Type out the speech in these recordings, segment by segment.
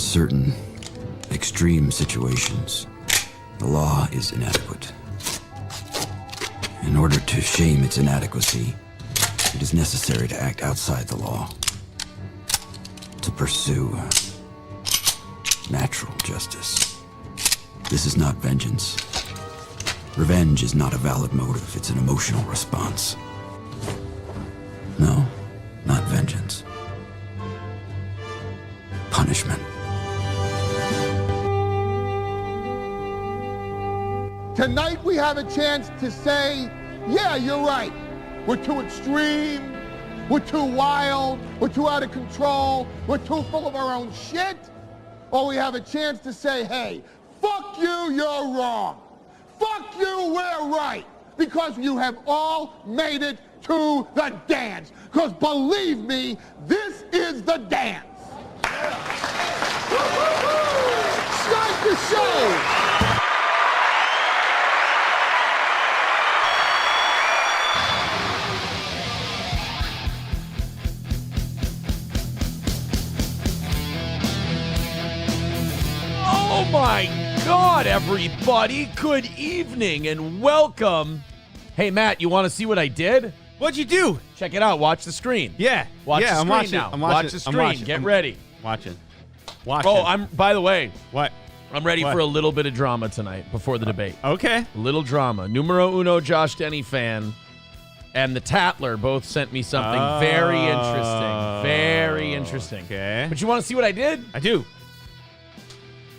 certain extreme situations, the law is inadequate. In order to shame its inadequacy, it is necessary to act outside the law, to pursue natural justice. This is not vengeance. Revenge is not a valid motive, it's an emotional response. No, not vengeance. Punishment. Tonight we have a chance to say, yeah, you're right. We're too extreme, we're too wild, we're too out of control, we're too full of our own shit. Or we have a chance to say, hey, fuck you, you're wrong. Fuck you, we're right. Because you have all made it to the dance. Because believe me, this is the dance. Start the show. Oh my God, everybody. Good evening and welcome. Hey, Matt, you want to see what I did? What'd you do? Check it out. Watch the screen. Yeah. Watch the I'm screen watching. now. I'm watching. Watch the I'm screen. watching. Get ready. Watching. Oh, by the way, What? I'm ready What? for a little bit of drama tonight before the debate. Okay. A little drama. Numero uno, Josh Denny fan, and the Tatler both sent me something very interesting. Very interesting. Okay. But you want to see what I did? I do.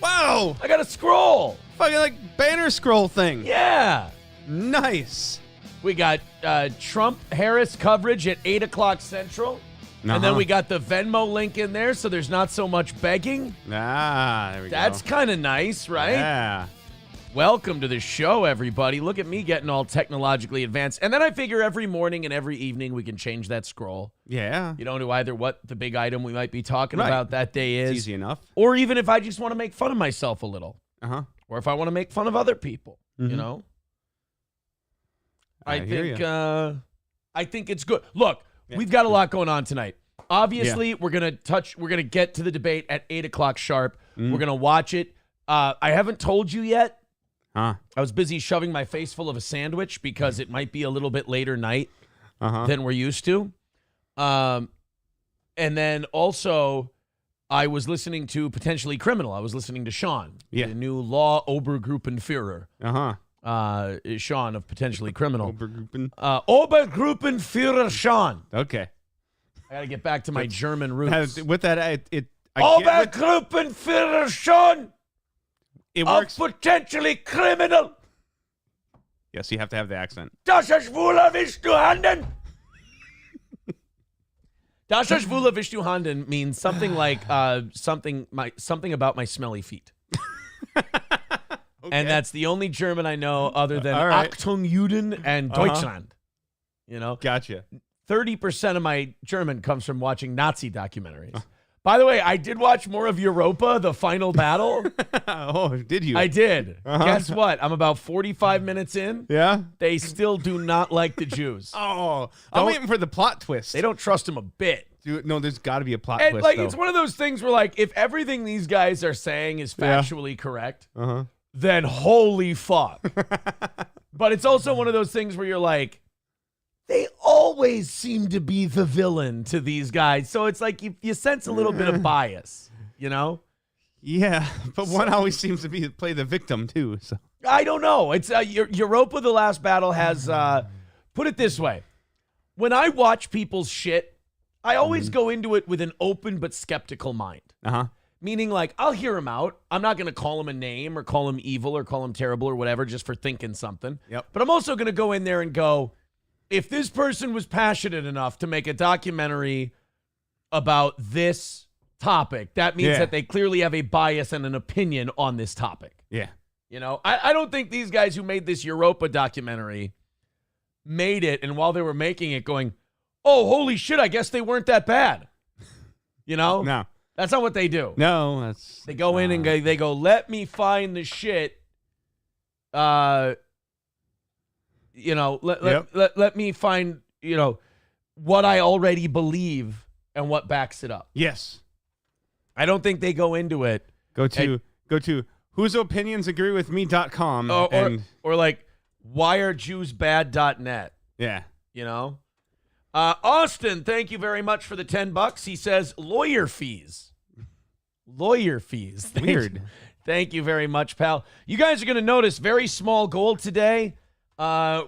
Wow. I got a scroll. Fucking like banner scroll thing. Yeah. Nice. We got Trump-Harris coverage at 8 o'clock Central. And then we got the Venmo link in there, so there's not so much begging. There we go. That's kind of nice, right? Yeah. Welcome to the show, everybody. Look at me getting all technologically advanced. And then I figure every morning and every evening we can change that scroll. Yeah. You know, to either what the big item we might be talking Right. about that day is. It's easy enough. Or even if I just want to make fun of myself a little. Uh-huh. Or if I want to make fun of other people, you know? I hear I think it's good. Look, we've got a lot going on tonight. Obviously, we're gonna get to the debate at 8 o'clock sharp. We're gonna watch it. I haven't told you yet. Huh. I was busy shoving my face full of a sandwich because it might be a little bit later night than we're used to. And then also, I was listening to Potentially Criminal. I was listening to Sean, the new Law Obergruppenführer. Sean of Potentially Criminal. Obergruppenführer Sean. Okay. I got to get back to my German roots. With that, Obergruppenführer Sean it of works. Potentially Criminal. Yes, you have to have the accent. Das ist wohl erwischt, du Handen. Das ist wohl erwischt, du Handen means something like something about my smelly feet. And that's the only German I know other than Achtung Juden and Deutschland. You know? Gotcha. 30% of my German comes from watching Nazi documentaries. By the way, I did watch more of Europa, the final battle. Oh, did you? I did. Guess what? I'm about 45 minutes in. Yeah? They still do not like the Jews. Oh, I'm waiting for the plot twist. They don't trust them a bit. Dude, no, there's got to be a plot And twist, like, though. it's one of those things where, like, if everything these guys are saying is factually correct, then holy fuck. But it's also one of those things where you're like, they always seem to be the villain to these guys. So it's like you sense a little bit of bias, you know? Yeah, but one always seems to play the victim, too. So I don't know. It's Europa, the last battle has, put it this way. When I watch people's shit, I always go into it with an open but skeptical mind. Meaning, like, I'll hear him out. I'm not going to call him a name or call him evil or call him terrible or whatever just for thinking something. Yep. But I'm also going to go in there and go, if this person was passionate enough to make a documentary about this topic, that means that they clearly have a bias and an opinion on this topic. Yeah. You know, I don't think these guys who made this Europa documentary made it, and while they were making it going, oh, holy shit, I guess they weren't that bad. You know? No. That's not what they do. No, They go in and they go, let me find the shit. You know, let me find, you know, what I already believe and what backs it up. Yes. I don't think they go into it. Go to whoseopinionsagreewithme.com or like whyarejewsbad.net. Yeah. You know? Austin, thank you very much for the $10. He says lawyer fees. Lawyer fees. Weird. Thank you very much, pal. You guys are going to notice very small gold today.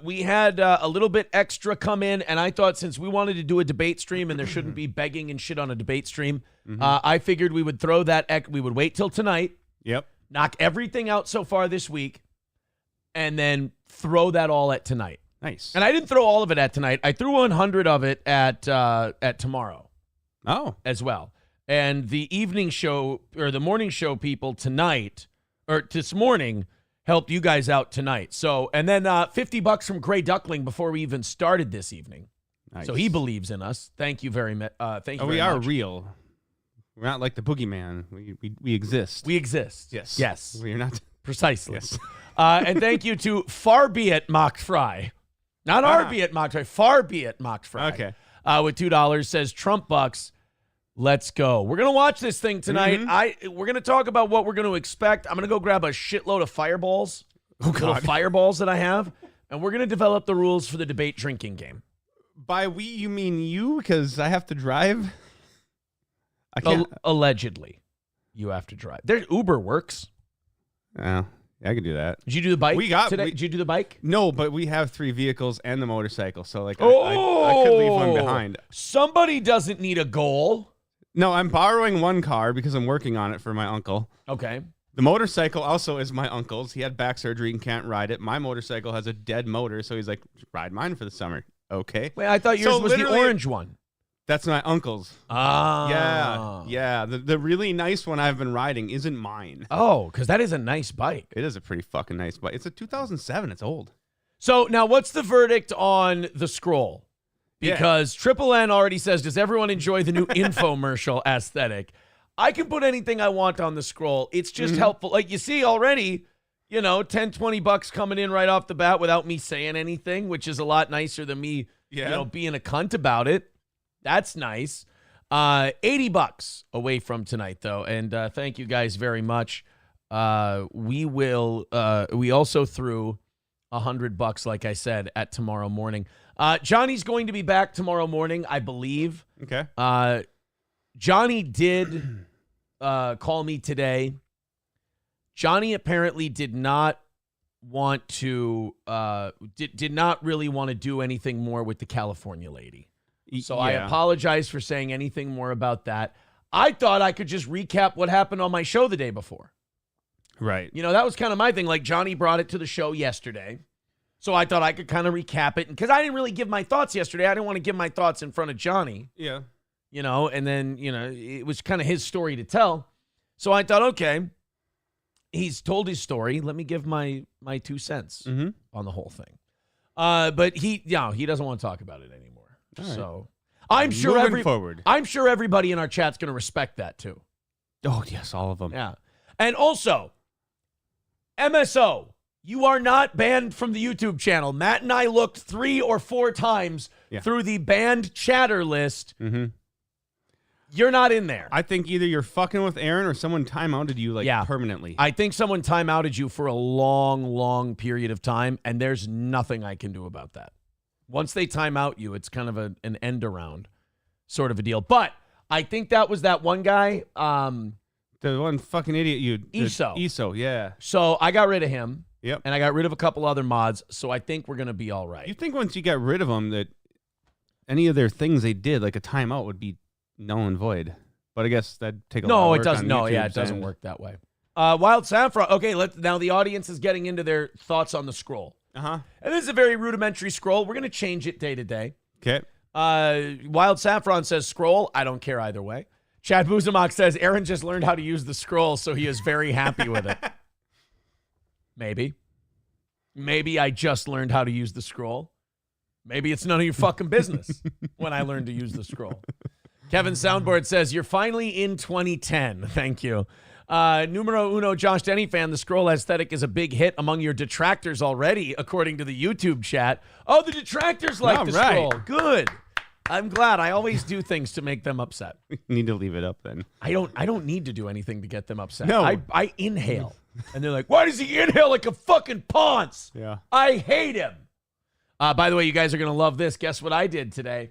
We had a little bit extra come in, and I thought since we wanted to do a debate stream and there shouldn't be begging and shit on a debate stream, I figured we would throw that. We would wait till tonight. Yep. Knock everything out so far this week, and then throw that all at tonight. Nice. And I didn't throw all of it at tonight. I threw 100 of it at tomorrow. Oh. As well. And the evening show or the morning show people tonight or this morning helped you guys out tonight. So, and then $50 from Gray Duckling before we even started this evening. Nice. So he believes in us. Thank you very much. Thank you. We very are much. real. We're not like the boogeyman. We exist. We exist. Yes. Yes. We're not. Precisely. Yes. And thank you to Far Be It Mocked Fry. Not R Be It Mocked Fry. Far Be It Mocked Fry. Okay. With $2 says Trump bucks. Let's go. We're going to watch this thing tonight. We're going to talk about what we're going to expect. I'm going to go grab a shitload of fireballs. Little fireballs that I have. And we're going to develop the rules for the debate drinking game. By we, you mean you? Because I have to drive? I can't. Allegedly. You have to drive. There's Uber works. Oh, yeah, I could do that. Did you do the bike today? Did you do the bike? No, but we have 3 vehicles and the motorcycle. So, like, I could leave one behind. Somebody doesn't need a goal. No, I'm borrowing one car because I'm working on it for my uncle. Okay. The motorcycle also is my uncle's. He had back surgery and can't ride it. My motorcycle has a dead motor, so he's like, ride mine for the summer. Okay. Wait, I thought yours was the orange one. That's my uncle's. Ah. Yeah. The really nice one I've been riding isn't mine. Oh, because that is a nice bike. It is a pretty fucking nice bike. It's a 2007. It's old. So now what's the verdict on the scroll? Because Triple N already says, does everyone enjoy the new infomercial aesthetic? I can put anything I want on the scroll. It's just helpful. Like you see already, $10, $20 coming in right off the bat without me saying anything, which is a lot nicer than me, being a cunt about it. That's nice. $80 away from tonight, though. And thank you guys very much. We also threw $100, like I said, at tomorrow morning. Johnny's going to be back tomorrow morning, I believe. Okay. Johnny did call me today. Johnny apparently did not want to, did not really want to do anything more with the California lady. So I apologize for saying anything more about that. I thought I could just recap what happened on my show the day before. Right. That was kind of my thing. Like Johnny brought it to the show yesterday. So I thought I could kind of recap it. Because I didn't really give my thoughts yesterday. I didn't want to give my thoughts in front of Johnny. Yeah. And then, it was kind of his story to tell. So I thought, okay, he's told his story. Let me give my 2 cents on the whole thing. But he doesn't want to talk about it anymore. Right. So I'm sure I'm sure everybody in our chat's going to respect that too. Oh, yes, all of them. Yeah. And also, MSO, you are not banned from the YouTube channel. Matt and I looked 3 or 4 times through the banned chatter list. You're not in there. I think either you're fucking with Aaron or someone timeouted you permanently. I think someone timeouted you for a long, long period of time, and there's nothing I can do about that. Once they time out you, it's kind of an end around sort of a deal. But I think that was that one guy. The one fucking idiot Eso, yeah. So I got rid of him. Yep. And I got rid of a couple other mods, so I think we're going to be all right. You think once you got rid of them that any of their things they did, like a timeout, would be null and void? But I guess that'd take a lot of work. No, it doesn't. No, it doesn't work that way. Wild Saffron. Okay, now the audience is getting into their thoughts on the scroll. And this is a very rudimentary scroll. We're going to change it day to day. Okay. Wild Saffron says scroll. I don't care either way. Chad Buzamok says Aaron just learned how to use the scroll, so he is very happy with it. Maybe I just learned how to use the scroll. Maybe it's none of your fucking business when I learned to use the scroll. Kevin Soundboard says, you're finally in 2010. Thank you. Numero uno, Josh Denny fan, the scroll aesthetic is a big hit among your detractors already, according to the YouTube chat. Oh, the detractors like the scroll. Good. I'm glad. I always do things to make them upset. You need to leave it up then. I don't need to do anything to get them upset. No. I inhale. And they're like, why does he inhale like a fucking ponce? Yeah. I hate him. By the way, you guys are going to love this. Guess what I did today?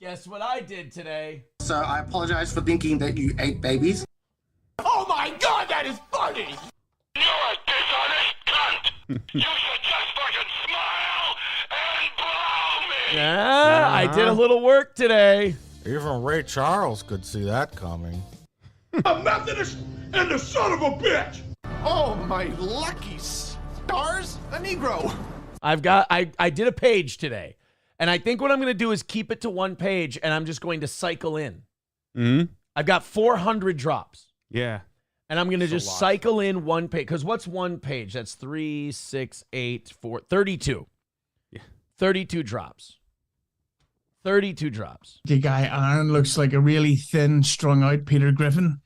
Guess what I did today? Sir, I apologize for thinking that you ate babies. Oh my God, that is funny! You're a dishonest cunt! You should just fucking smile and blow me! Yeah, I did a little work today. Even Ray Charles could see that coming. A Methodist and the son of a bitch! Oh my lucky stars, a Negro. I did a page today. And I think what I'm going to do is keep it to one page, and I'm just going to cycle in. Mm-hmm. I've got 400 drops. Yeah. And I'm going to just cycle in one page. Because what's one page? That's 3, 6, 8, 4, 32. Yeah. 32 drops. 32 drops. The guy Aaron looks like a really thin, strung out Peter Griffin.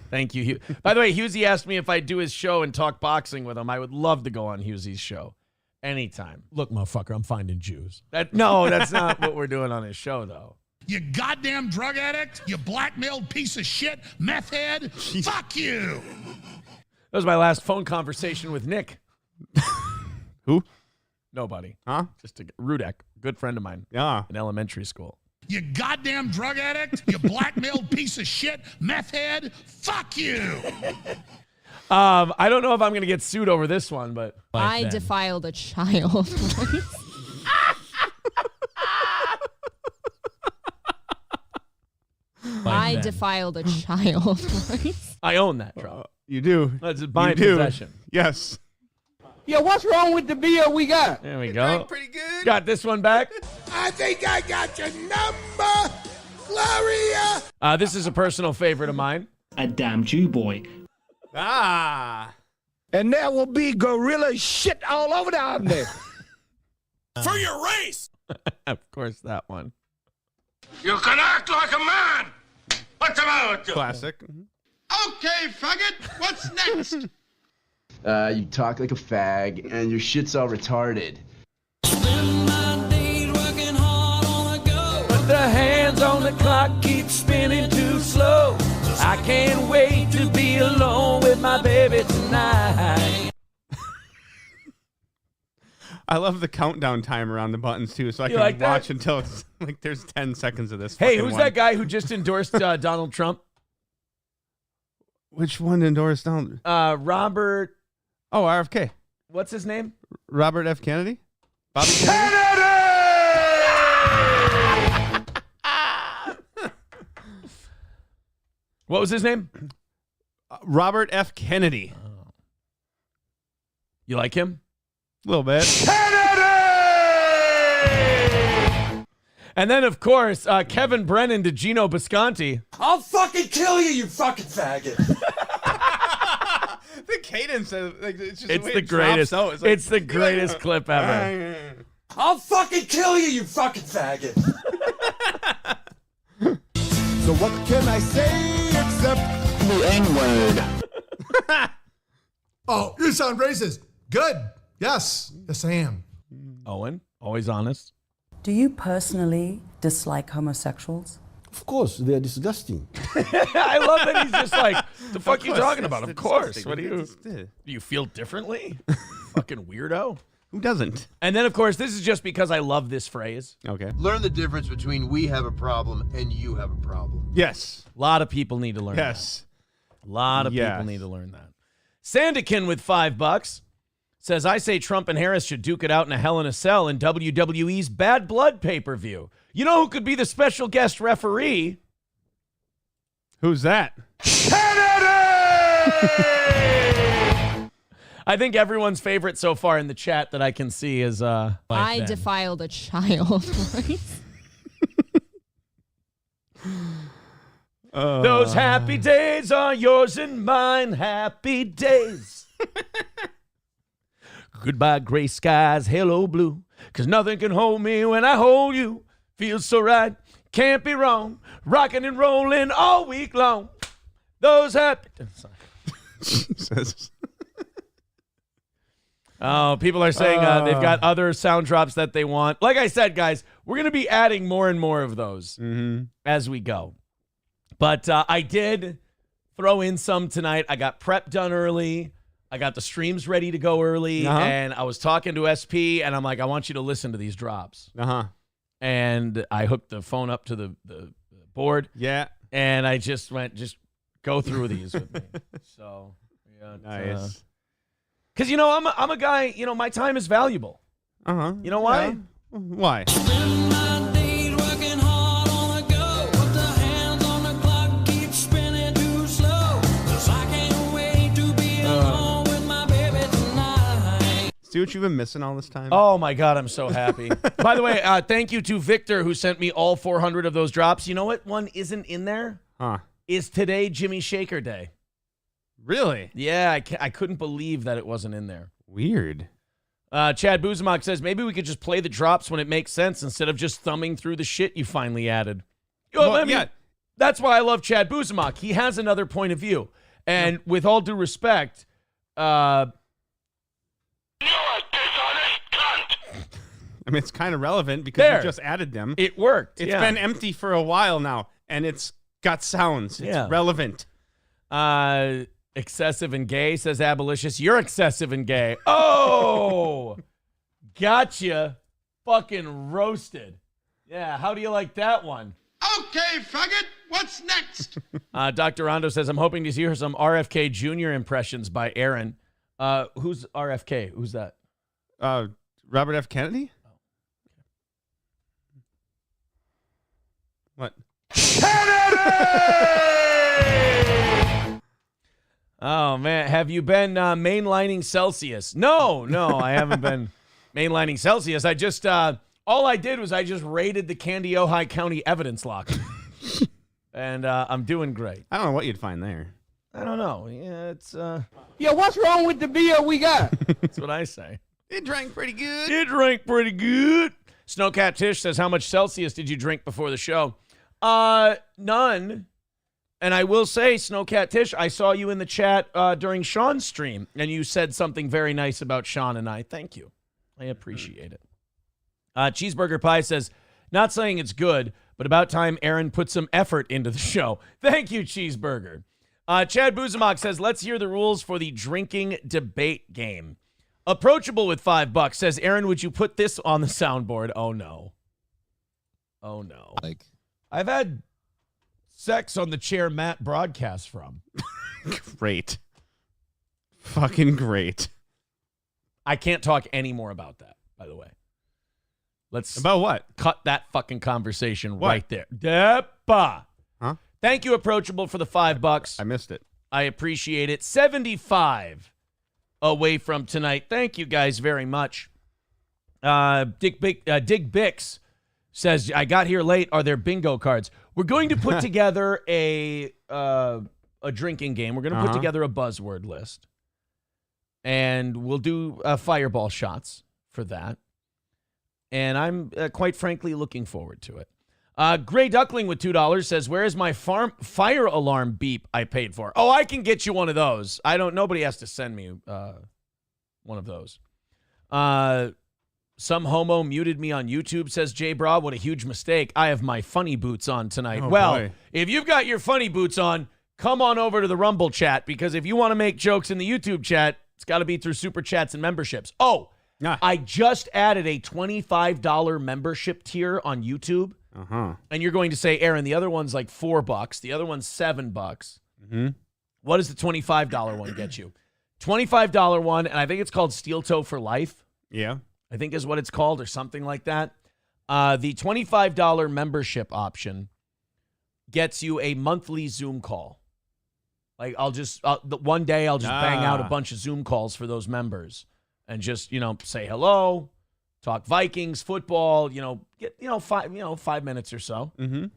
Thank you, Hugh. By the way, Husey asked me if I'd do his show and talk boxing with him. I would love to go on Husey's show. Anytime. Look, motherfucker, I'm finding Jews. No, that's not what we're doing on his show, though. You goddamn drug addict! You blackmailed piece of shit! Meth head! Fuck you! That was my last phone conversation with Nick. Who? Nobody. Huh? Just Rudek, good friend of mine Yeah. in elementary school. You goddamn drug addict! You blackmailed piece of shit! Meth head! Fuck you! I don't know if I'm going to get sued over this one, but I defiled a child. I defiled a child. I own that drop. You do. That's my You do. possession. Yes. Yeah, what's wrong with the beer we got? There we go. Pretty good. Got this one back. I think I got your number, Gloria. This is a personal favorite of mine. A damn Jew boy. Ah. And there will be gorilla shit all over down there. For your race! Of course, that one. You can act like a man! What's the matter with you? Classic. Okay, faggot, what's next? You talk like a fag, and your shit's all retarded. Put the hands on the clock, keep spinning too slow. I can't wait to be alone with my baby tonight. I love the countdown timer on the buttons too, so I You can like that? watch until it's like there's 10 seconds of this. Hey, fucking who's one. that guy who just endorsed Donald Trump? Which one endorsed Donald? Robert. Oh, RFK. What's his name? Robert F. Kennedy? Bobby Kennedy? What was his name? Robert F. Kennedy. You like him? A little bit. And then, of course, Kevin Brennan to Gino Bisconti. I'll fucking kill you, you fucking faggot. The cadence, like, it's just It's way the it drops greatest. out. It's, like, It's the greatest clip ever. I'll fucking kill you, you fucking faggot. So what can I say except The N-word. Oh, you sound racist. Good. Yes. Yes, I am. Owen, always honest. Do you personally dislike homosexuals? Of course, they're disgusting. I love that he's just like, the fuck you talking about? Of course. disgusting. What do you? Do Do you feel differently? Fucking weirdo. Who doesn't? And then, of course, this is just because I love this phrase. Okay. Learn the difference between we have a problem and you have a problem. Yes. A lot of people need to learn Yes. that. A lot of Yes. people need to learn that. Sandikin with $5 says, I say Trump and Harris should duke it out in a Hell in a Cell in WWE's Bad Blood pay-per-view. You know who could be the special guest referee? Who's that? I think everyone's favorite so far in the chat that I can see is I defiled a child. Those happy days are yours and mine, happy days. Goodbye gray skies, hello blue, 'cause nothing can hold me when I hold you. Feels so right, can't be wrong, rocking and rolling all week long. Those happy... Jesus. Oh, people are saying they've got other sound drops that they want. Like I said, guys, we're going to be adding more and more of those as we go. But I did throw in some tonight. I got prep done early. I got the streams ready to go early. And I was talking to SP, and I'm like, I want you to listen to these drops. And I hooked the phone up to the board. Yeah. And I just went, just go through these with me. So, yeah. Nice. Because, you know, I'm a guy, you know, my time is valuable. You know why? Yeah. Why? See what you've been missing all this time? Oh, my God, I'm so happy. By the way, thank you to Victor, who sent me all 400 of those drops. You know what one isn't in there? Is today Jimmy Shaker Day. Really? Yeah, I couldn't believe that it wasn't in there. Weird. Chad Buzamok says, maybe we could just play the drops when it makes sense instead of just thumbing through the shit you finally added. Well, I mean, yeah. That's why I love Chad Buzamok. He has another point of view. And with all due respect, You're a dishonest cunt. I mean, it's kind of relevant because you just added them. It worked. It's been empty for a while now, and it's got sounds. It's relevant. Excessive and gay, says Abolitious. You're excessive and gay. Oh! Gotcha. Fucking roasted. Yeah, how do you like that one? Okay, faggot, what's next? Dr. Rondo says, I'm hoping to hear some RFK Jr. impressions by Aaron. Who's RFK? Who's that? Robert F. Kennedy? What? Kennedy! Oh, man. Have you been mainlining Celsius? No, I haven't been mainlining Celsius. I just, all I did was I just raided the Candy Ojai County evidence locker. And I'm doing great. I don't know what you'd find there. I don't know. Yeah, it's, Yeah, what's wrong with the beer we got? that's what I say. It drank pretty good. Snowcat Tish says, how much Celsius did you drink before the show? None. And I will say, Snowcat Tish, I saw you in the chat during Sean's stream, and you said something very nice about Sean and I. Thank you. I appreciate it. Cheeseburger Pie says, not saying it's good, but about time Aaron put some effort into the show. Thank you, Cheeseburger. Chad Buzamok says, let's hear the rules for the drinking debate game. Approachable with $5 says, Aaron, would you put this on the soundboard? Oh, no. Oh, no. I've had sex on the chair Matt broadcasts from. Great. Fucking great. I can't talk any more about that, by the way. Let's about what? Cut that fucking conversation right there. Deppa. Huh? Thank you, Approachable, for the $5. I missed it. I appreciate it. 75 away from tonight. Thank you guys very much. Dig Bix says, I got here late. Are there bingo cards? We're going to put together a drinking game. We're going to put together a buzzword list. And we'll do fireball shots for that. And I'm quite frankly looking forward to it. Gray Duckling with $2 says, where is my fire alarm beep I paid for? Oh, I can get you one of those. Nobody has to send me one of those. Some homo muted me on YouTube, says Jay Bra. What a huge mistake. I have my funny boots on tonight. Boy. If you've got your funny boots on, come on over to the Rumble chat, because if you want to make jokes in the YouTube chat, it's got to be through super chats and memberships. Oh, I just added a $25 membership tier on YouTube. And you're going to say, Aaron, the other one's like $4. The other one's $7. What does the $25 one get you? $25 one, and I think it's called Steel Toe for Life. Yeah. I think is what it's called, or something like that. The $25 membership option gets you a monthly Zoom call. Like one day I'll just bang out a bunch of Zoom calls for those members and just, say hello, talk Vikings, football, get 5 minutes or so.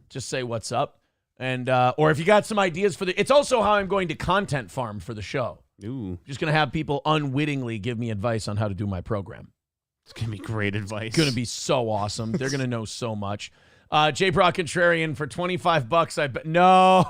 Just say what's up. And or if you got some ideas for it's also how I'm going to content farm for the show. Ooh. Just going to have people unwittingly give me advice on how to do my program. It's going to be great advice. It's going to be so awesome. They're going to know so much. J. Brock Contrarian for $25, I bet. No.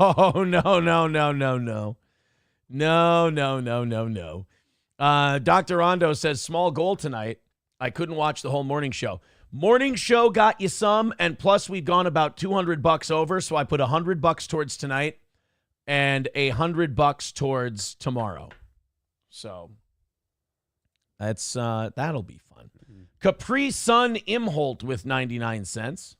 Dr. Rondo says, small goal tonight. I couldn't watch the whole morning show. Morning show got you some, and plus we've gone about $200 over, so I put $100 towards tonight and $100 towards tomorrow. So that's that'll be fun. Capri Sun Imholt with 99 cents.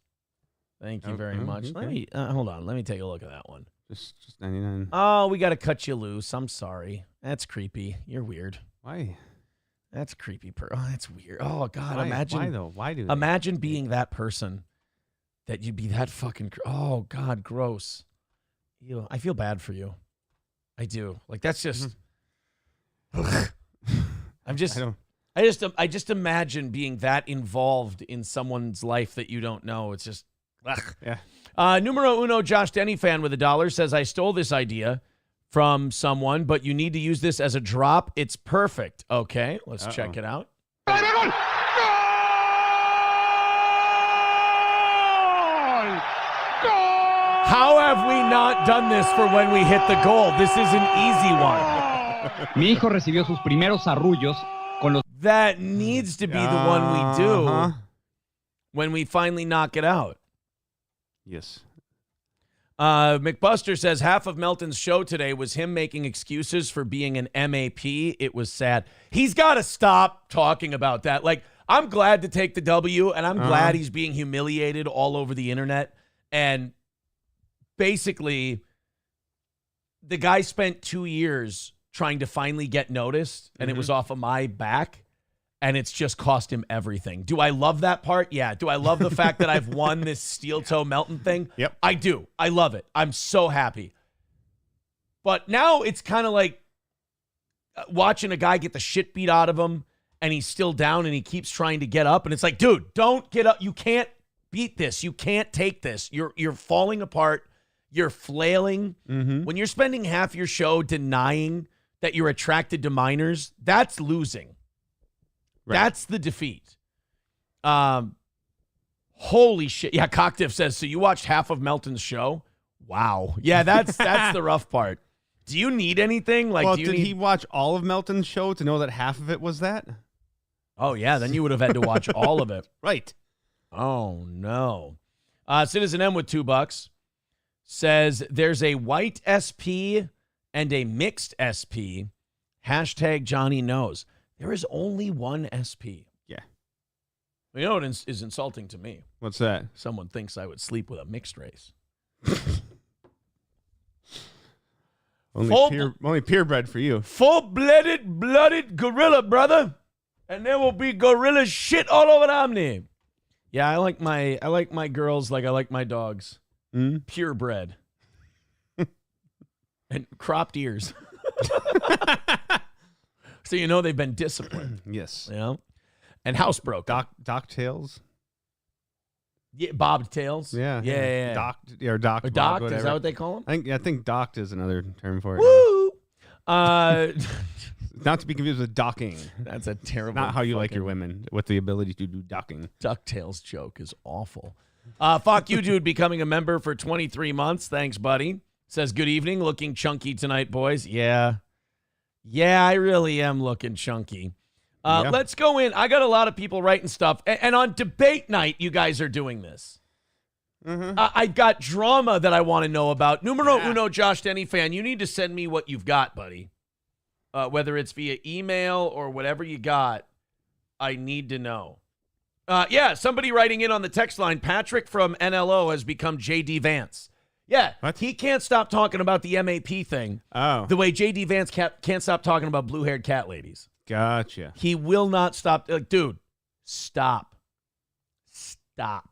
Thank you very much. Okay. Let me hold on. Let me take a look at that one. Just 99. Oh, we got to cut you loose. I'm sorry. That's creepy. You're weird. Why? That's creepy. Oh, that's weird. Oh God, Why? imagine. Why though? Why do they? Imagine being that person. That you'd be that fucking. Oh God, gross. Ew, I feel bad for you. I do. Like that's just. I'm just. I just imagine being that involved in someone's life that you don't know. It's just. Ugh. Yeah. Numero uno, Josh Denny fan with $1 says, I stole this idea from someone, but you need to use this as a drop. It's perfect. Okay, let's check it out. How have we not done this for when we hit the goal? This is an easy one. Mi hijo recibió sus primeros arrullos con los... That needs to be the one we do when we finally knock it out. Yes. McBuster says half of Melton's show today was him making excuses for being an MAP. It was sad. He's got to stop talking about that. Like, I'm glad to take the W, and I'm glad he's being humiliated all over the internet. And basically, the guy spent 2 years trying to finally get noticed, and it was off of my back. And it's just cost him everything. Do I love that part? Yeah. Do I love the fact that I've won this steel toe Melton thing? Yep. I do. I love it. I'm so happy. But now it's kind of like watching a guy get the shit beat out of him and he's still down and he keeps trying to get up. And it's like, dude, don't get up. You can't beat this. You can't take this. You're falling apart. You're flailing. When you're spending half your show denying that you're attracted to minors, that's losing. Right. That's the defeat. Holy shit. Yeah, Cocktiff says, so you watched half of Melton's show? Wow. Yeah, that's the rough part. Do you need anything? Like, well, did he watch all of Melton's show to know that half of it was that? Oh, yeah, then you would have had to watch all of it. Right. Oh, no. Citizen M with $2 says, there's a white SP and a mixed SP. Hashtag Johnny knows. There is only one SP. Yeah. You know what is insulting to me? What's that? Someone thinks I would sleep with a mixed race. only purebred for you. Full-blooded gorilla, brother. And there will be gorilla shit all over Omni. Yeah, I like my girls like I like my dogs. Purebred. And cropped ears. So you know they've been disciplined. Yes. You know? And housebroken. Doc tails. Yeah, bobbed tails. Yeah. Yeah. Docked or docked. Or bob, docked, is that what they call them? I think docked is another term for it. Woo! Not to be confused with docking. That's a terrible. Not how you like your women with the ability to do docking. DuckTales joke is awful. Fuck you, dude, becoming a member for 23 months. Thanks, buddy. Says, good evening. Looking chunky tonight, boys. Yeah. Yeah, I really am looking chunky. Let's go in. I got a lot of people writing stuff. And on debate night, you guys are doing this. I got drama that I want to know about. Numero uno, Josh Denny fan. You need to send me what you've got, buddy. Whether it's via email or whatever you got, I need to know. Somebody writing in on the text line, Patrick from NLO has become J.D. Vance. Yeah, what? He can't stop talking about the MAP thing. Oh. The way J.D. Vance can't stop talking about blue-haired cat ladies. Gotcha. He will not stop. Like, dude, stop. Stop.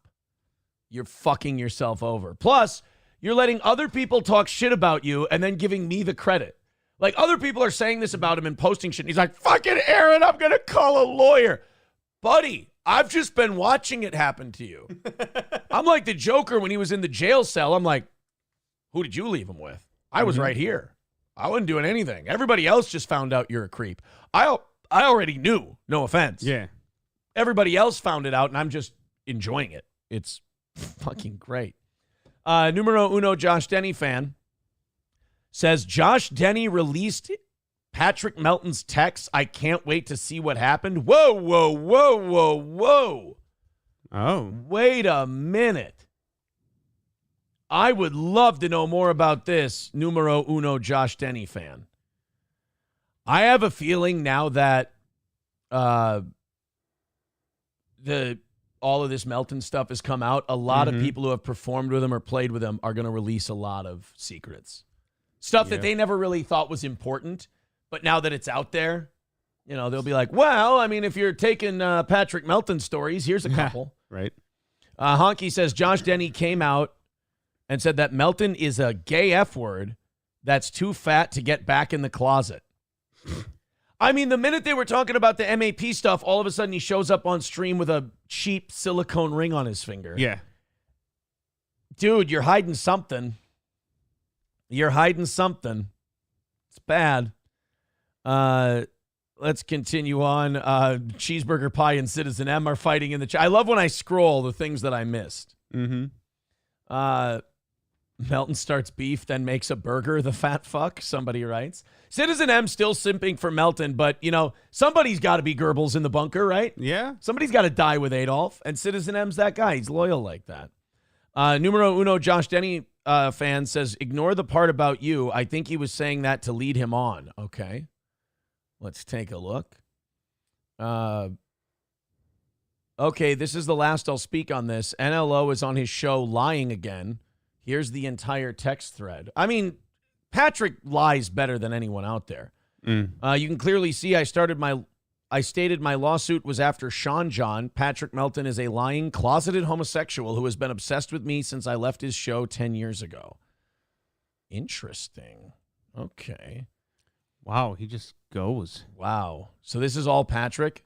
You're fucking yourself over. Plus, you're letting other people talk shit about you and then giving me the credit. Like, other people are saying this about him and posting shit. And he's like, fucking Aaron, I'm going to call a lawyer. Buddy, I've just been watching it happen to you. I'm like the Joker when he was in the jail cell. I'm like, who did you leave him with? I was right here. I wasn't doing anything. Everybody else just found out you're a creep. I already knew. No offense. Yeah. Everybody else found it out, and I'm just enjoying it. It's fucking great. Numero uno, Josh Denny fan says, Josh Denny released Patrick Melton's text, I can't wait to see what happened. Whoa, whoa, whoa, whoa, whoa. Oh. Wait a minute. I would love to know more about this numero uno Josh Denny fan. I have a feeling now that all of this Melton stuff has come out, a lot of people who have performed with him or played with him are going to release a lot of secrets. Stuff that they never really thought was important, but now that it's out there, you know, they'll be like, well, I mean, if you're taking Patrick Melton stories, here's a couple. Right. Honky says Josh Denny came out and said that Melton is a gay F word that's too fat to get back in the closet. I mean, the minute they were talking about the MAP stuff, all of a sudden he shows up on stream with a cheap silicone ring on his finger. Yeah. Dude, you're hiding something. You're hiding something. It's bad. Let's continue on. Cheeseburger Pie and Citizen M are fighting in the chat. I love when I scroll the things that I missed. Melton starts beef, then makes a burger, the fat fuck, somebody writes. Citizen M still simping for Melton, but, you know, somebody's got to be Goebbels in the bunker, right? Yeah. Somebody's got to die with Adolf, and Citizen M's that guy. He's loyal like that. Numero uno Josh Denny fan says, ignore the part about you. I think he was saying that to lead him on. Okay. Let's take a look. Okay, this is the last I'll speak on this. NLO is on his show lying again. Here's the entire text thread. I mean, Patrick lies better than anyone out there. You can clearly see I stated my lawsuit was after Sean John. Patrick Melton is a lying, closeted homosexual who has been obsessed with me since I left his show 10 years ago. Interesting. Okay. Wow, he just goes. Wow. So this is all Patrick?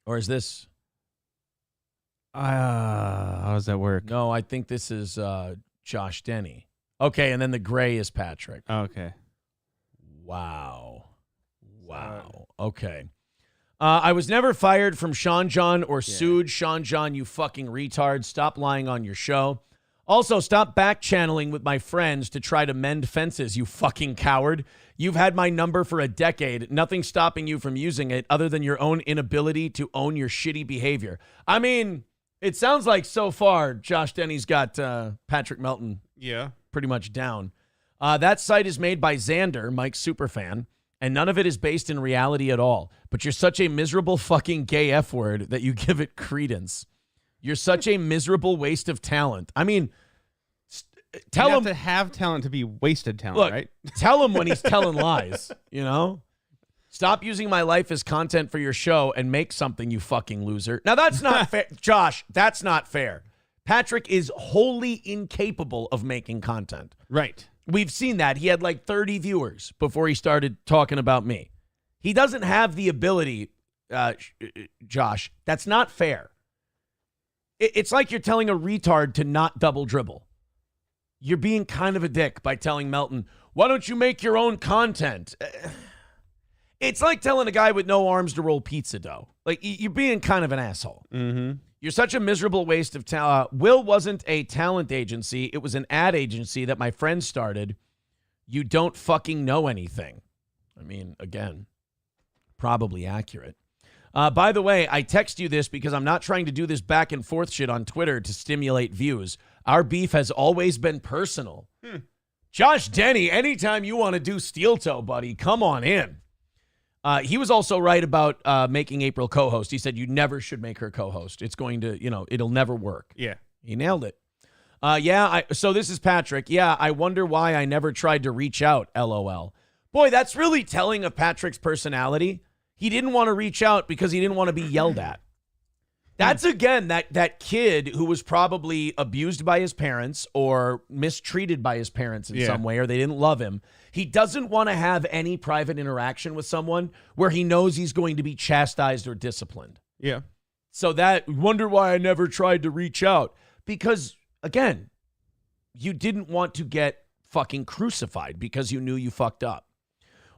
Or is this... how does that work? No, I think this is Josh Denny. Okay, and then the gray is Patrick. Okay. Wow. Okay. I was never fired from Sean John or sued Sean John, you fucking retard. Stop lying on your show. Also, stop back-channeling with my friends to try to mend fences, you fucking coward. You've had my number for a decade. Nothing stopping you from using it other than your own inability to own your shitty behavior. I mean, it sounds like so far Josh Denny's got Patrick Melton pretty much down. That site is made by Xander, Mike's superfan, and none of it is based in reality at all. But you're such a miserable fucking gay F word that you give it credence. You're such a miserable waste of talent. I mean, tell him to have talent to be wasted talent, look, right? Tell him when he's telling lies, you know? Stop using my life as content for your show and make something, you fucking loser. Now, that's not fair. Josh, that's not fair. Patrick is wholly incapable of making content. Right. We've seen that. He had like 30 viewers before he started talking about me. He doesn't have the ability, Josh. That's not fair. It's like you're telling a retard to not double dribble. You're being kind of a dick by telling Melton, why don't you make your own content? It's like telling a guy with no arms to roll pizza dough. Like, you're being kind of an asshole. You're such a miserable waste of talent. Will wasn't a talent agency. It was an ad agency that my friend started. You don't fucking know anything. I mean, again, probably accurate. By the way, I text you this because I'm not trying to do this back and forth shit on Twitter to stimulate views. Our beef has always been personal. Josh Denny, anytime you want to do steel toe, buddy, come on in. He was also right about making April co-host. He said you never should make her co-host. It's going to, it'll never work. Yeah. He nailed it. So this is Patrick. Yeah, I wonder why I never tried to reach out, LOL. Boy, that's really telling of Patrick's personality. He didn't want to reach out because he didn't want to be yelled at. That's, again, that kid who was probably abused by his parents or mistreated by his parents in some way, or they didn't love him. He doesn't want to have any private interaction with someone where he knows he's going to be chastised or disciplined. Yeah. So wonder why I never tried to reach out. Because, again, you didn't want to get fucking crucified because you knew you fucked up.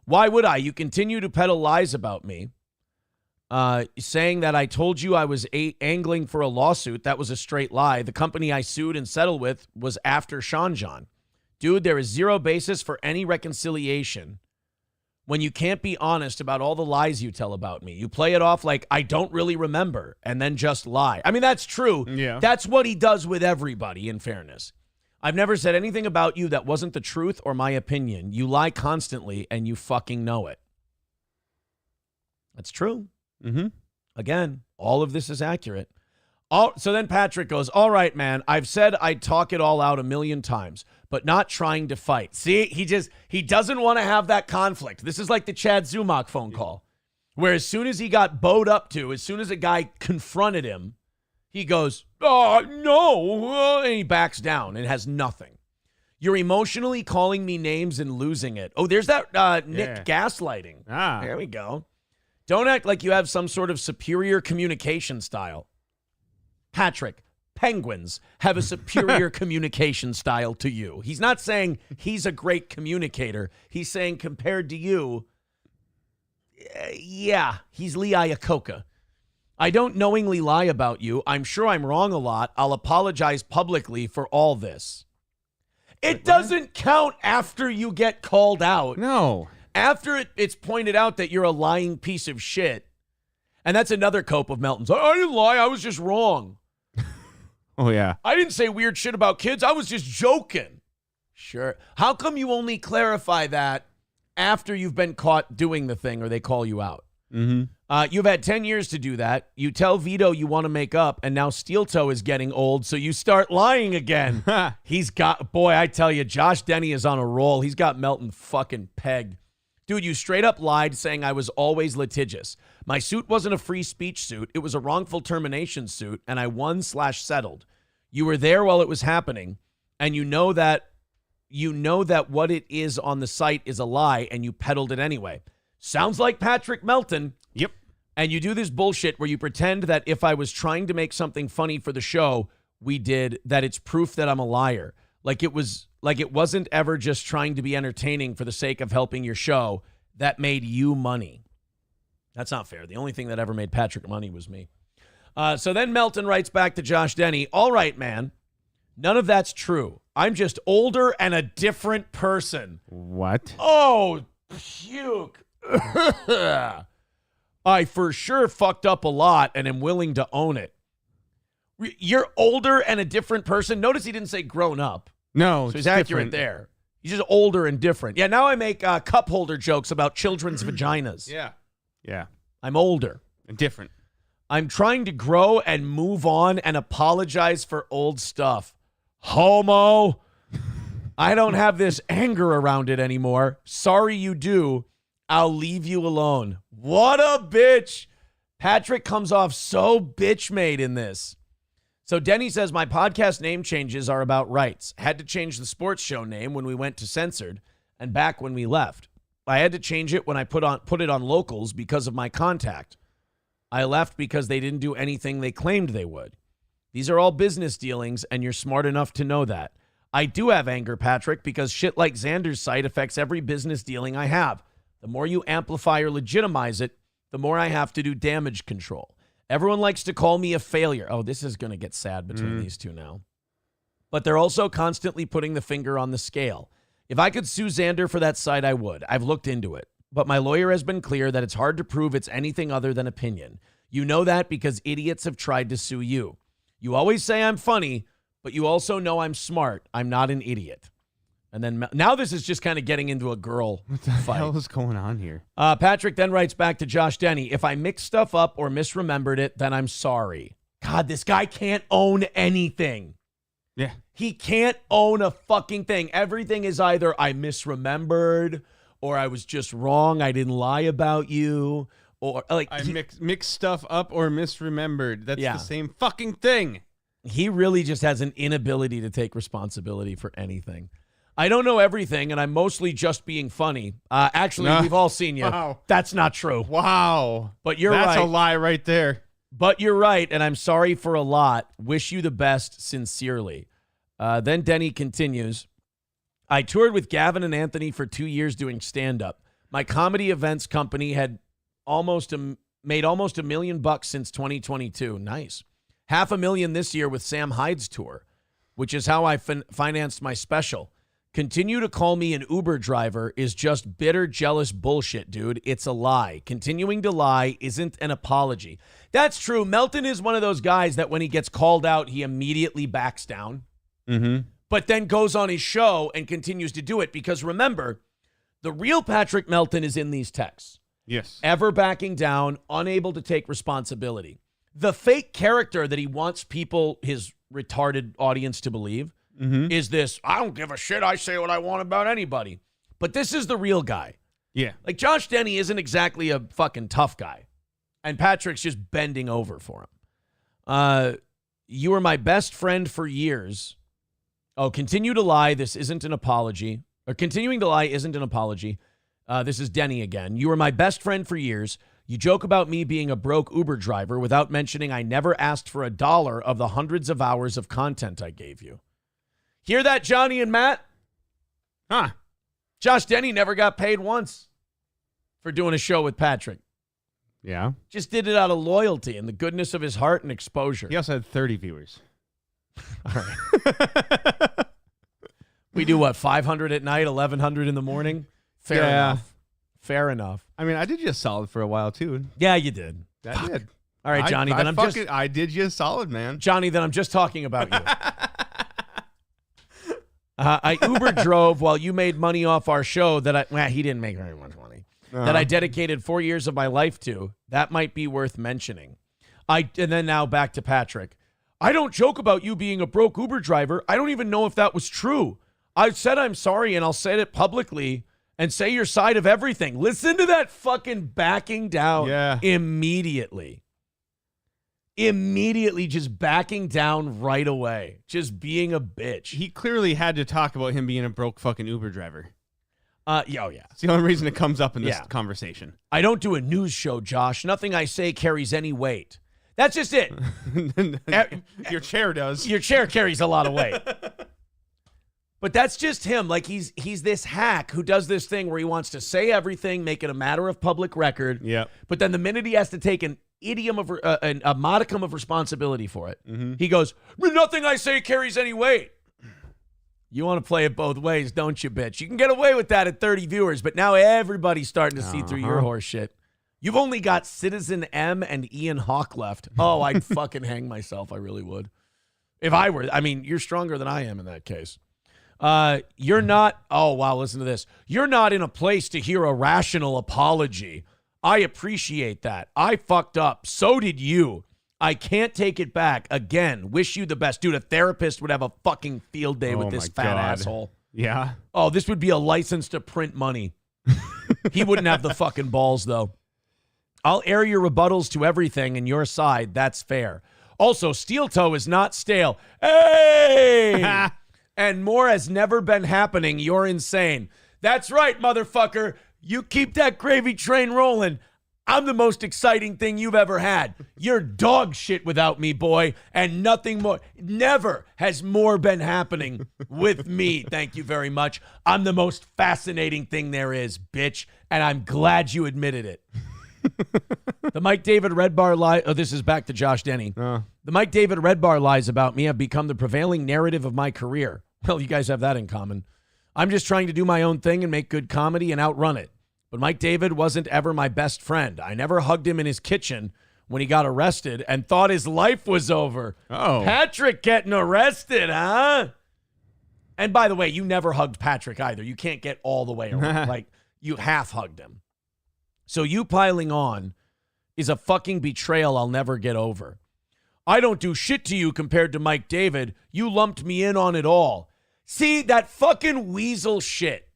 Why would I? You continue to peddle lies about me, saying that I told you I was angling for a lawsuit. That was a straight lie. The company I sued and settled with was after Sean John. Dude, there is zero basis for any reconciliation when you can't be honest about all the lies you tell about me. You play it off like I don't really remember and then just lie. I mean, that's true. Yeah. That's what he does with everybody, in fairness. I've never said anything about you that wasn't the truth or my opinion. You lie constantly and you fucking know it. That's true. Mm-hmm. Again, all of this is accurate. So then Patrick goes, all right, man, I've said I'd talk it all out a million times, but not trying to fight. See, he doesn't want to have that conflict. This is like the Chad Zumach phone call, where as soon as he got bowed up to, as soon as a guy confronted him, he goes, oh, no, and he backs down and has nothing. You're emotionally calling me names and losing it. Oh, there's that Nick gaslighting. There we go. Don't act like you have some sort of superior communication style. Patrick, penguins have a superior communication style to you. He's not saying he's a great communicator. He's saying compared to you, yeah, he's Lee Iacocca. I don't knowingly lie about you. I'm sure I'm wrong a lot. I'll apologize publicly for all this. It doesn't count after you get called out. No. After it's pointed out that you're a lying piece of shit. And that's another cope of Melton's. I didn't lie. I was just wrong. Oh, yeah. I didn't say weird shit about kids. I was just joking. Sure. How come you only clarify that after you've been caught doing the thing or they call you out? Mm-hmm. You've had 10 years to do that. You tell Vito you want to make up, and now Steel Toe is getting old, so you start lying again. Boy, I tell you, Josh Denny is on a roll. He's got Melton fucking pegged. Dude, you straight up lied saying I was always litigious. My suit wasn't a free speech suit. It was a wrongful termination suit, and I won/settled. You were there while it was happening, and you know that what it is on the site is a lie, and you peddled it anyway. Sounds like Patrick Melton. Yep. And you do this bullshit where you pretend that if I was trying to make something funny for the show, that it's proof that I'm a liar. Like it wasn't ever just trying to be entertaining for the sake of helping your show. That made you money. That's not fair. The only thing that ever made Patrick money was me. So then Melton writes back to Josh Denny, all right, man, none of that's true. I'm just older and a different person. What? Oh, puke. I for sure fucked up a lot and am willing to own it. You're older and a different person. Notice he didn't say grown up. No, so he's accurate there. He's just older and different. Yeah, now I make cup holder jokes about children's vaginas. Yeah. I'm older. And different. I'm trying to grow and move on and apologize for old stuff. Homo. I don't have this anger around it anymore. Sorry you do. I'll leave you alone. What a bitch. Patrick comes off so bitch-made in this. So Denny says, my podcast name changes are about rights. Had to change the sports show name when we went to censored and back when we left. I had to change it when I put it on locals because of my contact. I left because they didn't do anything they claimed they would. These are all business dealings, and you're smart enough to know that. I do have anger, Patrick, because shit like Xander's site affects every business dealing I have. The more you amplify or legitimize it, the more I have to do damage control. Everyone likes to call me a failure. Oh, this is going to get sad between these two now. But they're also constantly putting the finger on the scale. If I could sue Xander for that site, I would. I've looked into it. But my lawyer has been clear that it's hard to prove it's anything other than opinion. You know that because idiots have tried to sue you. You always say I'm funny, but you also know I'm smart. I'm not an idiot. And then now this is just kind of getting into a girl What the hell is going on here? Patrick then writes back to Josh Denny, if I mixed stuff up or misremembered it, then I'm sorry. God, this guy can't own anything. Yeah. He can't own a fucking thing. Everything is either I misremembered or I was just wrong. I didn't lie about you. Or like I mixed stuff up or misremembered. That's the same fucking thing. He really just has an inability to take responsibility for anything. I don't know everything, and I'm mostly just being funny. Actually, we've all seen you. Wow. That's not true. Wow. But you're right. That's a lie right there. But you're right, and I'm sorry for a lot. Wish you the best, sincerely. Then Denny continues, I toured with Gavin and Anthony for 2 years doing stand-up. My comedy events company had made almost $1 million since 2022. Nice. $500,000 this year with Sam Hyde's tour, which is how I financed my special. Continue to call me an Uber driver is just bitter, jealous bullshit, dude. It's a lie. Continuing to lie isn't an apology. That's true. Melton is one of those guys that when he gets called out, he immediately backs down, but then goes on his show and continues to do it. Because remember, the real Patrick Melton is in these texts. Yes. Ever backing down, unable to take responsibility. The fake character that he wants people, his retarded audience, to believe is this, I don't give a shit, I say what I want about anybody. But this is the real guy. Yeah. Like, Josh Denny isn't exactly a fucking tough guy. And Patrick's just bending over for him. You were my best friend for years. Oh, continue to lie. This isn't an apology. Or continuing to lie isn't an apology. This is Denny again. You were my best friend for years. You joke about me being a broke Uber driver without mentioning I never asked for $1 of the hundreds of hours of content I gave you. Hear that, Johnny and Matt? Huh. Josh Denny never got paid once for doing a show with Patrick. Yeah. Just did it out of loyalty and the goodness of his heart and exposure. He also had 30 viewers. All right. We do what, 500 at night, 1,100 in the morning? Fair enough. Fair enough. I mean, I did you a solid for a while, too. Yeah, you did. I did. All right, Johnny, I did you a solid, man. Johnny, then I'm just talking about you. I Uber drove while you made money off our show he didn't make very much money, that I dedicated 4 years of my life to. That might be worth mentioning. And then now back to Patrick. I don't joke about you being a broke Uber driver. I don't even know if that was true. I said I'm sorry, and I'll say it publicly and say your side of everything. Listen to that fucking backing down immediately. Immediately just backing down right away. Just being a bitch. He clearly had to talk about him being a broke fucking Uber driver. Yeah. It's the only reason it comes up in this conversation. I don't do a news show, Josh. Nothing I say carries any weight. That's just it. Your chair does. Your chair carries a lot of weight. But that's just him. Like, he's this hack who does this thing where he wants to say everything, make it a matter of public record. Yeah. But then the minute he has to take a modicum of responsibility for it, he goes, nothing I say carries any weight. You want to play it both ways, don't you, bitch? You can get away with that at 30 viewers, but now everybody's starting to see through your horse shit. You've only got Citizen M and Ian Hawk left. Oh, I'd fucking hang myself. I really would. If I were, I mean, you're stronger than I am in that case. You're not, oh, wow, listen to this. You're not in a place to hear a rational apology. I appreciate that. I fucked up. So did you. I can't take it back. Again, wish you the best. Dude, a therapist would have a fucking field day with this fat asshole. Yeah. Oh, this would be a license to print money. He wouldn't have the fucking balls, though. I'll air your rebuttals to everything and your side. That's fair. Also, Steel Toe is not stale. Hey! And more has never been happening. You're insane. That's right, motherfucker. You keep that gravy train rolling. I'm the most exciting thing you've ever had. You're dog shit without me, boy, and nothing more. Never has more been happening with me. Thank you very much. I'm the most fascinating thing there is, bitch, and I'm glad you admitted it. The Mike David Red Bar lie. Oh, this is back to Josh Denny. The Mike David Red Bar lies about me have become the prevailing narrative of my career. Well, you guys have that in common. I'm just trying to do my own thing and make good comedy and outrun it. But Mike David wasn't ever my best friend. I never hugged him in his kitchen when he got arrested and thought his life was over. Oh. Patrick getting arrested, huh? And by the way, you never hugged Patrick either. You can't get all the way around. Like, you half hugged him. So you piling on is a fucking betrayal I'll never get over. I don't do shit to you compared to Mike David. You lumped me in on it all. See, that fucking weasel shit.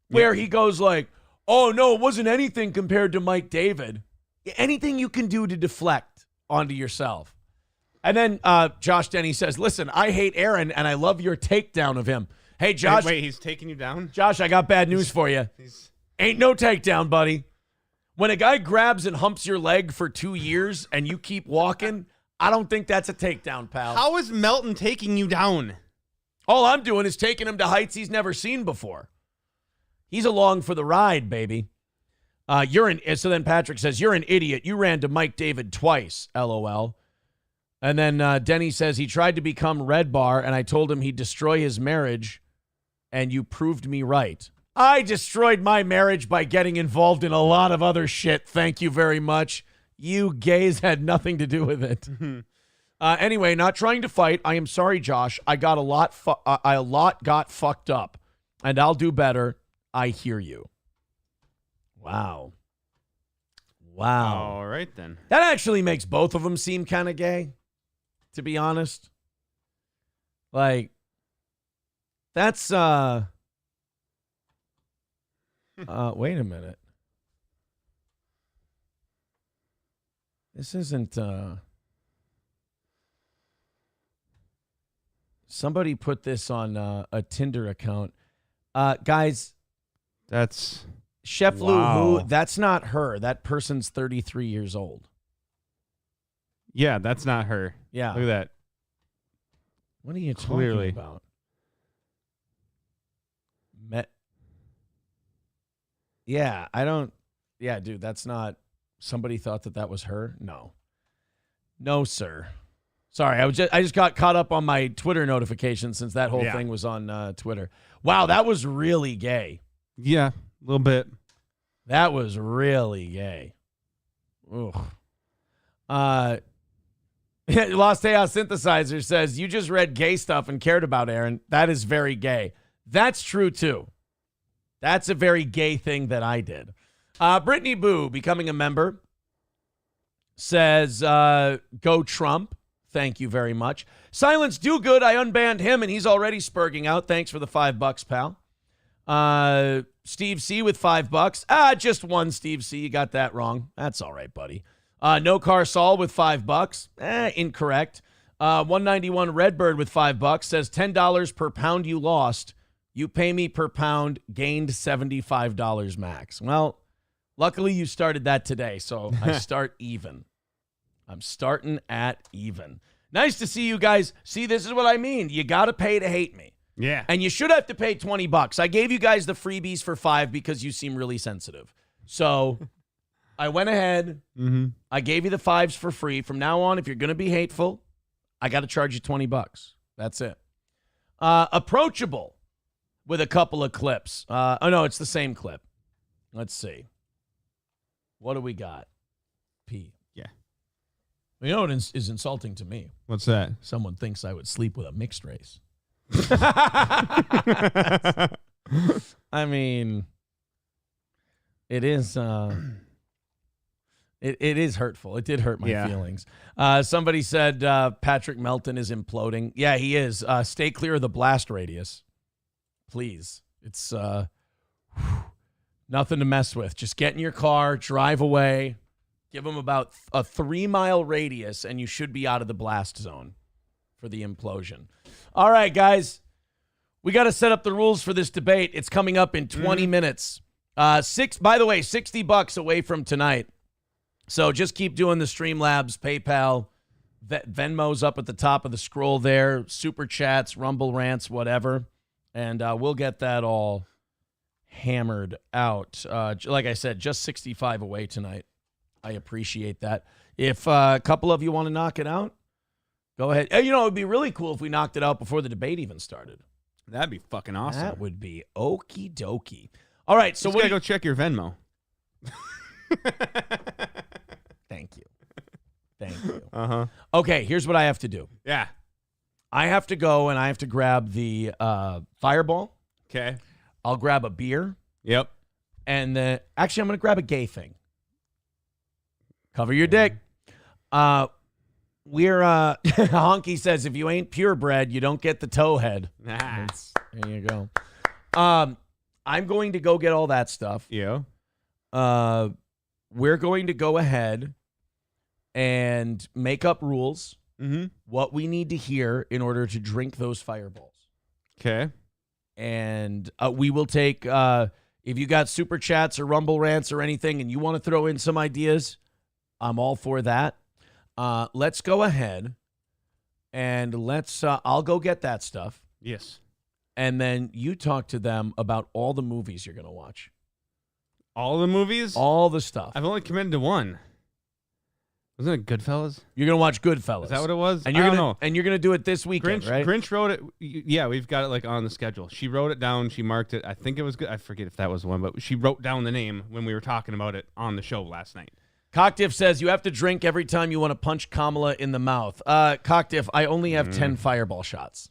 Where he goes like, oh, no, it wasn't anything compared to Mike David. Anything you can do to deflect onto yourself. And then Josh Denny says, listen, I hate Aaron, and I love your takedown of him. Hey, Josh. Wait, he's taking you down? Josh, I got bad news for you. Ain't no takedown, buddy. When a guy grabs and humps your leg for 2 years and you keep walking, I don't think that's a takedown, pal. How is Melton taking you down? All I'm doing is taking him to heights he's never seen before. He's along for the ride, baby. So then Patrick says, you're an idiot. You ran to Mike David twice, LOL. And then Denny says he tried to become Red Bar, and I told him he'd destroy his marriage and you proved me right. I destroyed my marriage by getting involved in a lot of other shit. Thank you very much. You gays had nothing to do with it. Anyway, not trying to fight. I am sorry, Josh. I got a lot got fucked up, and I'll do better. I hear you. Wow. All right, then. That actually makes both of them seem kind of gay, to be honest. Like, that's, wait a minute. This isn't, somebody put this on a Tinder account. Guys. That's... Chef Lou, who, that's not her. That person's 33 years old. Yeah, that's not her. Yeah. Look at that. What are you Clearly. talking about? Yeah, I don't. Yeah, dude, that's not. Somebody thought that was her? No. No, sir. Sorry, I just got caught up on my Twitter notification since that whole thing was on Twitter. Wow, that was really gay. Yeah, a little bit. That was really gay. Ugh. Lost Chaos Synthesizer says, you just read gay stuff and cared about Aaron. That is very gay. That's true, too. That's a very gay thing that I did. Brittany Boo, becoming a member, says, go Trump. Thank you very much. Silence Do Good. I unbanned him, and he's already spurging out. Thanks for the $5, pal. Steve C with $5. Just one Steve C. You got that wrong. That's all right, buddy. No Car Saul with $5. Incorrect. 191 Redbird with $5 says $10 per pound you lost. You pay me per pound, gained $75 max. Well, luckily you started that today, so I start even. I'm starting at even. Nice to see you guys. See, this is what I mean. You got to pay to hate me. Yeah. And you should have to pay $20. I gave you guys the freebies for $5 because you seem really sensitive. So I went ahead. Mm-hmm. I gave you the $5s for free. From now on, if you're going to be hateful, I got to charge you $20. That's it. Approachable with a couple of clips. Oh, no, it's the same clip. Let's see. What do we got? P. Yeah. You know what is insulting to me? What's that? Someone thinks I would sleep with a mixed race. I mean, it is it is hurtful. It did hurt my feelings. Somebody said Patrick Melton is imploding. Yeah, he is. Stay clear of the blast radius, please. It's nothing to mess with. Just get in your car, drive away, give them about a 3-mile radius, and you should be out of the blast zone for the implosion. All right, guys. We got to set up the rules for this debate. It's coming up in 20 minutes. By the way, $60 away from tonight. So just keep doing the Streamlabs, PayPal, Venmo's up at the top of the scroll there, Super Chats, Rumble Rants, whatever. And we'll get that all hammered out. Like I said, just 65 away tonight. I appreciate that. If a couple of you want to knock it out, go ahead. You know, it would be really cool if we knocked it out before the debate even started. That'd be fucking awesome. That would be okie dokie. All right, so we gotta go check your Venmo. Thank you. Thank you. Uh-huh. Okay, here's what I have to do. Yeah. I have to go and I have to grab the Fireball. Okay. I'll grab a beer. Yep. And then, actually, I'm going to grab a gay thing. Cover your dick. Honky says, if you ain't purebred, you don't get the towhead. Nah. There you go. I'm going to go get all that stuff. Yeah. We're going to go ahead and make up rules. Mm-hmm. What we need to hear in order to drink those fireballs. Okay. And we will take, if you got super chats or rumble rants or anything and you want to throw in some ideas, I'm all for that. Let's go ahead and I'll go get that stuff. Yes. And then you talk to them about all the movies you're going to watch. All the movies? All the stuff. I've only committed to one. Wasn't it Goodfellas? You're gonna watch Goodfellas. Is that what it was? And you're I don't gonna know. and you're gonna do it this weekend, right? Grinch wrote it. Yeah, we've got it like on the schedule. She wrote it down. She marked it. I think it was good. I forget if that was one, but she wrote down the name when we were talking about it on the show last night. Cocktiff says you have to drink every time you want to punch Kamala in the mouth. Cocktiff, I only have 10 fireball shots.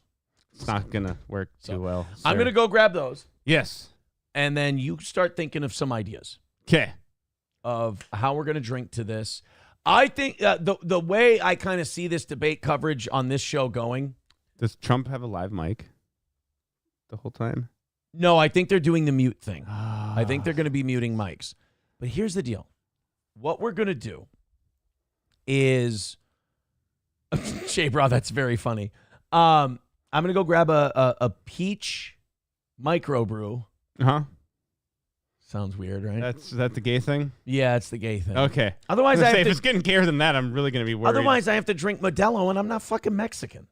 It's not gonna work too well. I'm sir. gonna go grab those. Yes. And then you start thinking of some ideas. Okay. Of how we're gonna drink to this. I think the way I kind of see this debate coverage on this show going. Does Trump have a live mic the whole time? No, I think they're doing the mute thing. I think they're going to be muting mics. But here's the deal. What we're going to do is, Jay Bra, that's very funny. I'm going to go grab a peach microbrew. Uh-huh. Sounds weird, right? Is that the gay thing? Yeah, it's the gay thing. Okay. Otherwise, if it's getting gayer than that, I'm really going to be worried. Otherwise, I have to drink Modelo, and I'm not fucking Mexican.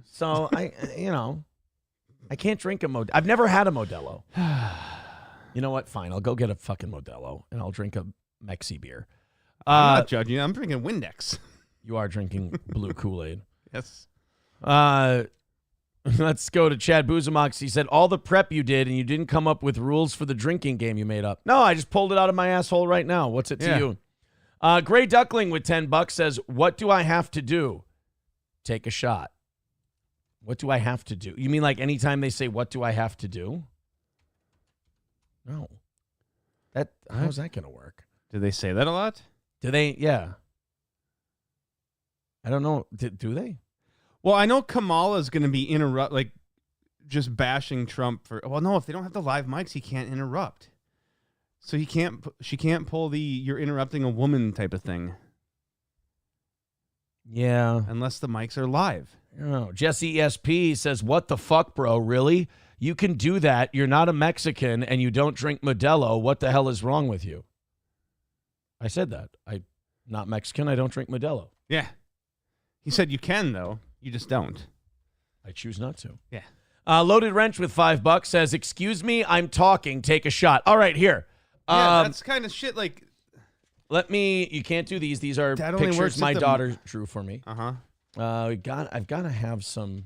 So, I can't drink a Modelo. I've never had a Modelo. You know what? Fine. I'll go get a fucking Modelo, and I'll drink a Mexi beer. I'm not judging you. I'm drinking Windex. You are drinking blue Kool-Aid. Yes. Let's go to Chad Buzamox. He said, all the prep you did and you didn't come up with rules for the drinking game you made up. No, I just pulled it out of my asshole right now. What's it to you? Gray Duckling with $10 says, what do I have to do? Take a shot. What do I have to do? You mean like anytime they say, what do I have to do? No. How's that going to work? Do they say that a lot? Do they? Yeah. I don't know. Do they? Well, I know Kamala's going to be just bashing Trump for. Well, no, if they don't have the live mics, he can't interrupt. So she can't pull the "you're interrupting a woman" type of thing. Yeah, unless the mics are live. I don't know. Jesse ESP says, "What the fuck, bro? Really? You can do that. You're not a Mexican and you don't drink Modelo. What the hell is wrong with you?" I said that. I'm not Mexican. I don't drink Modelo. Yeah. He said you can though. You just don't. I choose not to. Yeah. Loaded Wrench with $5 says, excuse me, I'm talking. Take a shot. All right, here. Yeah, that's kind of shit like. You can't do these. These are pictures my daughter drew for me. Uh-huh. I've got to have some.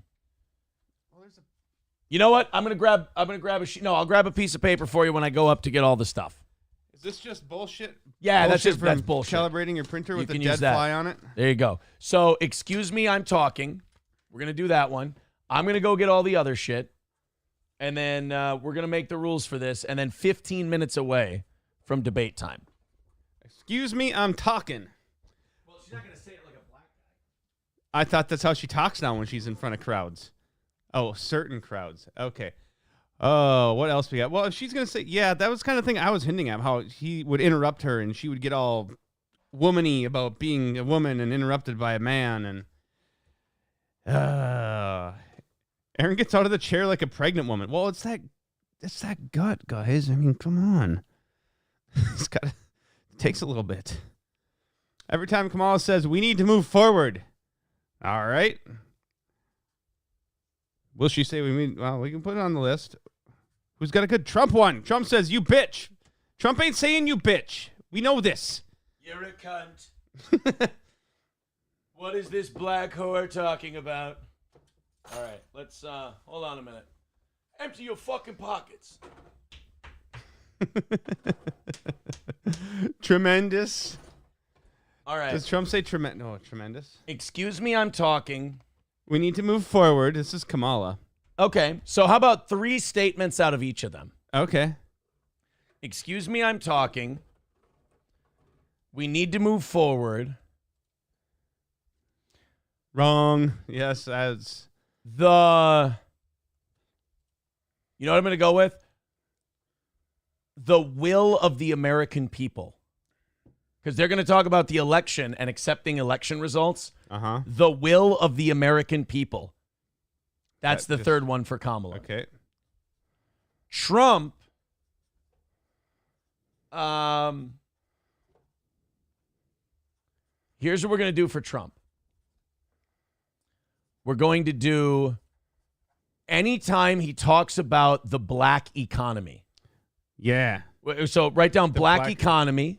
You know what? I'm going to grab a sheet. No, I'll grab a piece of paper for you when I go up to get all the stuff. Is this just bullshit? Yeah, bullshit that's bullshit. Calibrating your printer with a dead fly on it? There you go. So, excuse me, I'm talking. We're going to do that one. I'm going to go get all the other shit. And then we're going to make the rules for this. And then 15 minutes away from debate time. Excuse me, I'm talking. Well, she's not going to say it like a black guy. I thought that's how she talks now when she's in front of crowds. Oh, certain crowds. Okay. Oh, what else we got? Well, if she's going to say, yeah, that was kind of thing I was hinting at, how he would interrupt her and she would get all womany about being a woman and interrupted by a man. And Aaron gets out of the chair like a pregnant woman. Well, it's that gut, guys. I mean, come on. It takes a little bit. Every time Kamala says, we need to move forward. All right. Will she say well, we can put it on the list. Who's got a good Trump one? Trump says, you bitch. Trump ain't saying you bitch. We know this. You're a cunt. What is this black whore talking about? All right, let's hold on a minute. Empty your fucking pockets. Tremendous. All right. Does Trump say tremendous? No, tremendous. Excuse me, I'm talking. We need to move forward. This is Kamala. Okay, so how about 3 statements out of each of them? Okay. Excuse me, I'm talking. We need to move forward. Wrong. Yes, as you know what I'm going to go with? The will of the American people. Because they're going to talk about the election and accepting election results. Uh-huh. The will of the American people. That's the third one for Kamala. Okay. Trump. Here's what we're going to do for Trump. We're going to do anytime he talks about the black economy. Yeah. So write down black economy.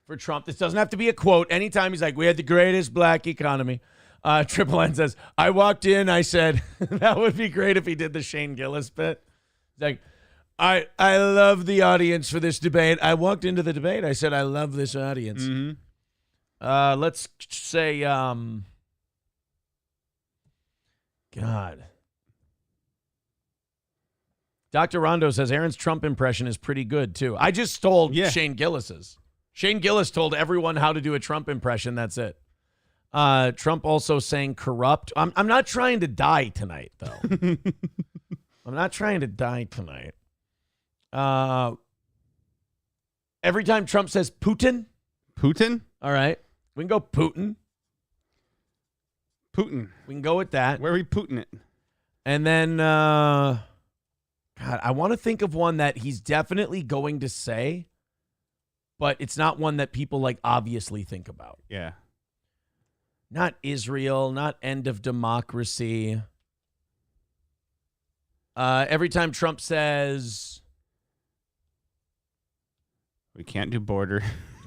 for Trump. This doesn't have to be a quote. Anytime he's like, we had the greatest black economy. Triple N says, I walked in, I said, that would be great if he did the Shane Gillis bit. He's like, I love the audience for this debate. I walked into the debate. I said, I love this audience. Mm-hmm. Let's say, God. Dr. Rondo says Aaron's Trump impression is pretty good, too. I just stole Shane Gillis's. Shane Gillis told everyone how to do a Trump impression. That's it. Trump also saying corrupt. I'm not trying to die tonight, though. I'm not trying to die tonight. Every time Trump says Putin. Putin? All right. We can go Putin. Putin. We can go with that. Where are we Putin it? And then, God, I want to think of one that he's definitely going to say, but it's not one that people like obviously think about. Yeah. Not Israel, not end of democracy. Every time Trump says, we can't do border.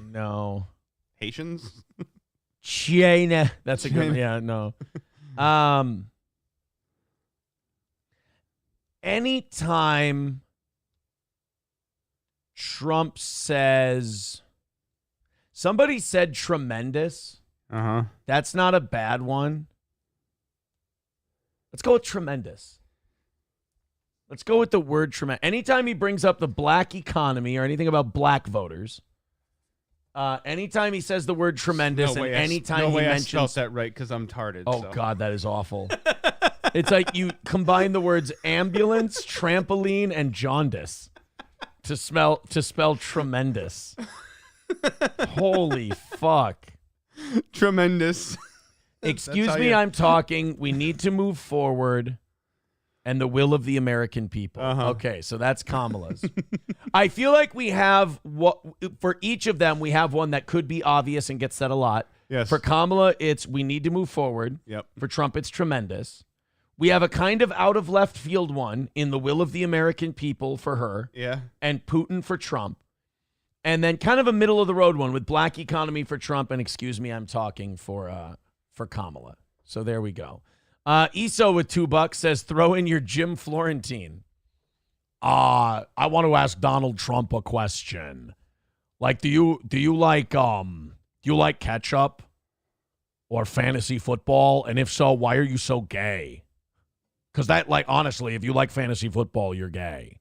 No. Haitians? China. That's a good one. Yeah, no. Anytime Trump says, somebody said tremendous. Uh-huh. That's not a bad one. Let's go with tremendous. Let's go with the word tremendous. Anytime he brings up the black economy or anything about black voters, anytime he says the word tremendous, and anytime he mentions... I spelled that right because I'm tarded. Oh, so. God, that is awful. It's like you combine the words ambulance, trampoline, and jaundice to spell tremendous. Holy fuck. Tremendous. Excuse me, I'm talking. We need to move forward. And the will of the American people. Okay, so that's Kamala's. I feel like we have for each of them, we have one that could be obvious and gets said a lot. Yes. For Kamala, it's we need to move forward. Yep. For Trump, it's tremendous. We have a kind of out of left field one in the will of the American people for her. Yeah. And Putin for Trump. And then kind of a middle of the road one with black economy for Trump and excuse me, I'm talking for Kamala. So there we go. Eso with $2 says, throw in your Jim Florentine. I want to ask Donald Trump a question. Like, do you like ketchup or fantasy football? And if so, why are you so gay? Because that, like, honestly, if you like fantasy football, you're gay.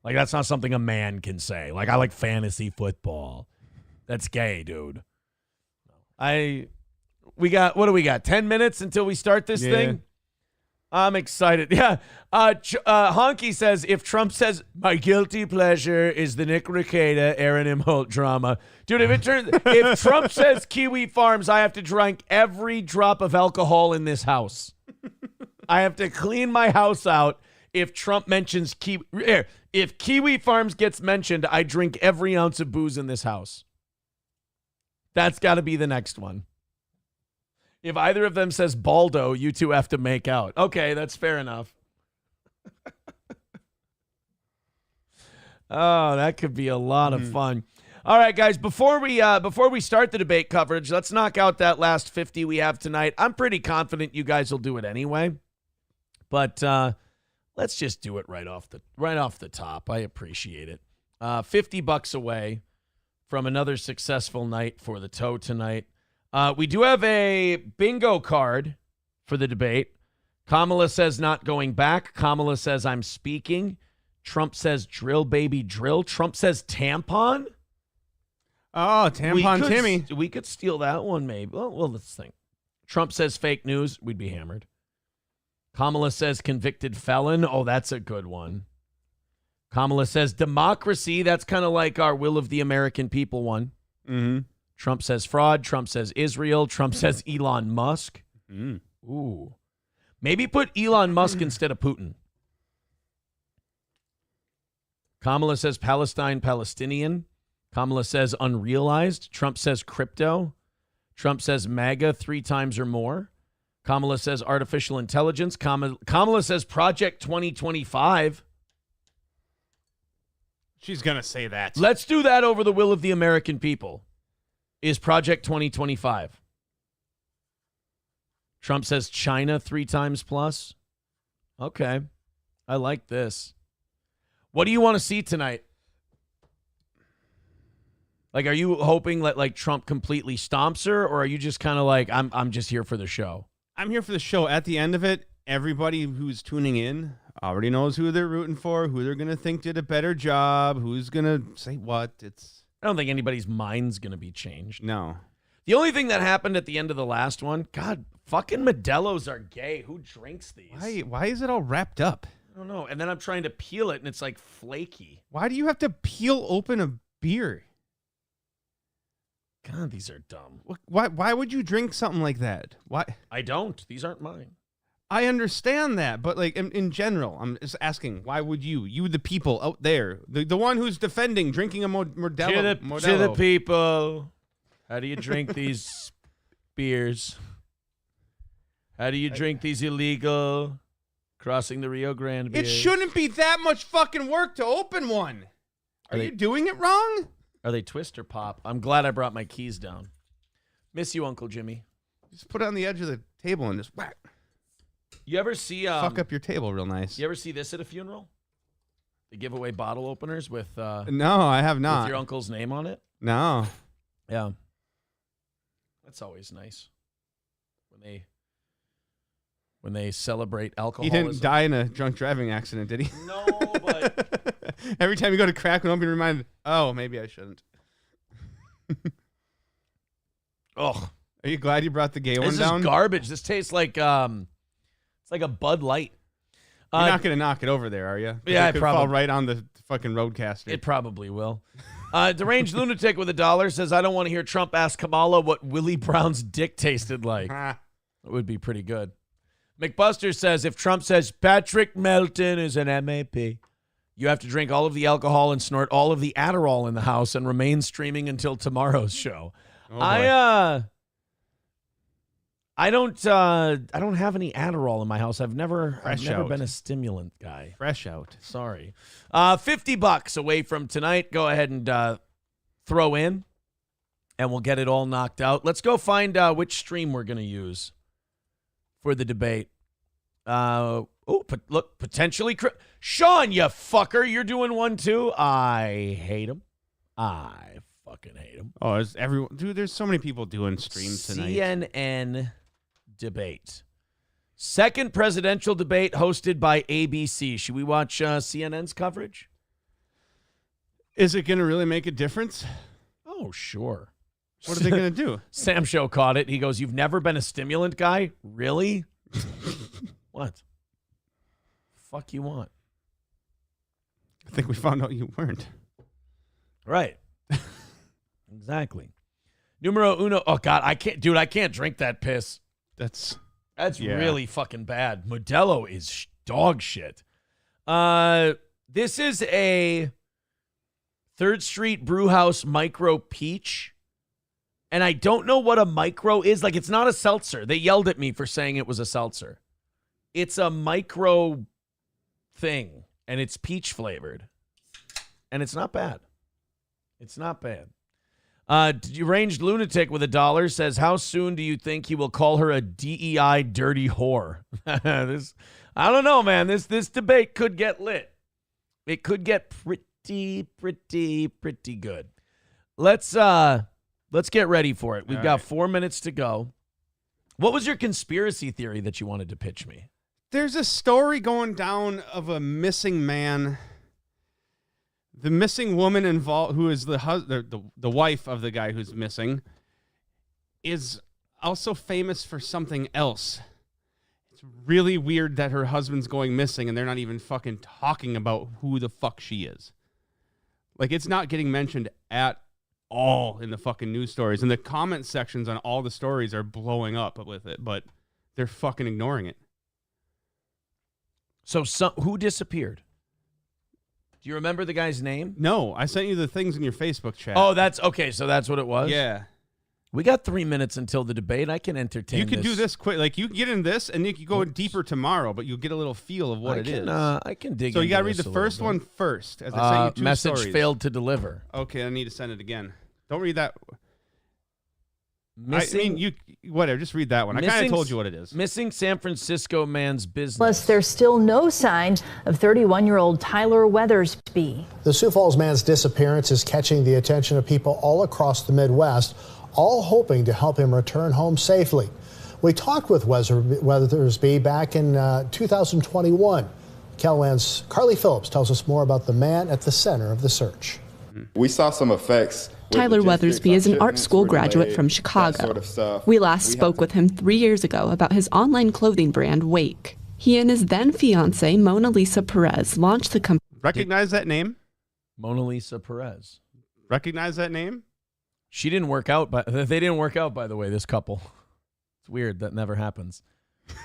Like, that's not something a man can say. Like, I like fantasy football. That's gay, dude. What do we got? 10 minutes until we start this thing? I'm excited. Yeah. Honky says, if Trump says, my guilty pleasure is the Nick Rekieta, Aaron Imholt drama. Dude, if Trump says Kiwi Farms, I have to drink every drop of alcohol in this house. I have to clean my house out if Trump mentions Kiwi. If Kiwi Farms gets mentioned, I drink every ounce of booze in this house. That's got to be the next one. If either of them says Baldo, you two have to make out. Okay, that's fair enough. Oh, that could be a lot of fun. All right, guys, before we start the debate coverage, let's knock out that last 50 we have tonight. I'm pretty confident you guys will do it anyway. But let's just do it right off the top. I appreciate it. $50 away from another successful night for the toe tonight. We do have a bingo card for the debate. Kamala says not going back. Kamala says I'm speaking. Trump says drill, baby, drill. Trump says tampon. Oh, tampon Timmy. We could steal that one maybe. Well, let's think. Trump says fake news. We'd be hammered. Kamala says convicted felon. Oh, that's a good one. Kamala says democracy. That's kind of like our will of the American people one. Mm-hmm. Trump says fraud. Trump says Israel. Trump says Elon Musk. Mm. Ooh. Maybe put Elon Musk instead of Putin. Kamala says Palestine, Palestinian. Kamala says unrealized. Trump says crypto. Trump says MAGA 3 times or more. Kamala says artificial intelligence. Kamala says Project 2025. She's going to say that. Let's do that over the will of the American people. is Project 2025. Trump says China 3 times plus. Okay. I like this. What do you want to see tonight? Like, are you hoping that like Trump completely stomps her, or are you just kind of like, I'm just here for the show? I'm here for the show. At the end of it, everybody who's tuning in already knows who they're rooting for, who they're going to think did a better job, who's going to say what. I don't think anybody's mind's going to be changed. No. The only thing that happened at the end of the last one, God, fucking Modelo's are gay. Who drinks these? Why is it all wrapped up? I don't know. And then I'm trying to peel it, and it's like flaky. Why do you have to peel open a beer? God, these are dumb. Why would you drink something like that? Why? I don't. These aren't mine. I understand that, but like in general, I'm just asking, why would you, the people out there, the one who's defending drinking a Modelo? To the people, how do you drink these beers? How do you drink these illegal crossing the Rio Grande beers? It shouldn't be that much fucking work to open one. Are you doing it wrong? Are they twist or pop? I'm glad I brought my keys down. Miss you, Uncle Jimmy. Just put it on the edge of the table and just whack. You ever see fuck up your table real nice? You ever see this at a funeral? They give away bottle openers with no, I have not. With your uncle's name on it? No. Yeah. That's always nice. When they celebrate alcoholism. He didn't die in a drunk driving accident, did he? No, but every time you go to crack, don't be reminded, oh, maybe I shouldn't. Ugh. Are you glad you brought the gay one down? This is garbage. This tastes like it's like a Bud Light. You're not gonna knock it over there, are you? Yeah, it could fall right on the fucking roadcaster. It probably will. Deranged lunatic with $1 says, "I don't want to hear Trump ask Kamala what Willie Brown's dick tasted like." It would be pretty good. McBuster says, "If Trump says Patrick Melton is an MAP, you have to drink all of the alcohol and snort all of the Adderall in the house and remain streaming until tomorrow's show." Oh, I don't have any Adderall in my house. I've never been a stimulant guy. Fresh out. Sorry. $50 away from tonight. Go ahead and throw in, and we'll get it all knocked out. Let's go find which stream we're going to use for the debate. Look, potentially. Sean, you fucker. You're doing one too? I hate him. I fucking hate him. Oh, is everyone? Dude, there's so many people doing streams tonight. CNN debate. Second presidential debate hosted by ABC. Should we watch CNN's coverage? Is it going to really make a difference? Oh, sure. What are they going to do? Sam Show caught it. He goes, "You've never been a stimulant guy? Really?" What? Fuck you want? I think we found out you weren't. Right. Exactly. Numero uno. Oh, God, I can't drink that piss. That's really fucking bad. Modelo is dog shit. This is a 3rd Street Brewhouse Micro Peach. And I don't know what a micro is. Like, it's not a seltzer. They yelled at me for saying it was a seltzer. It's a micro thing, and it's peach flavored. And it's not bad. It's not bad. Deranged lunatic with $1 says, "How soon do you think he will call her a DEI dirty whore?" I don't know, man. This debate could get lit. It could get pretty good. Let's get ready for it. We've got 4 minutes to go. What was your conspiracy theory that you wanted to pitch me? There's a story going down of a missing man. The missing woman involved, who is the wife of the guy who's missing, is also famous for something else. It's really weird that her husband's going missing and they're not even fucking talking about who the fuck she is. Like, it's not getting mentioned at all in the fucking news stories. And the comment sections on all the stories are blowing up with it, but they're fucking ignoring it. So who disappeared? Do you remember the guy's name? No, I sent you the things in your Facebook chat. Oh, that's okay. So that's what it was? Yeah. We got 3 minutes until the debate. I can entertain You can do this quick. Like, you can get in this, and you can go deeper tomorrow, but you'll get a little feel of what it is. I can dig So you into got to read this the a first little one bit. first. As I sent you two message stories. failed to deliver. Okay, I need to send it again. Don't read that. whatever. Just read that one. I kind of told you what it is. Missing San Francisco man's business. Plus, there's still no sign of 31-year-old Tyler Weathersby. The Sioux Falls man's disappearance is catching the attention of people all across the Midwest, all hoping to help him return home safely. We talked with Weathersby back in 2021. KELOLAND's Carly Phillips tells us more about the man at the center of the search. We saw some effects. Tyler Weathersby is an art school graduate from Chicago. We last spoke with him 3 years ago about his online clothing brand, Wake. He and his then fiancée, Mona Lisa Perez, launched the company. Recognize that name? Mona Lisa Perez. Recognize that name? She didn't work out, but they didn't work out, by the way, this couple. It's weird. That never happens.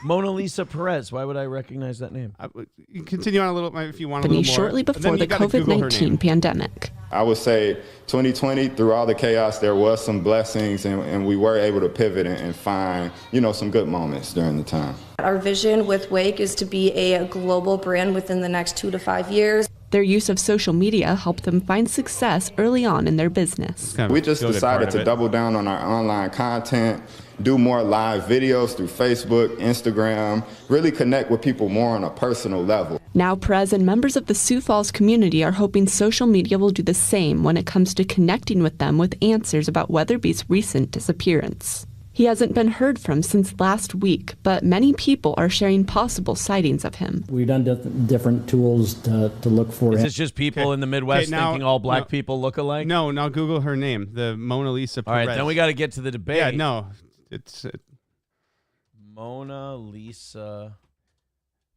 Mona Lisa Perez. Why would I recognize that name? You continue on a little, if you want a little more. Shortly before the COVID-19 pandemic. I would say 2020, through all the chaos, there was some blessings, and we were able to pivot and find, some good moments during the time. Our vision with Wake is to be a global brand within the next 2 to 5 years. Their use of social media helped them find success early on in their business. We just decided to double down on our online content, do more live videos through Facebook, Instagram, really connect with people more on a personal level. Now Perez and members of the Sioux Falls community are hoping social media will do the same when it comes to connecting with them with answers about Weatherby's recent disappearance. He hasn't been heard from since last week, but many people are sharing possible sightings of him. We've done different tools to look for him. Is this just people in the Midwest thinking all black people look alike? No, now Google her name, the Mona Lisa Perez. All right, then we got to get to the debate. Yeah, no. It's Mona Lisa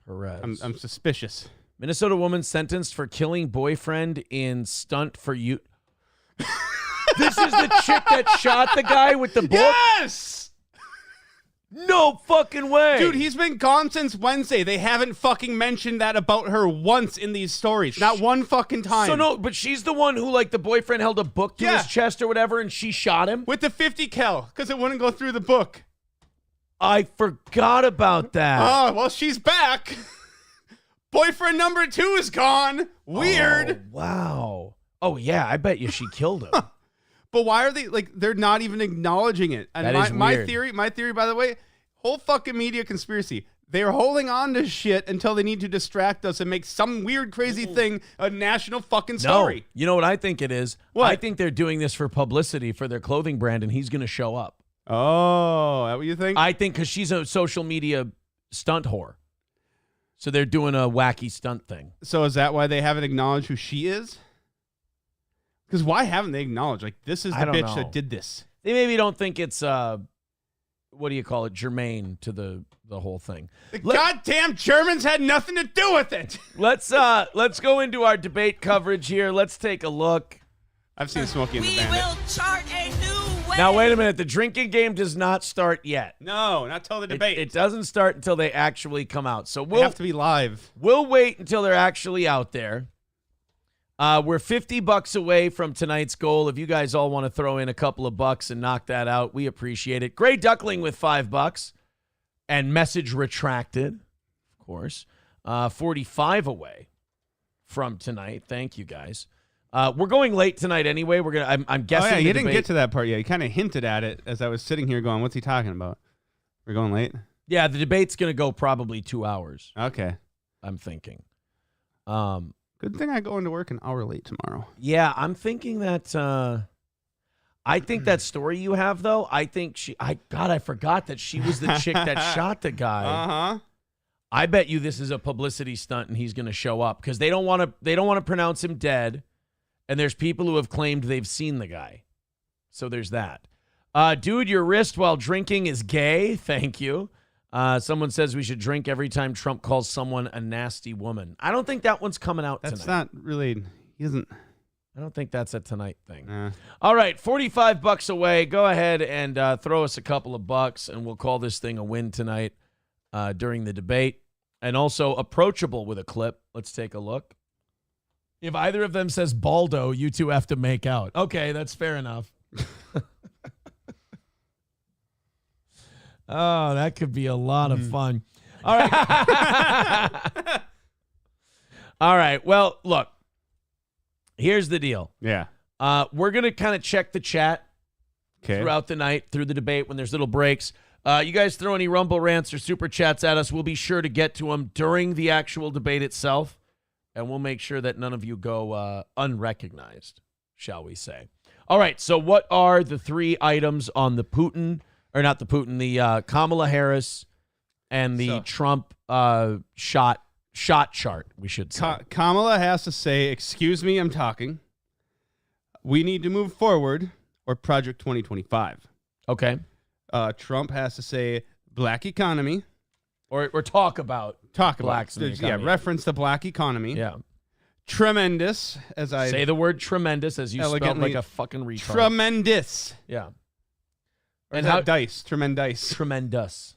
Perez. I'm suspicious. Minnesota woman sentenced for killing boyfriend in stunt for you. This is the chick that shot the guy with the book? Yes! No fucking way. Dude, he's been gone since Wednesday. They haven't fucking mentioned that about her once in these stories. Not one fucking time. So no, but she's the one who, the boyfriend held a book to his chest or whatever, and she shot him? With the 50 cal, because it wouldn't go through the book. I forgot about that. Oh, well, she's back. Boyfriend number 2 is gone. Weird. Oh, wow. Oh, yeah, I bet you she killed him. But why are they, they're not even acknowledging it? And that is weird. My theory, by the way, whole fucking media conspiracy. They're holding on to shit until they need to distract us and make some weird, crazy thing a national fucking story. No, you know what I think it is? What? I think they're doing this for publicity for their clothing brand, and he's going to show up. Oh, that what you think? I think because she's a social media stunt whore. So they're doing a wacky stunt thing. So is that why they haven't acknowledged who she is? Because why haven't they acknowledged, this is the bitch that did this? They maybe don't think it's, what do you call it, germane to the whole thing. The goddamn Germans had nothing to do with it. Let's go into our debate coverage here. Let's take a look. I've seen Smokey and the Bandit. We will chart a new way. Now, wait a minute. The drinking game does not start yet. No, not till the debate. It doesn't start until they actually come out. So we'll have to be live. We'll wait until they're actually out there. We're $50 away from tonight's goal. If you guys all want to throw in a couple of bucks and knock that out, we appreciate it. Gray Duckling with $5 and message retracted, of course. 45 away from tonight. Thank you guys. We're going late tonight anyway. I'm guessing. Oh yeah, you didn't get to that part yet. You kind of hinted at it as I was sitting here going, "What's he talking about?" We're going late. Yeah, the debate's going to go probably 2 hours. Okay, I'm thinking. Good thing I go into work an hour late tomorrow. Yeah, I'm thinking that. I think that story you have, though. I think I forgot that she was the chick that shot the guy. I bet you this is a publicity stunt, and he's going to show up because they don't want to pronounce him dead, and there's people who have claimed they've seen the guy. So there's that. Dude, your wrist while drinking is gay. Thank you. Someone says we should drink every time Trump calls someone a nasty woman. I don't think that one's coming out tonight. That's not really. He isn't. I don't think that's a tonight thing. All right, $45 away. Go ahead and throw us a couple of bucks, and we'll call this thing a win tonight during the debate. And also approachable with a clip. Let's take a look. If either of them says Baldo, you two have to make out. Okay, that's fair enough. Oh, that could be a lot of fun. All right. All right. Well, look. Here's the deal. Yeah. We're going to kind of check the chat throughout the night, through the debate, when there's little breaks. You guys throw any Rumble rants or Super Chats at us. We'll be sure to get to them during the actual debate itself, and we'll make sure that none of you go unrecognized, shall we say. All right, so what are the 3 items on the the Kamala Harris and the Trump shot chart, we should say? Kamala has to say, excuse me, I'm talking. We need to move forward, or Project 2025. Okay. Trump has to say black economy. Or talk about blacks in the economy. Yeah, reference the black economy. Yeah. Tremendous, as I say the word tremendous as you spelled like a fucking retard. Tremendous. Yeah. And how dice? Tremendous. Tremendous.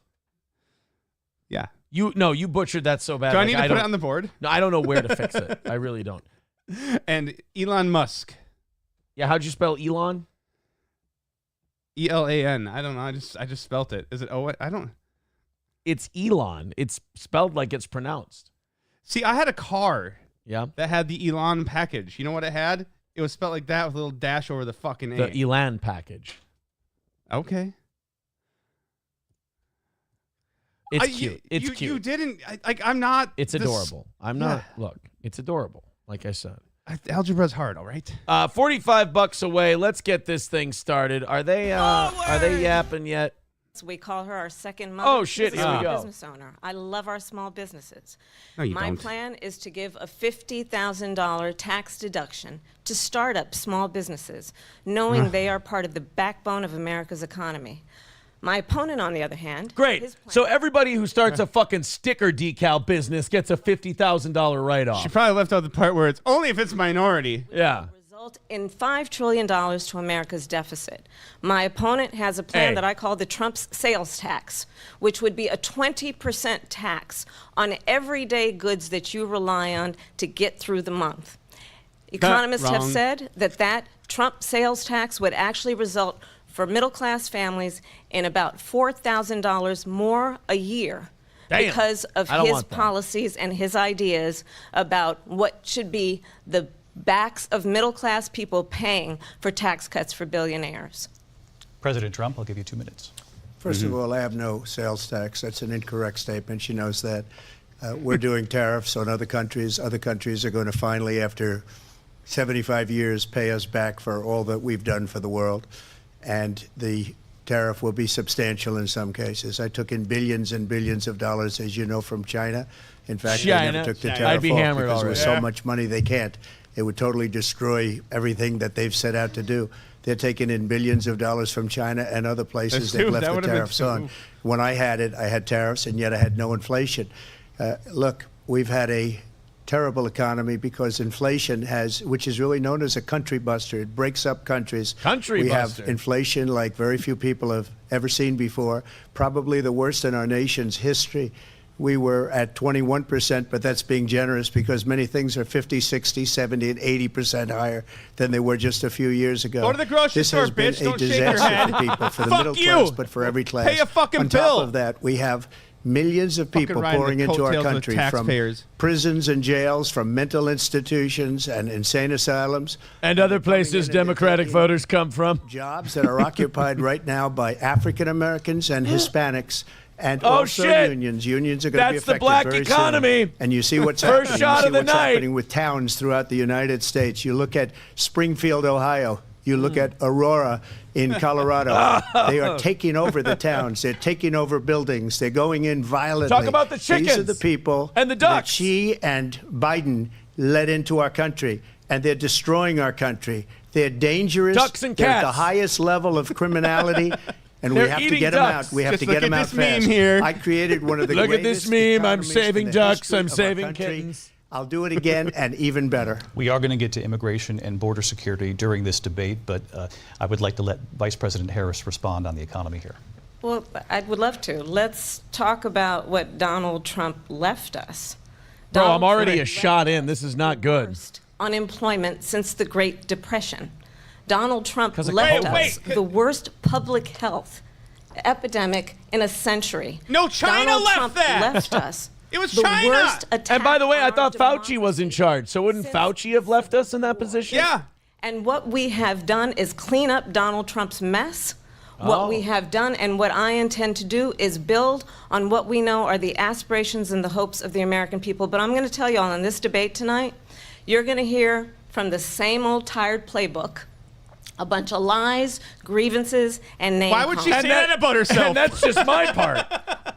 Yeah. You butchered that so bad. Do I need to put it on the board? No, I don't know where to fix it. I really don't. And Elon Musk. Yeah, how'd you spell Elon? E-L-A-N. I don't know. I just spelt it. Is it I don't. It's Elon. It's spelled like it's pronounced. See, I had a car. Yeah. That had the Elon package. You know what it had? It was spelled like that with a little dash over the fucking A. The Elan package. Okay. It's cute. It's cute. You didn't. I'm not. It's adorable. I'm not. Look, it's adorable. Like I said. Algebra's hard, all right? $45 away. Let's get this thing started. Are they yapping yet? We call her our second mother. Oh, shit. Here we go. Business owner. I love our small businesses. No, you My don't. plan is to give a $50,000 tax deduction to start-up small businesses, knowing they are part of the backbone of America's economy. My opponent, on the other hand... Great. So everybody who starts a fucking sticker decal business gets a $50,000 write-off. She probably left out the part where it's only if it's minority. Yeah. Result in $5 trillion to America's deficit. My opponent has a plan that I call the Trump's sales tax, which would be a 20% tax on everyday goods that you rely on to get through the month. Economists have said that Trump sales tax would actually result for middle-class families in about $4,000 more a year because of his policies and his ideas about what should be the backs of middle-class people paying for tax cuts for billionaires. President Trump, I'll give you 2 minutes. First of all, I have no sales tax. That's an incorrect statement. She knows that. We're doing tariffs on other countries. Other countries are going to finally, after 75 years, pay us back for all that we've done for the world. And the tariff will be substantial in some cases. I took in billions and billions of dollars, as you know, from China. In fact, they never took the tariff off because there was so much money they can't. It would totally destroy everything that they've set out to do. They're taking in billions of dollars from China and other places they've left the tariffs on. When I had tariffs, and yet I had no inflation. Look, we've had a terrible economy because inflation which is really known as a country buster. It breaks up countries. We have inflation like very few people have ever seen before, probably the worst in our nation's history. We were at 21%, but that's being generous because many things are 50, 60, 70, and 80% higher than they were just a few years ago. Go to the grocery store, bitch. Don't shake your head. This has been a disaster for people, for the middle class, but for every class. Pay a fucking bill. On top of that, we have millions of people pouring into our country from prisons and jails, from mental institutions and insane asylums. And other places Democratic voters come from. Jobs that are occupied right now by African Americans and Hispanics. And also unions. Unions are going to be affected black very economy. soon. And you see what's First happening. shot You see of the what's night. happening with towns throughout the United States. You look at Springfield, Ohio. You look at Aurora in Colorado. They are taking over the towns. They're taking over buildings. They're going in violently. Talk about the chickens. These are the people and the ducks. that she and Biden led into our country, and they're destroying our country. They're dangerous. Ducks and They're at cats. the highest level of criminality. And we have to get them out. We have to get them out fast. Here. I created one of the Look at greatest this meme. I'm economies saving in the ducks. history I'm of our saving country. kittens. I'll do it again and even better. We are going to get to immigration and border security during this debate, but I would like to let Vice President Harris respond on the economy here. Well, I would love to. Let's talk about what Donald Trump left us. Bro, I'm already a shot in. This is not good. Unemployment since the Great Depression. Donald Trump left us the worst public health epidemic in a century. No, China Donald left Trump that. left us. It was the China. Worst attack And by the way, I on thought our Fauci was in charge. So wouldn't Fauci have left us in that position? Yeah. And what we have done is clean up Donald Trump's mess. What we have done and what I intend to do is build on what we know are the aspirations and the hopes of the American people. But I'm going to tell you all in this debate tonight, you're going to hear from the same old tired playbook a bunch of lies, grievances, and name Why would she say that about herself? And that's just my part.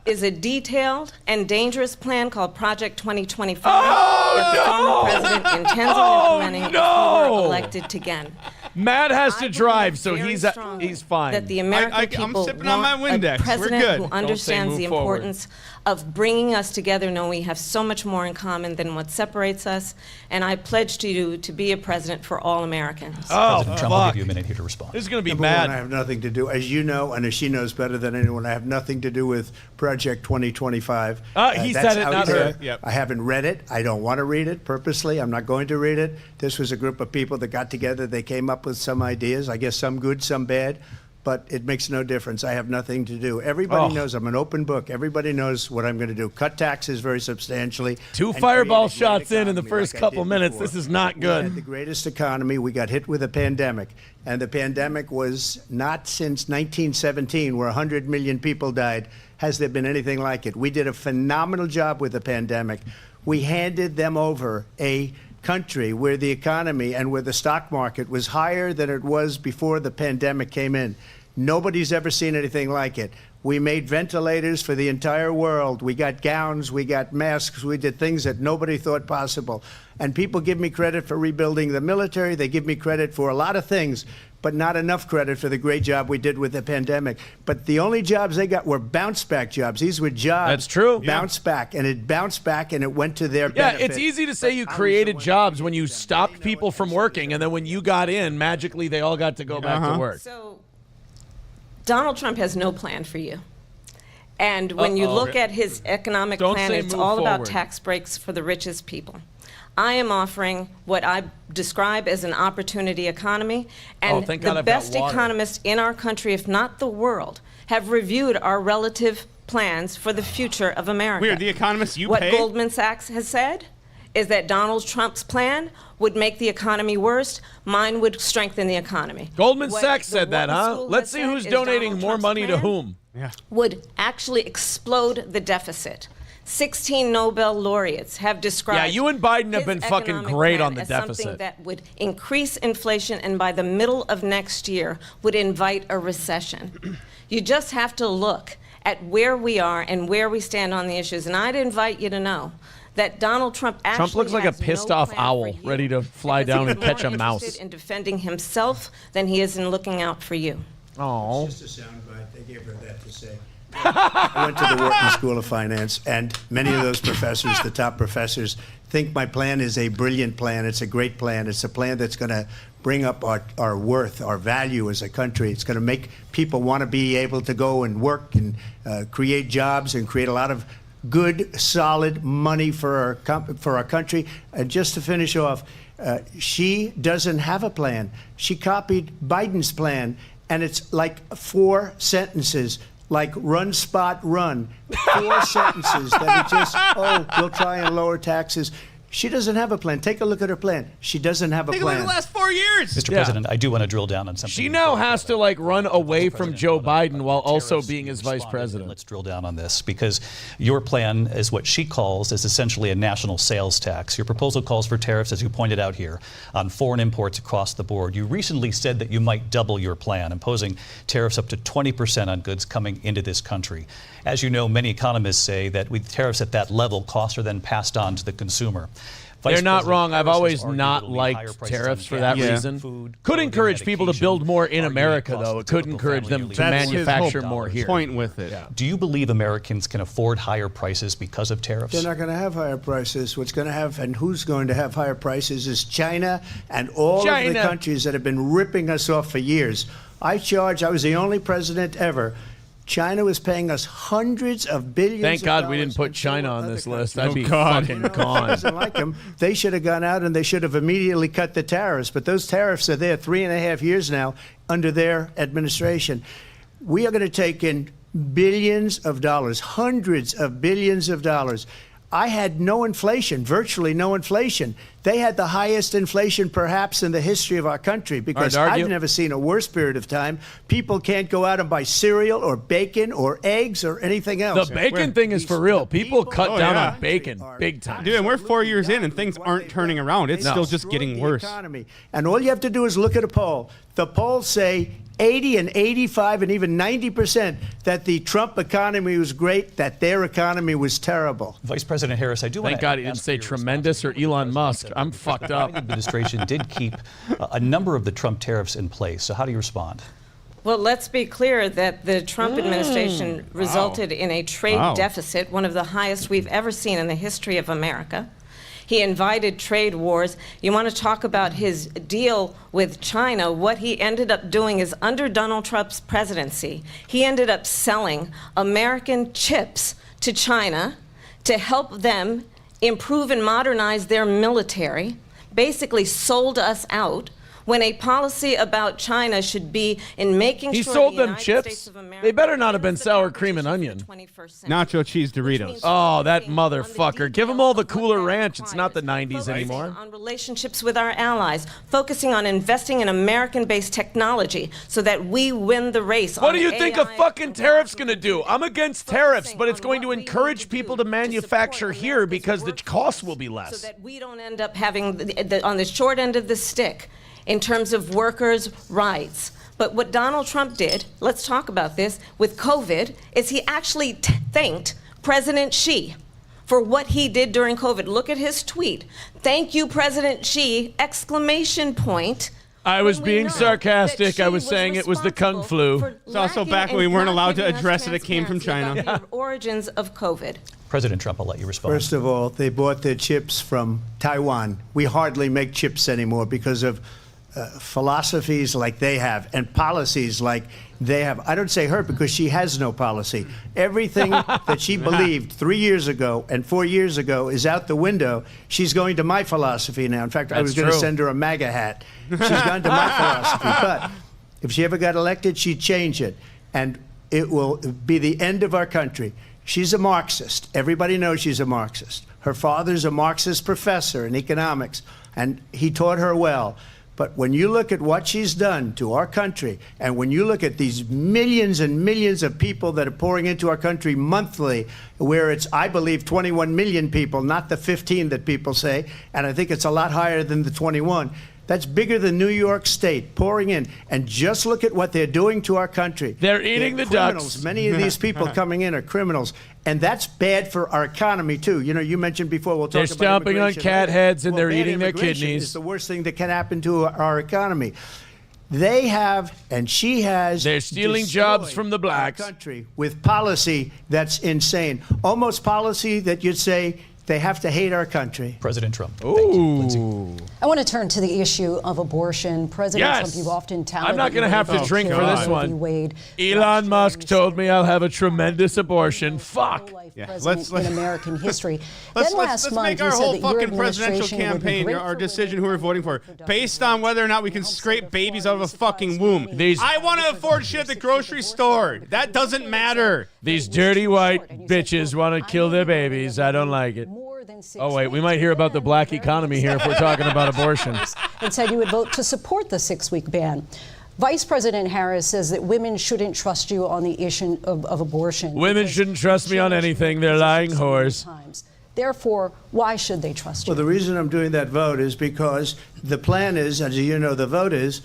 Is a detailed and dangerous plan called Project 2025 that the former president intends on implementing if he were elected again. Matt has to drive, so he's fine. That the American people I'm sipping on my want Windex. a president We're good. who understands the importance of bringing us together, knowing we have so much more in common than what separates us. And I pledge to you to be a president for all Americans. President Trump, I'll give you a minute here to respond. This is going to be Number bad. one, I have nothing to do, as you know, and as she knows better than anyone, I have nothing to do with Project 2025. He That's said it, out not there. her. Yep. I haven't read it. I don't want to read it purposely. I'm not going to read it. This was a group of people that got together. They came up with some ideas, I guess some good, some bad, but it makes no difference. I have nothing to do. Everybody knows I'm an open book. Everybody knows what I'm going to do. Cut taxes very substantially. 2 and fireball create a great shots in the economy first like I couple did minutes. before. This is not We good. had the greatest economy. We got hit with a pandemic. And the pandemic was not since 1917, where 100 million people died, has there been anything like it. We did a phenomenal job with the pandemic. We handed them over a country where the economy and where the stock market was higher than it was before the pandemic came in. Nobody's ever seen anything like it. We made ventilators for the entire world. We got gowns, we got masks, we did things that nobody thought possible. And people give me credit for rebuilding the military. They give me credit for a lot of things, but not enough credit for the great job we did with the pandemic. But the only jobs they got were bounce back jobs. These were jobs. That's true. Bounce back, and it bounced back, and it went to their benefit. It's easy to say you created jobs when you stopped people from working, and then when you got in, magically they all got to go back to work. So Donald Trump has no plan for you. And when you look at his economic plan, it's all about tax breaks for the richest people. I am offering what I describe as an opportunity economy, and the best economists in our country, if not the world, have reviewed our relative plans for the future of America. Weird, the economists you What pay? Goldman Sachs has said is that Donald Trump's plan would make the economy worse. Mine would strengthen the economy. Goldman What Sachs the said that, Wharton huh? School Let's has see said who's is donating Donald more Trump's money to plan whom. would actually explode the deficit. 16 Nobel laureates have described. Yeah, you and Biden have been fucking economic great plan on the as deficit. Something that would increase inflation, and by the middle of next year would invite a recession. You just have to look at where we are and where we stand on the issues. And I'd invite you to know that Donald Trump actually Trump looks like a has no pissed off plan owl for you, ready to fly because down he's and catch a more mouse. interested in defending himself than he is in looking out for you. Oh. It's just a soundbite. They gave her that to say. I went to the Wharton School of Finance, and many of those professors, the top professors, think my plan is a brilliant plan. It's a great plan. It's a plan that's going to bring up our worth, our value as a country. It's going to make people want to be able to go and work and create jobs and create a lot of good, solid money for our country. And just to finish off, she doesn't have a plan. She copied Biden's plan, and it's like 4 sentences. Like run, spot, run. 4 sentences that it just, we'll try and lower taxes. She doesn't have a plan. Take a look at her plan. She doesn't have a plan. Take a look at the last 4 years. Mr. President, I do want to drill down on something. She now has to run away from Joe Biden while also being his vice president. Let's drill down on this, because your plan is what she calls is essentially a national sales tax. Your proposal calls for tariffs, as you pointed out here, on foreign imports across the board. You recently said that you might double your plan, imposing tariffs up to 20% on goods coming into this country. As you know, many economists say that with tariffs at that level, costs are then passed on to the consumer. They're not wrong. I've always not liked tariffs for that reason. Could encourage people to build more in America, though. It could encourage them to manufacture more here. Point with it. Do you believe Americans can afford higher prices because of tariffs? They're not going to have higher prices. What's going to have, and who's going to have higher prices, is China and all of the countries that have been ripping us off for years. I was the only president ever. China was paying us hundreds of billions Thank of God dollars we didn't put China on this list. I'd be God. fucking It gone. doesn't like them. They should have gone out and they should have immediately cut the tariffs. But those tariffs are there 3.5 years now under their administration. We are going to take in billions of dollars, hundreds of billions of dollars. I had no inflation, virtually no inflation. They had the highest inflation perhaps in the history of our country because I've never seen a worse period of time. People can't go out and buy cereal or bacon or eggs or anything else. The bacon thing is for real. People cut down on bacon big time. Dude, and we're 4 years in and things aren't turning around. It's still just getting worse. Economy. And all you have to do is look at a poll. The polls say 80 and 85 and even 90% that the Trump economy was great, that their economy was terrible. Vice President Harris, I do want to Thank God he didn't say tremendous or Elon Musk. I'm fucked up. The administration did keep a number of the Trump tariffs in place. So how do you respond? Well, let's be clear that the Trump administration resulted in a trade deficit, one of the highest we've ever seen in the history of America. He invited trade wars. You want to talk about his deal with China? What he ended up doing is under Donald Trump's presidency, he ended up selling American chips to China to help them improve and modernize their military, basically sold us out. When a policy about China should be in making He sure sold the them United chips. States of America They better not have been sour cream and onion. Nacho cheese Doritos. Oh, that motherfucker. Give them all the Cooler Ranch. It's not the 90s anymore. On relationships with our allies, focusing on investing in American-based technology so that we win the race. What do you think a fucking tariff's going to do? I'm against tariffs, but it's going to encourage people to manufacture here because the costs will be less. So that we don't end up having, on the short end of the stick, in terms of workers' rights. But what Donald Trump did, let's talk about this, with COVID, is he actually thanked President Xi for what he did during COVID. Look at his tweet. Thank you, President Xi, exclamation point. I was being sarcastic. I was saying it was the Kung flu. It's also back when we weren't allowed to address it. It came from China. The origins of COVID. President Trump, I'll let you respond. First of all, they bought their chips from Taiwan. We hardly make chips anymore because of philosophies like they have and policies like they have. I don't say her because she has no policy. Everything that she believed 3 years ago and 4 years ago is out the window. She's going to my philosophy now. In fact, I was going to send her a MAGA hat. She's gone to my philosophy. But if she ever got elected, she'd change it. And it will be the end of our country. She's a Marxist. Everybody knows she's a Marxist. Her father's a Marxist professor in economics, and he taught her well. But when you look at what she's done to our country, and when you look at these millions and millions of people that are pouring into our country monthly, where it's, I believe, 21 million people, not the 15 that people say, and I think it's a lot higher than the 21. That's bigger than New York State pouring in. And just look at what they're doing to our country. They're eating the criminals. ducks. Many of these people coming in are criminals. And that's bad for our economy, too. You know, you mentioned before, we'll talk They're about stomping on cat heads and they're bad eating their immigration kidneys. is the worst thing that can happen to our economy. They have, and she has. They're stealing jobs from the blacks. Our country with policy that's insane. Almost policy that you'd say they have to hate our country. President Trump. Ooh. I want to turn to the issue of abortion. President Trump, you've often touted. I'm not going to have to drink for this one. Elon Musk told me I'll have a tremendous abortion. Fuck. Let's in American history. Let's make our whole fucking presidential campaign our decision who we're voting for based on whether or not we can scrape babies out of a fucking womb. I want to afford shit at the grocery store. That doesn't matter. These dirty white bitches want to kill their babies. I don't like it. Oh, wait, we might hear about the black economy here if we're talking about abortion. And said you would vote to support the 6-week ban. Vice President Harris says that women shouldn't trust you on the issue of abortion. Women shouldn't trust me on anything. They're lying whores. Therefore, why should they trust you? Well, the reason I'm doing that vote is because the plan is, as you know, the vote is,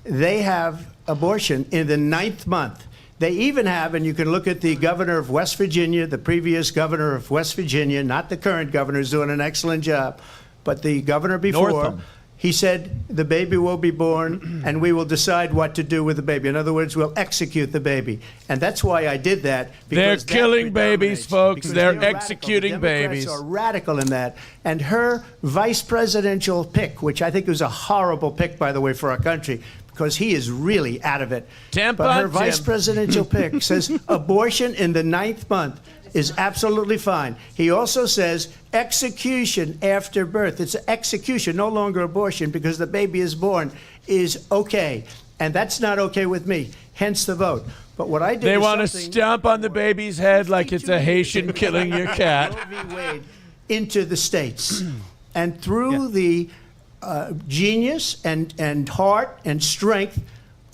they have abortion in the 9th month. They even have, and you can look at the governor of West Virginia, the previous governor of West Virginia, not the current governor, who's doing an excellent job, but the governor before. Northam. He said the baby will be born and we will decide what to do with the baby. In other words, we'll execute the baby. And that's why I did that. They're killing babies, folks. They're executing babies. The Democrats are radical in that. And her vice presidential pick, which I think was a horrible pick, by the way, for our country, because he is really out of it. But her vice presidential pick says abortion in the 9th month is absolutely fine. He also says execution after birth. It's execution, no longer abortion, because the baby is born, is okay. And that's not okay with me, hence the vote. But what I did They want to stomp on the baby's head like it's a Haitian killing your cat. into the states. And through the genius and heart and strength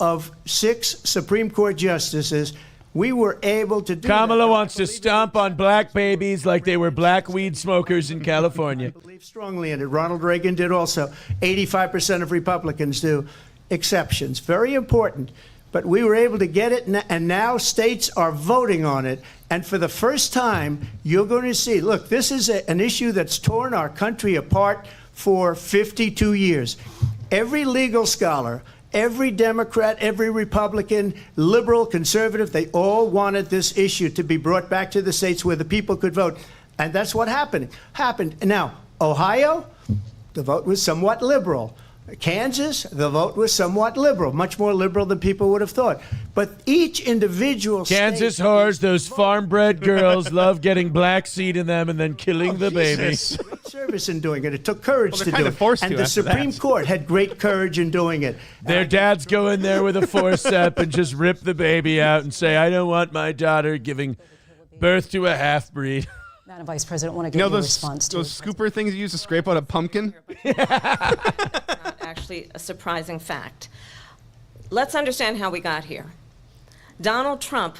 of 6 Supreme Court justices, we were able to do Kamala that. wants to stomp on black babies like they were black weed smokers in California. I believe strongly in it. Ronald Reagan did also. 85% of Republicans do. Exceptions. Very important. But we were able to get it, and now states are voting on it. And for the first time, you're going to see, look, this is an issue that's torn our country apart for 52 years. Every legal scholar, every Democrat, every Republican, liberal, conservative, they all wanted this issue to be brought back to the states where the people could vote. And that's what happened. Now, Ohio, the vote was somewhat liberal. Kansas, the vote was somewhat liberal, much more liberal than people would have thought. But each individual Kansas state whores, those farm-bred girls love getting black seed in them and then killing the baby. Great service in doing it. It took courage to do it. Forced and to the after Supreme that. Court had great courage in doing it. Their dads go in there with a forceps and just rip the baby out and say, I don't want my daughter giving birth to a half-breed. Madam Vice President, I want to get your response to those scooper things you use to scrape out a pumpkin? Not actually a surprising fact. Let's understand how we got here. Donald Trump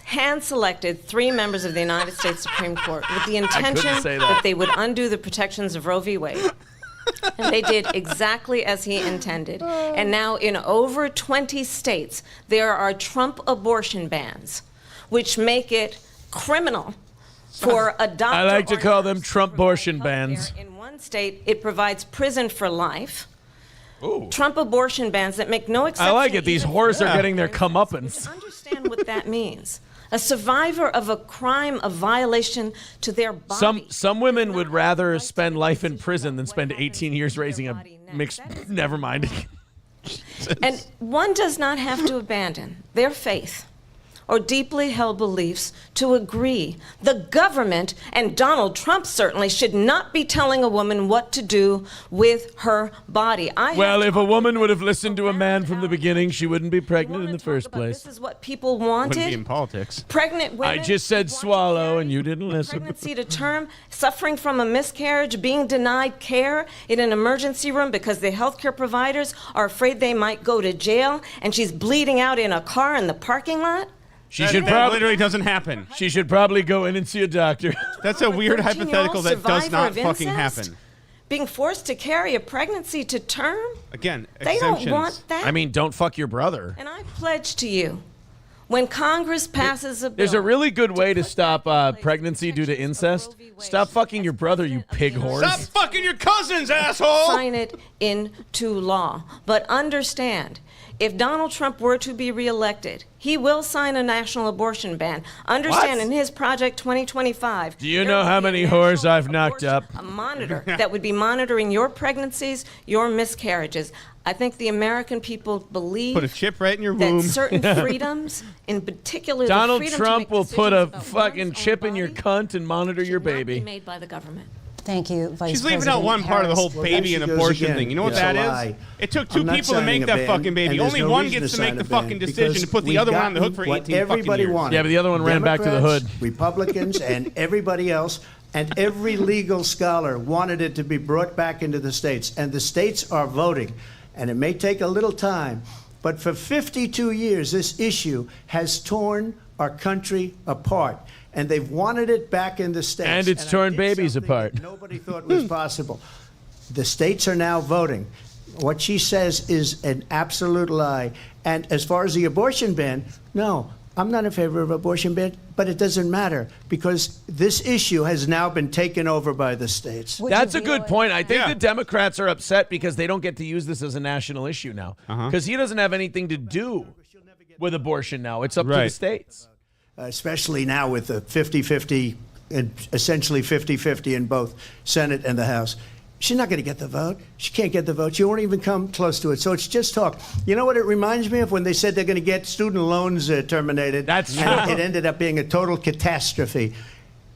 hand-selected 3 members of the United States Supreme Court with the intention that they would undo the protections of Roe v. Wade. And they did exactly as he intended. And now in over 20 states, there are Trump abortion bans, which make it criminal for a doctor. I like to or call them nurse Trump-abortion provide bans. healthcare. In one state, it provides prison for life. Ooh. Trump abortion bans that make no exception. I like it. These whores are getting their comeuppance. Understand what that means. A survivor of a crime, a violation to their body. Some women would rather spend life in prison than spend 18 years raising a mixed. Never mind. And one does not have to abandon their faith or deeply held beliefs to agree. The government, and Donald Trump certainly, should not be telling a woman what to do with her body. Well, if a woman would have listened to a man from the beginning, she wouldn't be pregnant in the first place. This is what people wanted. Wouldn't be in politics. Pregnant women. I just said swallow, and you didn't listen. Pregnancy to term, suffering from a miscarriage, being denied care in an emergency room because the healthcare providers are afraid they might go to jail, and she's bleeding out in a car in the parking lot. That literally doesn't happen. She should probably go in and see a doctor. That's a weird hypothetical that does not fucking happen. Being forced to carry a pregnancy to term? Again, They exemptions. don't want that. I mean, don't fuck your brother. And I pledge to you, when Congress passes a bill... There's a really good way to stop pregnancy due to incest. Stop fucking your brother, you pig whores. Stop fucking your cousins, asshole! Sign it into law. But understand, if Donald Trump were to be reelected, he will sign a national abortion ban. Understand, in his Project 2025... Do you know how many whores I've knocked up? A monitor that would be monitoring your pregnancies, your miscarriages. I think the American people believe... Put a chip right in your that womb. certain freedoms, in particular the Donald freedom Trump to make will put a decisions about fucking one's own chip in your body, cunt and monitor your should not baby. be made by the government. Thank you, Vice She's President leaving out one part of the whole Harris. baby and abortion thing. You know what that is? It took 2 people to make that fucking baby. Only one gets to make the fucking decision to put the other one on the hook for 18 fucking everybody years. wanted. Yeah, but the other one ran back to the hood. Democrats, Republicans, and everybody else, and every legal scholar wanted it to be brought back into the states. And the states are voting. And it may take a little time, but for 52 years, this issue has torn our country apart. And they've wanted it back in the states. And it's torn babies apart. That nobody thought was possible. The states are now voting. What she says is an absolute lie. And as far as the abortion ban, no, I'm not in favor of abortion ban, but it doesn't matter because this issue has now been taken over by the states. That's a good point. I think the Democrats are upset because they don't get to use this as a national issue now. Because he doesn't have anything to do with abortion now. It's up to the states. Especially now with the 50-50 and essentially 50-50 in both Senate and the House. She's not going to get the vote. She can't get the vote. She won't even come close to it. So it's just talk. You know what it reminds me of when they said they're going to get student loans terminated? That's true. And it ended up being a total catastrophe.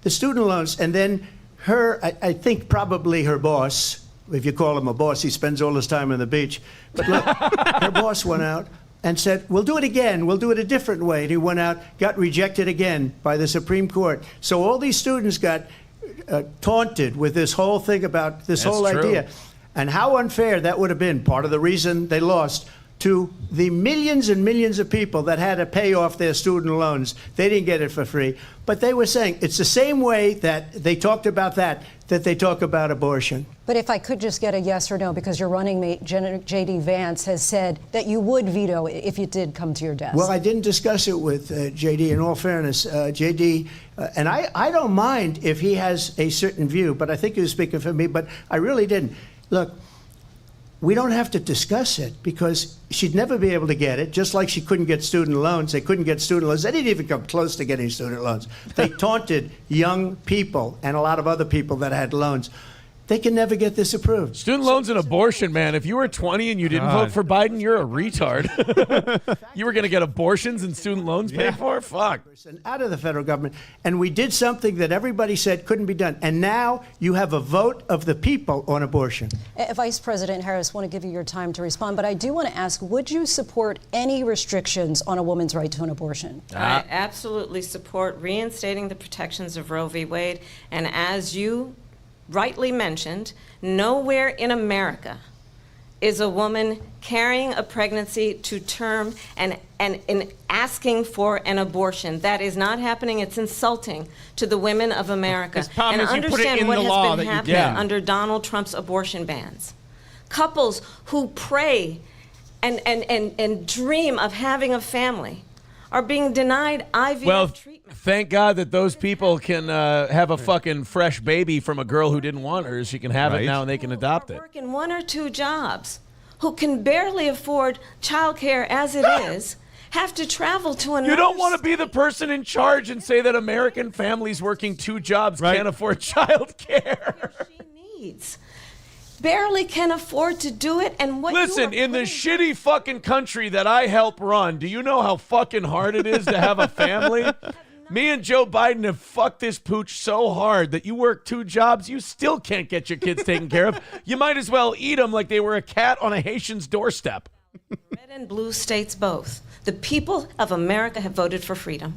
The student loans, and then I think probably her boss, if you call him a boss, he spends all his time on the beach. But look, her boss went out and said, we'll do it again. We'll do it a different way. And he went out, got rejected again by the Supreme Court. So all these students got taunted with this whole thing about this That's whole true. idea. And how unfair that would have been, part of the reason they lost, to the millions and millions of people that had to pay off their student loans. They didn't get it for free. But they were saying it's the same way that they talked about that they talk about abortion. But if I could just get a yes or no, because your running mate, J.D. Vance, has said that you would veto it if it did come to your desk. Well, I didn't discuss it with J.D. In all fairness, J.D., and I don't mind if he has a certain view, but I think he was speaking for me, but I really didn't. Look, we don't have to discuss it because she'd never be able to get it, just like she couldn't get student loans. They couldn't get student loans. They didn't even come close to getting student loans. They taunted young people and a lot of other people that had loans. They can never get this approved. Student loans and abortion, man. If you were 20 and you didn't vote for Biden, you're a retard. You were going to get abortions and student loans paid for? Fuck. Out of the federal government. And we did something that everybody said couldn't be done. And now you have a vote of the people on abortion. Vice President Harris, want to give you your time to respond, but I do want to ask, would you support any restrictions on a woman's right to an abortion? I absolutely support reinstating the protections of Roe v. Wade. And as you rightly mentioned, nowhere in America is a woman carrying a pregnancy to term and asking for an abortion. That is not happening. It's insulting to the women of America. And understand what has been happening under Donald Trump's abortion bans. Couples who pray and dream of having a family are being denied IVF treatment. Thank God that those people can have a fucking fresh baby from a girl who didn't want her. She can have it now and they can adopt it. Working 1 or 2 jobs, who can barely afford childcare as it is, have to travel to another. You don't want to be the person in charge and say that American families working 2 jobs can't afford childcare. Needs. Barely can afford to do it, and what? Listen, in the shitty fucking country that I help run, do you know how fucking hard it is to have a family? Me and Joe Biden have fucked this pooch so hard that you work 2 jobs, you still can't get your kids taken care of. You might as well eat them like they were a cat on a Haitian's doorstep. Red and blue states both. The people of America have voted for freedom.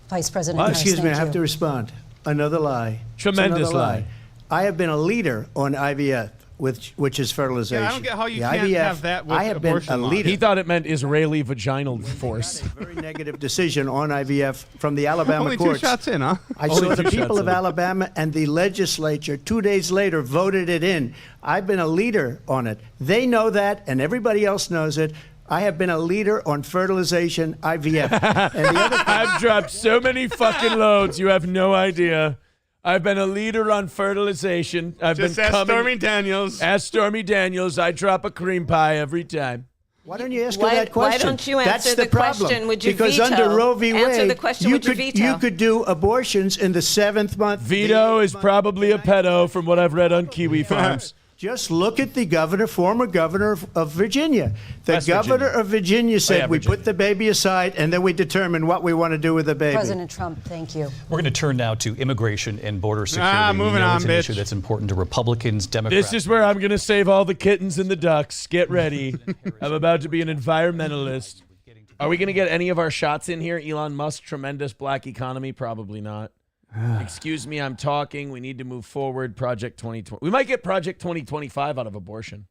Vice President Harris, excuse me, I thank have you. to respond. Another lie. Tremendous It's another lie. I have been a leader on IVF, which is fertilization. Yeah, I don't get how you The can't IVF, have that with I have been abortion a laws. leader. He thought it meant Israeli vaginal force. Very negative decision on IVF from the Alabama Only courts. 2 shots in, huh? I Only saw the 2 people shots of in. Alabama and the legislature 2 days later voted it in. I've been a leader on it. They know that, and everybody else knows it. I have been a leader on fertilization, IVF. And the other thing, I've dropped so many fucking loads, you have no idea. I've been a leader on fertilization. I've Just been ask coming. Stormy Daniels. Ask Stormy Daniels. I drop a cream pie every time. why don't you ask Why- her that question? why don't you answer That's the problem. question, would you because veto? under Roe v. Wade, Answer the question, you would you could veto? you could do abortions in the 7th month. Veto is probably a pedo from what I've read on Kiwi Farms. Just look at the governor, former governor of Virginia. The West governor Virginia. of Virginia said yeah, we Virginia. put the baby aside and then we determine what we want to do with the baby. President Trump, thank you. We're going to turn now to immigration and border security. moving We know on, it's an bitch. issue that's important to Republicans, Democrats. This is where I'm going to save all the kittens and the ducks. Get ready. I'm about to be an environmentalist. Are we going to get any of our shots in here? Elon Musk, tremendous black economy? Probably not. Excuse me, I'm talking. We need to move forward. Project 2020. We might get Project 2025 out of abortion.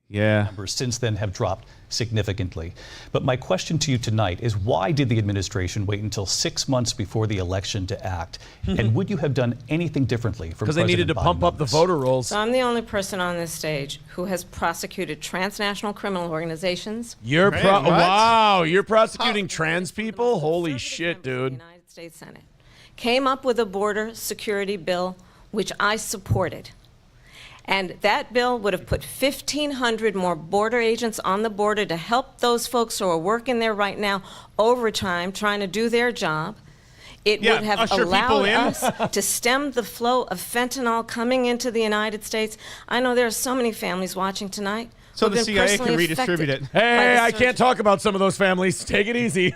Yeah. Numbers since then have dropped significantly. But my question to you tonight is, why did the administration wait until 6 months before the election to act? And would you have done anything differently from Because they needed to President pump Biden up on the this? voter rolls. So I'm the only person on this stage who has prosecuted transnational criminal organizations. You're Hey, pro- what? wow, you're prosecuting trans people? Holy shit, dude. United States Senate came up with a border security bill, which I supported. And that bill would have put 1,500 more border agents on the border to help those folks who are working there right now overtime, trying to do their job. It Yeah, would have usher people allowed in. us to stem the flow of fentanyl coming into the United States. I know there are so many families watching tonight. So who've the been CIA can personally redistribute affected it. Hey, by I the can't talk about some of those families. Take it easy.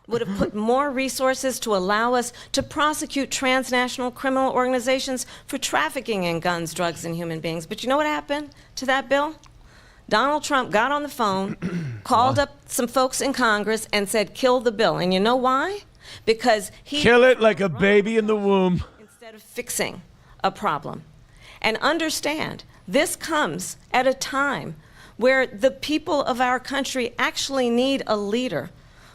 would have put more resources to allow us to prosecute transnational criminal organizations for trafficking in guns, drugs, and human beings. But you know what happened to that bill? Donald Trump got on the phone, called up some folks in Congress, and said, kill the bill. And you know why? Because he Kill it like a baby in the womb. instead of fixing a problem. And understand, this comes at a time where the people of our country actually need a leader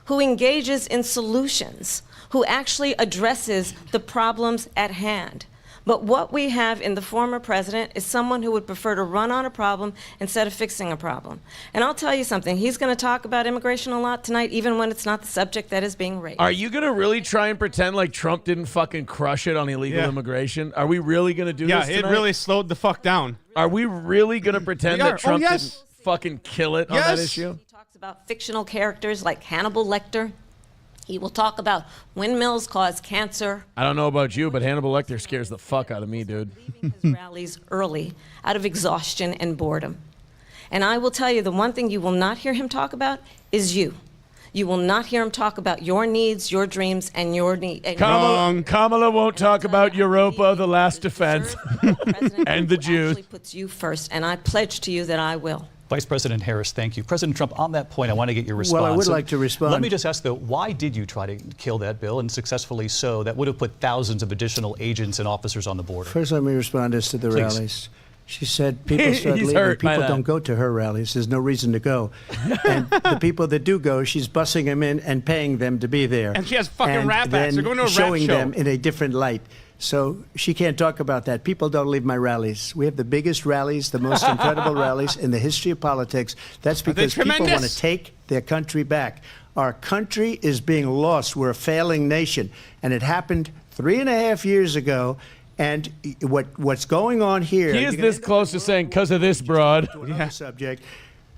who engages in solutions, who actually addresses the problems at hand. But what we have in the former president is someone who would prefer to run on a problem instead of fixing a problem. And I'll tell you something, he's going to talk about immigration a lot tonight, even when it's not the subject that is being raised. Are you going to really try and pretend like Trump didn't fucking crush it on illegal immigration? Are we really going to do this tonight? Yeah, it really slowed the fuck down. Are we really going to pretend that Trump didn't fucking kill it on that issue? He talks about fictional characters like Hannibal Lecter. He will talk about windmills cause cancer. I don't know about you, but Hannibal Lecter scares the fuck out of me, dude. Leaving his rallies early out of exhaustion and boredom. And I will tell you, the one thing you will not hear him talk about is you. You will not hear him talk about your needs, your dreams, and your needs. Kamala won't talk about Europa, the last defense, and the Jews. Actually puts you first, and I pledge to you that I will. Vice President Harris, thank you. President Trump, on that point, I want to get your response. Well, I would like to respond. Let me just ask, though, why did you try to kill that bill, and successfully so? That would have put thousands of additional agents and officers on the border. First, let me respond as to the Please. rallies. She said people start leaving. People don't go to her rallies. There's no reason to go. And the people that do go, she's bussing them in and paying them to be there. And she has fucking and rap acts. They're going to a rap showing show. them in a different light. So she can't talk about that. People don't leave my rallies. We have the biggest rallies, the most incredible rallies in the history of politics. That's because people want to take their country back. Our country is being lost. We're a failing nation. And it happened 3.5 years ago. And what's going on here... He is this close to saying, because of this, broad. Subject.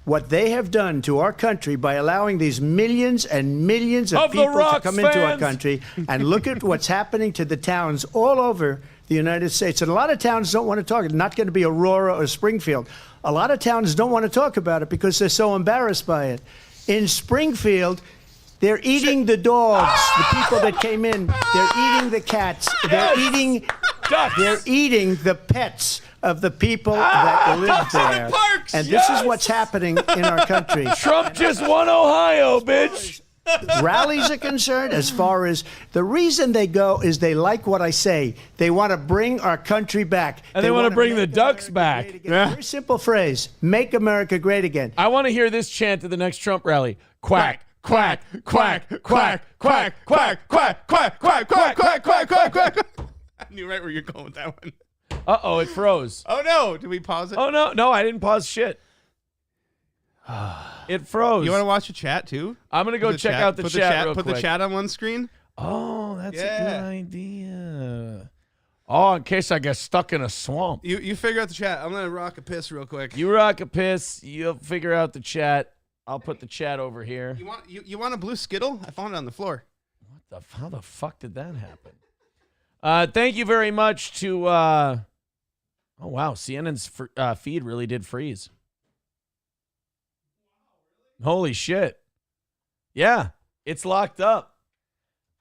What they have done to our country by allowing these millions and millions of people to come into our country, and look at what's happening to the towns all over the United States. And a lot of towns don't want to talk. It's not going to be Aurora or Springfield. A lot of towns don't want to talk about it because they're so embarrassed by it. In Springfield, they're eating the dogs, the people that came in. They're eating the cats. They're eating ducks. They're eating the pets of the people that live there. And this is what's happening in our country. Trump just won Ohio, bitch. Rallies are concerned, as far as the reason they go is they like what I say. They want to bring our country back. And they want to bring the ducks back. Yeah. Very simple phrase, make America great again. I want to hear this chant at the next Trump rally. Quack, quack, quack, quack, quack, quack, quack, quack, quack, quack, quack, quack, quack, quack. I knew right where you're going with that one. Uh-oh, it froze. Oh, no. Did we pause it? Oh, no, I didn't pause shit. It froze. You want to watch the chat, too? I'm going to go check out the chat real quick. quick. Put the chat on one screen. Oh, that's a good idea. Oh, in case I get stuck in a swamp. You figure out the chat. I'm going to rock a piss real quick. You rock a piss. You'll figure out the chat. I'll put the chat over here. You want a blue Skittle? I found it on the floor. How the fuck did that happen? Thank you very much to... oh, wow. CNN's feed really did freeze. Holy shit. Yeah, it's locked up.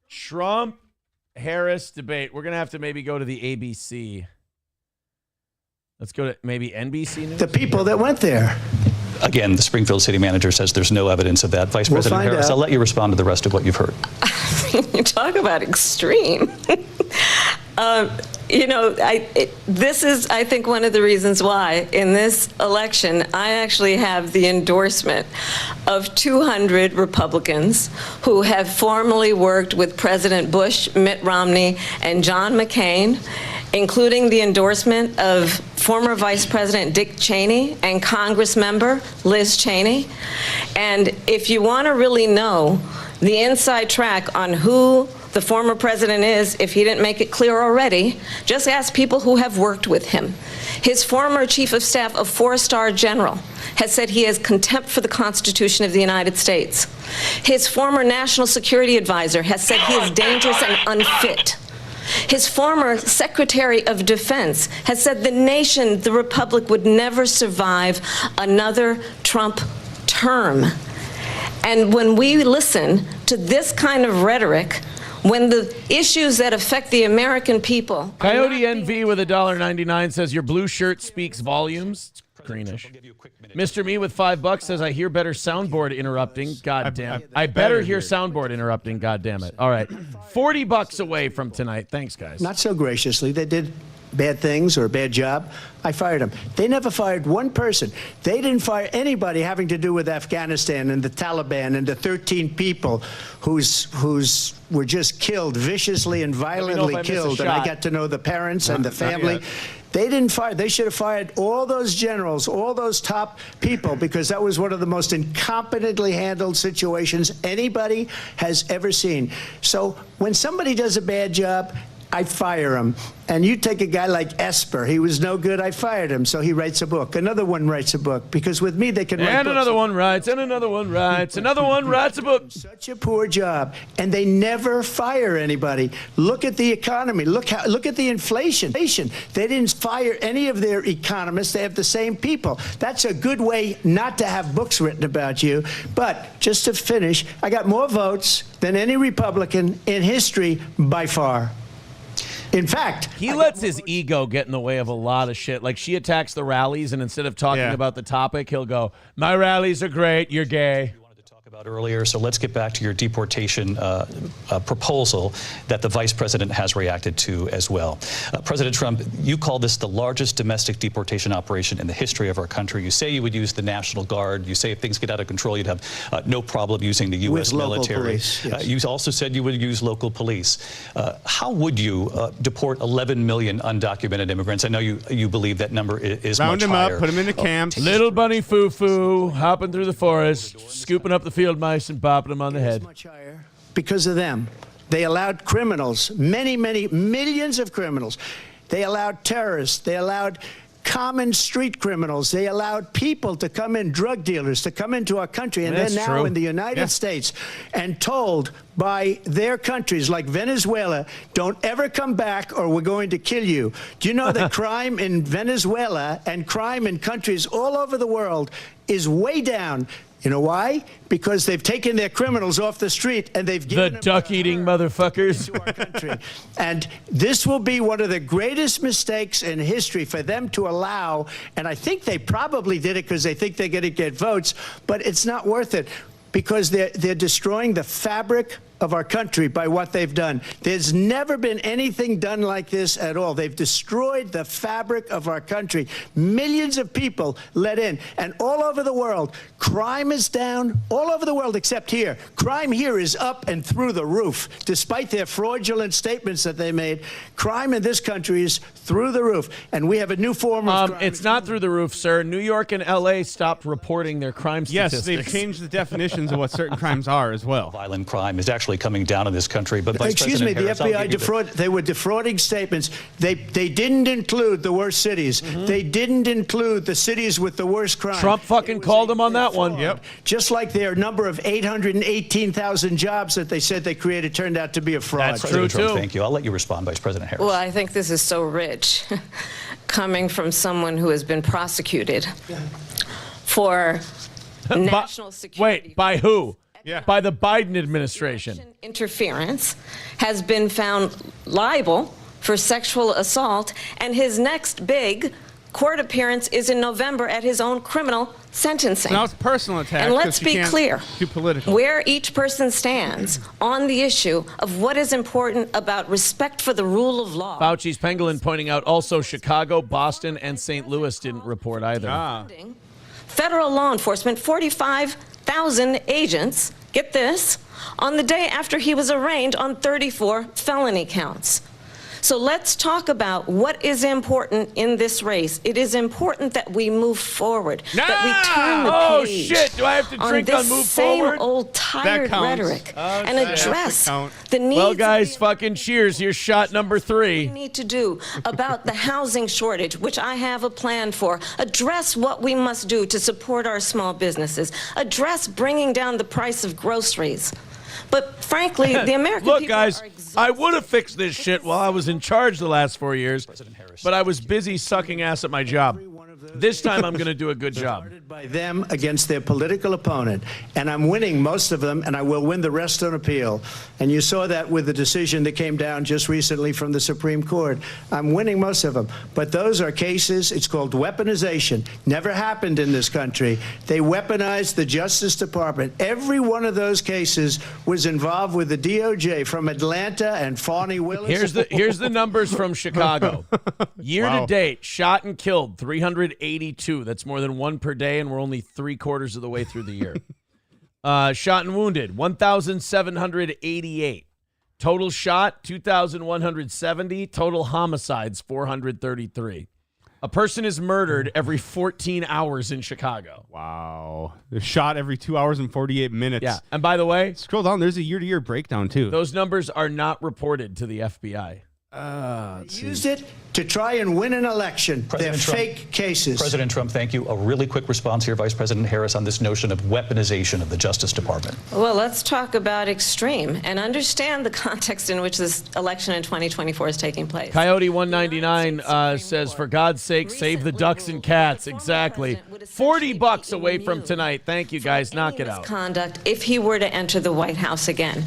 Trump-Harris debate. We're going to have to maybe go to the ABC. Let's go to maybe NBC News. The people that went there. Again, the Springfield city manager says there's no evidence of that. Vice President Harris, I'll let you respond to the rest of what you've heard. You talk about extreme. This is, I think, one of the reasons why in this election I actually have the endorsement of 200 Republicans who have formally worked with President Bush, Mitt Romney, and John McCain, including the endorsement of former Vice President Dick Cheney and Congress member Liz Cheney. And if you want to really know the inside track on who the former president is, if he didn't make it clear already, just ask people who have worked with him. His former chief of staff, a 4-star general, has said he has contempt for the Constitution of the United States. His former national security advisor has said he is dangerous and unfit. His former Secretary of Defense has said the nation, the Republic, would never survive another Trump term. And when we listen to this kind of rhetoric, when the issues that affect the American people... Coyote NV with $1.99 says, your blue shirt speaks volumes. greenish. Mr. Me with $5 says, I hear better soundboard interrupting. God damn. I better hear soundboard interrupting. God damn it. All right. $40 away from tonight. Thanks, guys. Not so graciously. They did bad things or a bad job. I fired them. They never fired one person. They didn't fire anybody having to do with Afghanistan and the Taliban and the 13 people who's were just killed, viciously and violently killed. And I got to know the parents and the family. They didn't fire. They should have fired all those generals, all those top people, because that was one of the most incompetently handled situations anybody has ever seen. So when somebody does a bad job, I fire him. And you take a guy like Esper. He was no good. I fired him. So he writes a book. Another one writes a book. Because with me, they can write And books. another one writes, and another one writes, another one writes a book. Such a poor job. And they never fire anybody. Look at the economy. Look at the inflation. They didn't fire any of their economists. They have the same people. That's a good way not to have books written about you. But just to finish, I got more votes than any Republican in history by far. In fact, he lets his ego get in the way of a lot of shit. Like, she attacks the rallies, and instead of talking about the topic, he'll go, my rallies are great, you're gay. About earlier, so let's get back to your deportation proposal that the vice president has reacted to as well. President Trump, you call this the largest domestic deportation operation in the history of our country. You say you would use the National Guard. You say if things get out of control, you'd have no problem using the U.S. military. Police, yes. You also said you would use local police. How would you deport 11 million undocumented immigrants? I know you believe that number is Round much them higher. up, put them into camps. Little bunny foo-foo, hopping through the forest, scooping up the field mice and popping them on the head. Much higher because of them. They allowed criminals, many millions of criminals. They allowed terrorists. They allowed common street criminals. They allowed people to come in, drug dealers, to come into our country. And they're now in the United States and told by their countries like Venezuela, don't ever come back or we're going to kill you. Do you know that crime in Venezuela and crime in countries all over the world is way down? You know why? Because they've taken their criminals off the street and they've given them duck-eating motherfuckers to our country. And this will be one of the greatest mistakes in history for them to allow. And I think they probably did it because they think they're going to get votes, but it's not worth it because they're destroying the fabric of our country by what they've done. There's never been anything done like this at all. They've destroyed the fabric of our country. Millions of people let in. And all over the world, crime is down. All over the world except here. Crime here is up and through the roof. Despite their fraudulent statements that they made, crime in this country is through the roof. And we have a new form of crime. It's not through the roof, sir. New York and L.A. stopped reporting their crime statistics. Yes, they've changed the definitions of what certain crimes are as well. Violent crime is actually coming down in this country. But Vice excuse me, President the Harris, FBI they were defrauding statements. They didn't include the worst cities. They didn't include the cities with the worst crime. Trump fucking called them on that one. Yep. Just like their number of 818,000 jobs that they said they created turned out to be a fraud. That's true too. Thank you. I'll let you respond, Vice President Harris. Well, I think this is so rich, coming from someone who has been prosecuted for national security. Wait, by who? Yeah. By the Biden administration. Interference, has been found liable for sexual assault, and his next big court appearance is in November at his own criminal sentencing. So now it's personal attack. And let's be clear, too political. where each person stands on the issue of what is important about respect for the rule of law. Fauci's pangolin pointing out also Chicago, Boston, and St. Louis didn't report either. Federal law enforcement, 45,000 agents, get this, on the day after he was arraigned on 34 felony counts. So let's talk about what is important in this race. It is important that we move forward, that we turn the page. Oh, shit. Do I have to drink on move forward? Same old tired rhetoric and address the needs. Well, guys, fucking cheers. Here's shot number 3. We need to do about the housing shortage, which I have a plan for. Address what we must do to support our small businesses. Address bringing down the price of groceries. But frankly, the American Look, people guys, are exhausted. I would have fixed this shit while I was in charge the last 4 years, but I was busy sucking ass at my job. This time I'm going to do a good job. By them against their political opponent, and I'm winning most of them, and I will win the rest on appeal. And you saw that with the decision that came down just recently from the Supreme Court. I'm winning most of them, but those are cases. It's called weaponization. Never happened in this country. They weaponized the Justice Department. Every one of those cases was involved with the DOJ, from Atlanta and Fani Willis. Here's the numbers from Chicago. Year to date, shot and killed 382. That's more than one per day, and we're only 3/4 of the way through the year. Shot and wounded 1,788. Total shot 2,170. Total homicides 433. A person is murdered every 14 hours in Chicago. Wow. They're shot every 2 hours and 48 minutes. Yeah. And by the way, scroll down. There's a year-to-year breakdown, too. Those numbers are not reported to the FBI. Used it to try and win an election. They're fake cases. President Trump, thank you. A really quick response here, Vice President Harris, on this notion of weaponization of the Justice Department. Well, let's talk about extreme and understand the context in which this election in 2024 is taking place. Coyote 199 says, for God's sake, save the ducks and cats. Exactly. $40 away from tonight. Thank you, guys. Knock it out. Conduct if he were to enter the White House again.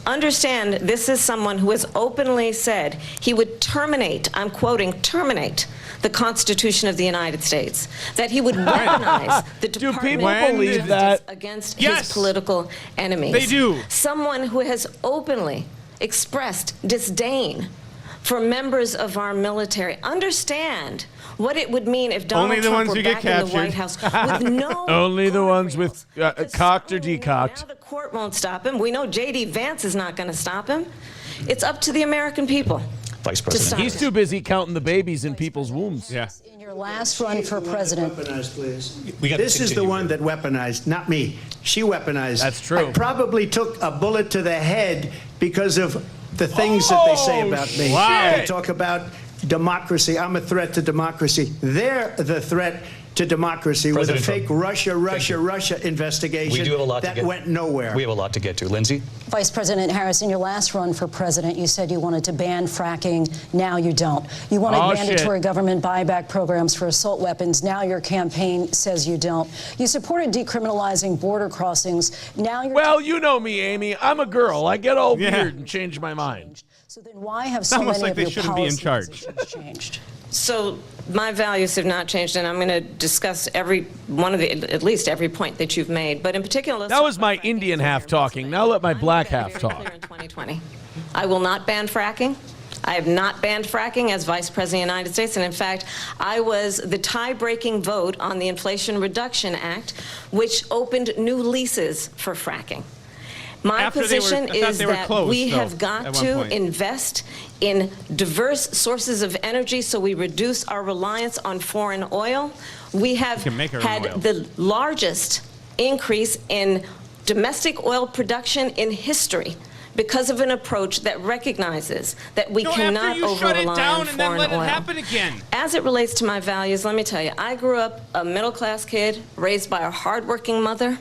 Understand, this is someone who has openly said he would terminate, I'm quoting, terminate the Constitution of the United States, that he would weaponize the Department of believe that against his political enemies. They do. Someone who has openly expressed disdain for members of our military. Understand what it would mean if Donald Trump were back in the White House with no only the ones with cocked or decocked. Now the court won't stop him. We know J.D. Vance is not going to stop him. It's up to the American people. Vice President. He's too busy counting the babies in people's wombs. Yeah. In your last run for president. Weaponized, please. We This is the one that weaponized, not me. She weaponized. That's true. I probably took a bullet to the head because of the things that they say about me. Wow. They talk about democracy. I'm a threat to democracy. They're the threat to democracy with a fake Russia investigation We do have a lot that to get. went nowhere. We have a lot to get to. Lindsay? Vice President Harris, in your last run for president, you said you wanted to ban fracking. Now you don't. You wanted mandatory government buyback programs for assault weapons. Now your campaign says you don't. You supported decriminalizing border crossings. Now you're... Well, you know me, Amy. I'm a girl. I get all weird and change my mind. So then why have so almost many like they of your shouldn't be in policy charge. positions changed? So my values have not changed, and I'm going to discuss every one of the, at least every point that you've made. But in particular, that was my Indian half talking. Now let my black half talk. in 2020, I will not ban fracking. I have not banned fracking as Vice President of the United States, and in fact, I was the tie-breaking vote on the Inflation Reduction Act, which opened new leases for fracking. My position is that we have got to invest in diverse sources of energy so we reduce our reliance on foreign oil. We have had the largest increase in domestic oil production in history because of an approach that recognizes that we cannot over-rely on foreign oil. As it relates to my values, let me tell you, I grew up a middle-class kid raised by a hardworking mother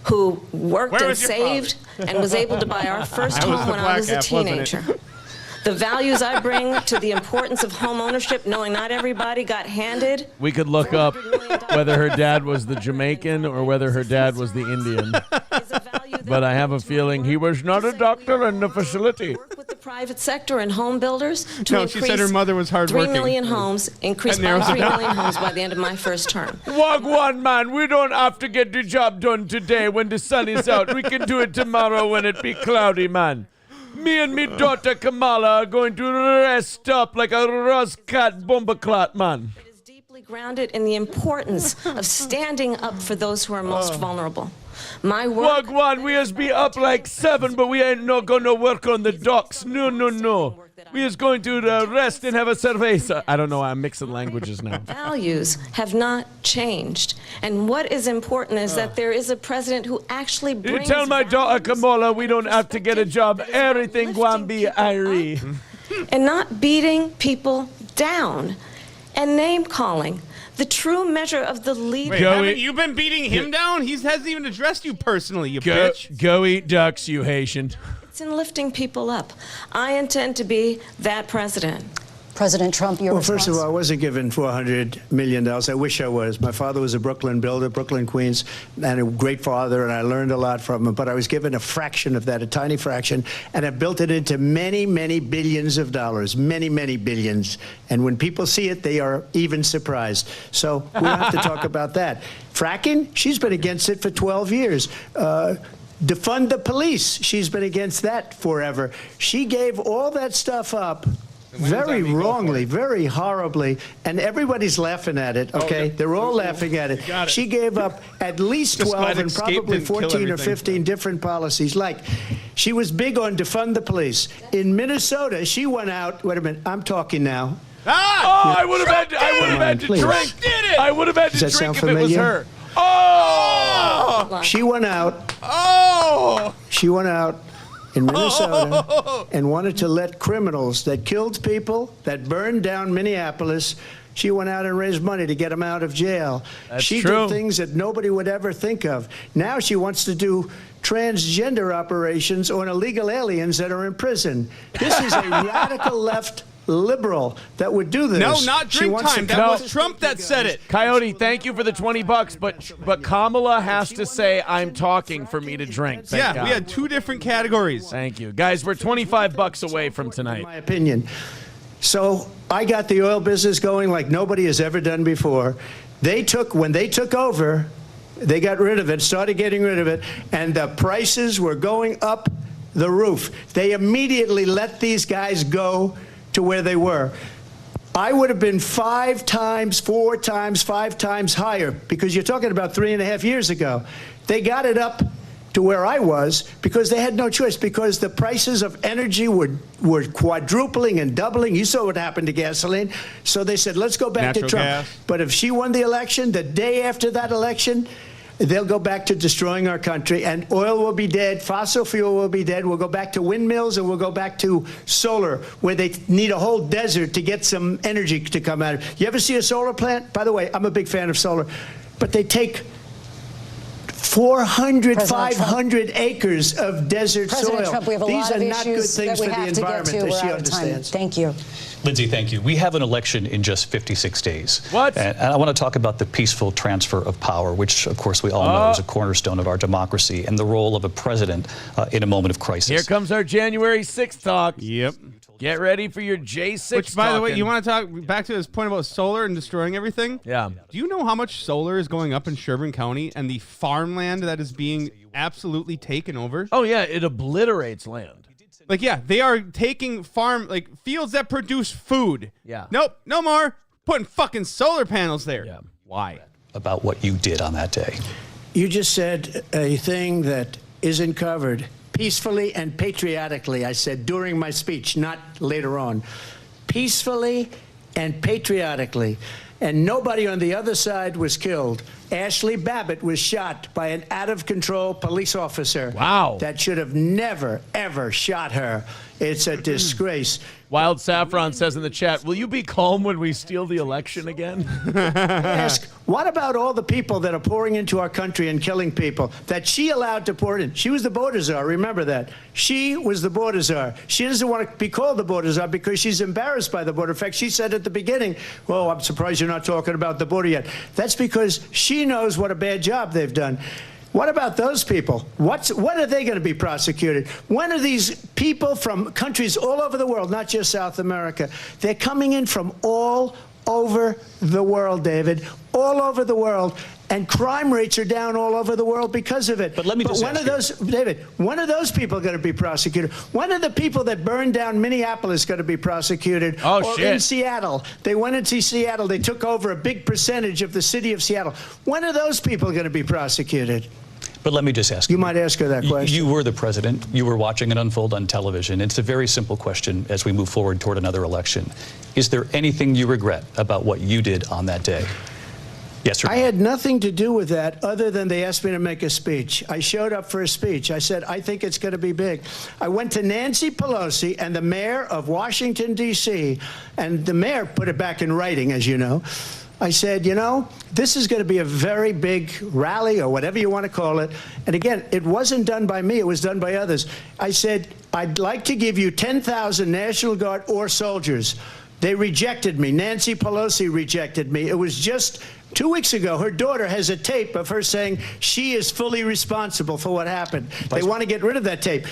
who worked and saved and was able to buy our first home when I was a teenager. The values I bring to the importance of home ownership, knowing not everybody got handed. We could look up whether her dad was the Jamaican or whether her dad was the Indian. But I have a feeling he was not a doctor in the facility. Work with the private sector and home builders to No, increase she said her mother was hardworking. 3 million homes, increase by 3 million homes by the end of my first term. Wagwan, man, we don't have to get the job done today when the sun is out. We can do it tomorrow when it be cloudy, man. Me and me daughter Kamala are going to rest up like a Roscat bomber clot, man. It is deeply grounded in the importance of standing up for those who are most vulnerable. My work... Wagwan, we has be up like 7, but we ain't no gonna work on the docks. No, no, no. We is going to rest and have a cerveza. I don't know, I'm mixing languages now. Values have not changed. And what is important is that there is a president who actually You brings... tell my daughter Kamala we don't have to get a job. Everything gwam be Irie. And not beating people down and name-calling. The true measure of the leader... Wait, haven't you been beating him down? He hasn't even addressed you personally, you bitch. Go eat ducks, you Haitian. It's in lifting people up. I intend to be that president. President Trump, your response? First of all, I wasn't given $400 million. I wish I was. My father was a Brooklyn builder, Brooklyn, Queens, and a great father, and I learned a lot from him. But I was given a fraction of that, a tiny fraction, and I built it into many, many billions of dollars, many, many billions. And when people see it, they are even surprised. So we don't have to talk about that. Fracking, she's been against it for 12 years. Defund the police, she's been against that forever. She gave all that stuff up very wrongly, very horribly, and everybody's laughing at it, okay? They're all laughing at it. She gave up at least 12 and probably 14 or 15 different policies. Like, she was big on defund the police. In Minnesota, she went out, wait a minute, I'm talking now. I would have had to drink. I would have had to drink if it was her. Oh! She went out. She went out in Minnesota and wanted to let criminals that killed people, that burned down Minneapolis, she went out and raised money to get them out of jail. She did things that nobody would ever think of. Now she wants to do transgender operations on illegal aliens that are in prison. This is a radical left liberal that would do this. No, not drink time. That was Trump that said it. Coyote, thank you for the $20, but Kamala has to say I'm talking for me to drink. Thank God. We had two different categories. Thank you. Guys, we're $25 away from tonight. In my opinion. So I got the oil business going like nobody has ever done before. When they took over, they got rid of it, started getting rid of it, and the prices were going up the roof. They immediately let these guys go to where they were. I would have been 5 times, 4 times, 5 times higher, because you're talking about 3.5 years ago. They got it up to where I was because they had no choice, because the prices of energy were quadrupling and doubling. You saw what happened to gasoline. So they said, let's go back to Trump. Gas. But if she won the election, the day after that election, they'll go back to destroying our country, and oil will be dead, fossil fuel will be dead, we'll go back to windmills, and we'll go back to solar, where they need a whole desert to get some energy to come out of it. You ever see a solar plant? By the way, I'm a big fan of solar, but they take 400, 500 acres of desert soil. Trump, we have a These lot are of not good issues things that we for the have to get environment, to. as she We're out of time. understands. Thank you. Lindsay, thank you. We have an election in just 56 days. What? And I want to talk about the peaceful transfer of power, which, of course, we all know is a cornerstone of our democracy, and the role of a president in a moment of crisis. Here comes our January 6th talk. Yep. Get ready for your J6 Which, by the way, you want to talk back to this point about solar and destroying everything? Yeah. Do you know how much solar is going up in Sherburne County and the farmland that is being absolutely taken over? Oh, yeah, it obliterates land. Like, yeah, they are taking fields that produce food. Yeah. Nope, no more. Putting fucking solar panels there. Yeah. Why? About what you did on that day. You just said a thing that isn't covered. Peacefully and patriotically, I said during my speech, not later on. Peacefully and patriotically. And nobody on the other side was killed. Ashley Babbitt was shot by an out-of-control police officer. Wow. That should have never, ever shot her. It's a disgrace. Wild Saffron says in the chat, will you be calm when we steal the election again? Ask, what about all the people that are pouring into our country and killing people that she allowed to pour in? She was the border czar, remember that. She was the border czar. She doesn't want to be called the border czar because she's embarrassed by the border. In fact, she said at the beginning, well, I'm surprised you're not talking about the border yet. That's because she knows what a bad job they've done. What about those people? When are they going to be prosecuted? When are these people from countries all over the world, not just South America, they're coming in from all over the world, David, all over the world, and crime rates are down all over the world because of it. But let me just when are those, David, when are those people going to be prosecuted? When are the people that burned down Minneapolis going to be prosecuted? Oh, shit. In Seattle. They went into Seattle. They took over a big percentage of the city of Seattle. When are those people going to be prosecuted? But let me just ask you. You might ask her that question. You were the president. You were watching it unfold on television. It's a very simple question as we move forward toward another election. Is there anything you regret about what you did on that day? Yes or no? I had nothing to do with that other than they asked me to make a speech. I showed up for a speech. I said, I think it's going to be big. I went to Nancy Pelosi and the mayor of Washington, D.C., and the mayor put it back in writing, as you know. I said, you know, this is going to be a very big rally or whatever you want to call it. And again, it wasn't done by me. It was done by others. I said, I'd like to give you 10,000 National Guard or soldiers. They rejected me. Nancy Pelosi rejected me. It was just 2 weeks ago. Her daughter has a tape of her saying she is fully responsible for what happened. They want to get rid of that tape.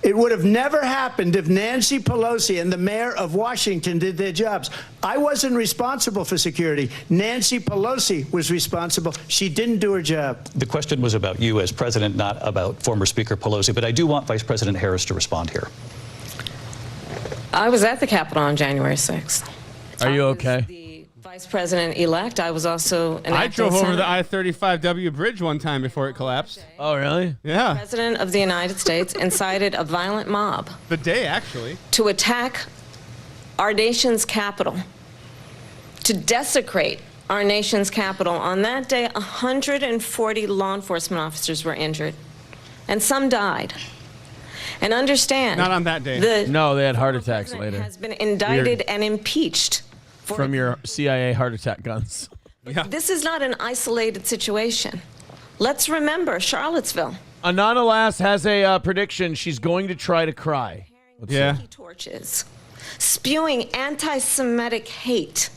It would have never happened if Nancy Pelosi and the mayor of Washington did their jobs. I wasn't responsible for security. Nancy Pelosi was responsible. She didn't do her job. The question was about you as president, not about former Speaker Pelosi, but I do want Vice President Harris to respond here. I was at the Capitol on January 6th. Are you okay? The vice president-elect. I was also an I drove over senator. the I-35W bridge one time before it collapsed. Oh, really? Yeah. The President of the United States incited a violent mob The day, actually. to attack our nation's capital, to desecrate our nation's capital. On that day, 140 law enforcement officers were injured, and some died. And understand, Not on that day. No, they had heart attacks later. has been indicted and impeached. From your CIA heart attack guns. This is not an isolated situation. Let's remember Charlottesville. Anana Lass has a prediction. She's going to try to cry. Torches, spewing anti-Semitic hate.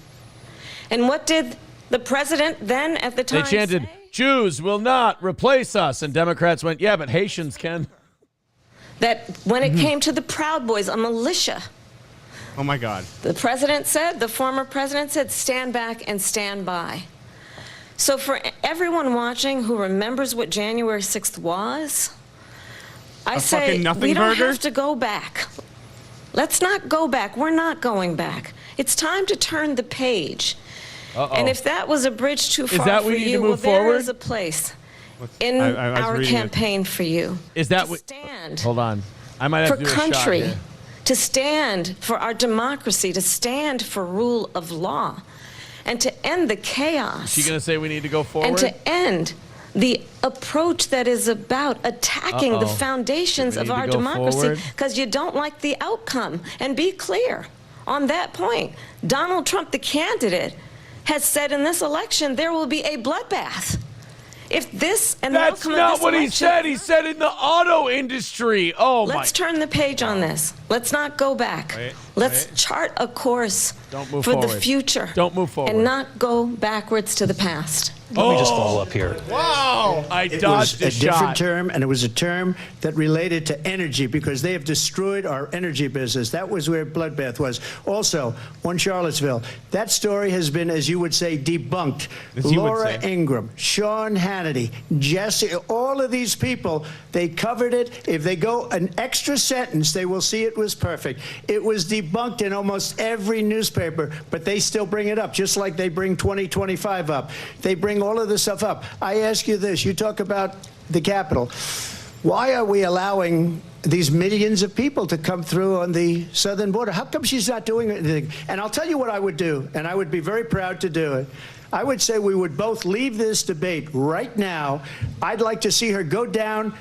And what did the president then at the time They chanted, say? Jews will not replace us. And Democrats went, yeah, but Haitians can. That when it came to the Proud Boys, a militia, Oh, my God. the president said, the former president said, stand back and stand by. So for everyone watching who remembers what January 6th was, I A say fucking nothing we don't burger? have to go back. Let's not go back. We're not going back. It's time to turn the page. And if that was a bridge too far that for we need to you, move well, there forward? is a place in I was our reading it. campaign for you. Is that to what? stand Hold on. I might have for to do a country, shot here. to stand for our democracy, to stand for rule of law, and to end the chaos. Is she going to say we need to go forward? And to end the approach that is about attacking the foundations Do we of need to our go democracy forward? because you don't like the outcome. And be clear on that point. Donald Trump, the candidate, has said in this election there will be a bloodbath. If this and the That's outcome of not this what he election, said. He said in the auto industry. Oh, my. let's turn the page on this. Let's not go back. Let's chart a course Don't move for the forward. future. Don't move forward. And not go backwards to the past. Let me just follow up here. Wow. I It dodged was a a different shot. term, and it was a term that related to energy because they have destroyed our energy business. That was where bloodbath was. Also, on Charlottesville, that story has been, as you would say, debunked. As you would Laura say. Ingraham, Sean Hannity, Jesse, all of these people, they covered it. If they go an extra sentence, they will see it was perfect. It was debunked in almost every newspaper, but they still bring it up, just like they bring 2025 up. They bring all of this stuff up. I ask you this. You talk about the Capitol. Why are we allowing these millions of people to come through on the southern border? How come she's not doing anything? And I'll tell you what I would do, and I would be very proud to do it. I would say we would both leave this debate right now. I'd like to see her go down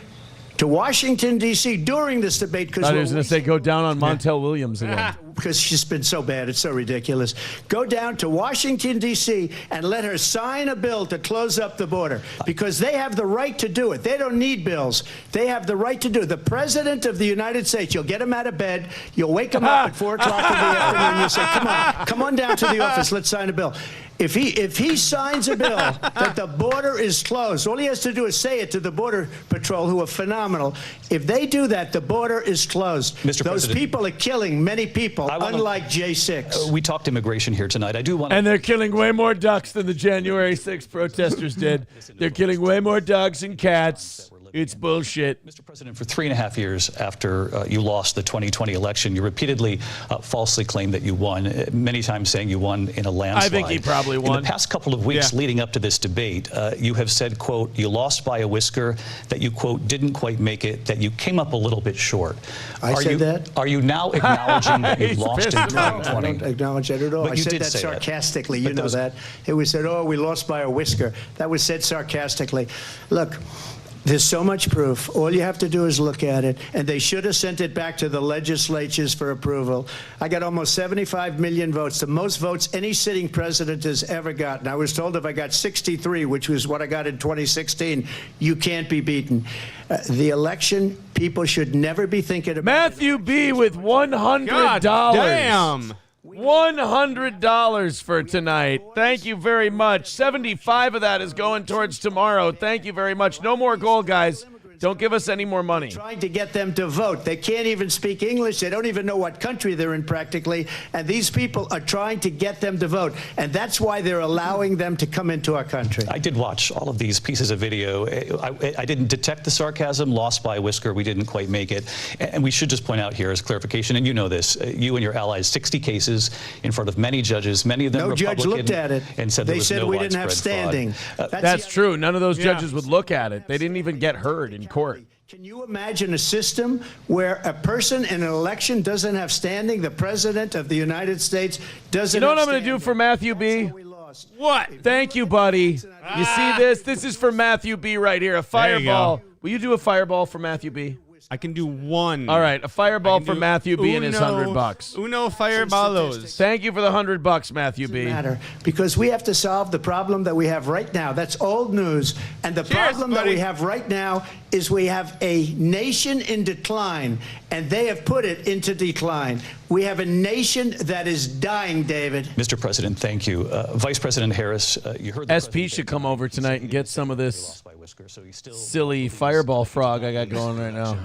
to Washington, D.C. during this debate. I thought he was going to say go down on Montel Williams again. Because she's been so bad, it's so ridiculous. Go down to Washington, D.C., and let her sign a bill to close up the border. Because they have the right to do it. They don't need bills. They have the right to do it. The President of the United States, you'll get him out of bed, you'll wake him up at 4 o'clock in the afternoon, you say, come on down to the office, let's sign a bill. If he signs a bill that the border is closed, all he has to do is say it to the Border Patrol, who are phenomenal. If they do that, the border is closed. Mr. Those President, people are killing many people, unlike J6. We talked immigration here tonight. I do want to. And they're killing way more ducks than the January 6th protesters did. They're killing way more dogs and cats. It's bullshit. Mr. President, for 3.5 years after you lost the 2020 election, you repeatedly falsely claimed that you won, many times saying you won in a landslide. I think he probably won. In the past couple of weeks leading up to this debate, you have said, quote, you lost by a whisker, that you, quote, didn't quite make it, that you came up a little bit short. I said that? Are you now acknowledging that you He's lost in pissed off. 2020? I don't acknowledge that at all. But I you said did that say that. sarcastically. But You know those- that. It was said, oh, we lost by a whisker. That was said sarcastically. Look, there's so much proof. All you have to do is look at it. And they should have sent it back to the legislatures for approval. I got almost 75 million votes, the most votes any sitting president has ever gotten. I was told if I got 63, which was what I got in 2016, you can't be beaten. The election, people should never be thinking about Matthew B. with $100. God damn. $100 for tonight. Thank you very much. 75 of that is going towards tomorrow. Thank you very much. No more gold, guys. Don't give us any more money. Trying to get them to vote. They can't even speak English. They don't even know what country they're in practically. And these people are trying to get them to vote. And that's why they're allowing them to come into our country. I did watch all of these pieces of video. I didn't detect the sarcasm, lost by a whisker. We didn't quite make it. And we should just point out here as clarification, and you know this, you and your allies, 60 cases in front of many judges, many of them no Republican. judge looked at it. And said they there was said no we didn't have widespread standing. fraud. That's true. None of those judges would look at it. They didn't even get heard in court. Can you imagine a system where a person in an election doesn't have standing? The president of the United States doesn't. You know what have I'm going to do for Matthew B? What? Thank you, buddy. You see this? This is for Matthew B right here. A fireball. Will you do a fireball for Matthew B? I can do one. All right, a fireball for Matthew B and his $100. Uno fireballos. Thank you for the $100, Matthew B. Matter because we have to solve the problem that we have right now. That's old news. And the problem that we have right now is we have a nation in decline, and they have put it into decline. We have a nation that is dying, David. Mr. President, thank you. Vice President Harris, you heard the SP should come over tonight and get some of this silly fireball frog I got going right now.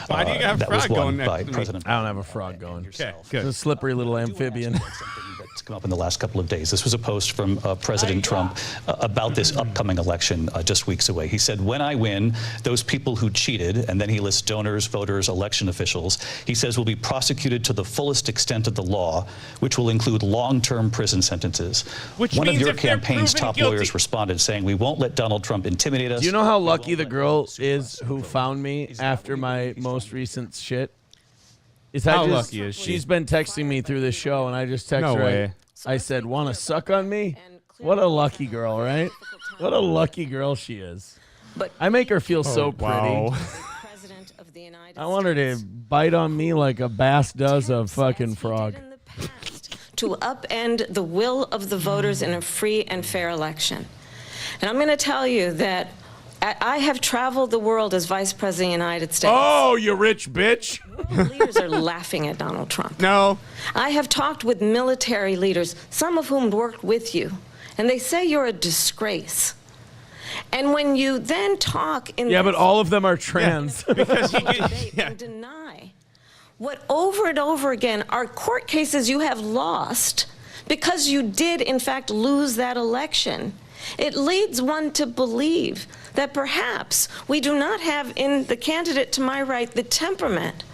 Why do you have that frog was going won by next? President. I don't have a frog going. Okay, good. It's a slippery little amphibian. That's come up in the last couple of days. This was a post from President Trump about this upcoming election just weeks away. He said, when I win, those people who cheated, and then he lists donors, voters, election officials, he says will be prosecuted to the fullest extent of the law, which will include long-term prison sentences. One of your campaign's top lawyers responded saying, we won't let Donald Trump intimidate us. Do you know how lucky the girl is who found me after my most recent shit? How lucky is she? She's been texting me through this show, and I just texted No her. way. I said, want to suck on me? What a lucky girl, right? What a lucky girl she is. I make her feel so pretty. Wow. I want her to bite on me like a bass does a fucking frog. To upend the will of the voters in a free and fair election. And I'm going to tell you that I have traveled the world as Vice President of the United States. Oh, you rich bitch. World leaders are laughing at Donald Trump. No. I have talked with military leaders, some of whom worked with you, and they say you're a disgrace. And when you then talk in but all of them are trans. Because and deny what over and over again are court cases you have lost because you did in fact lose that election. It leads one to believe that perhaps we do not have in the candidate to my right the temperament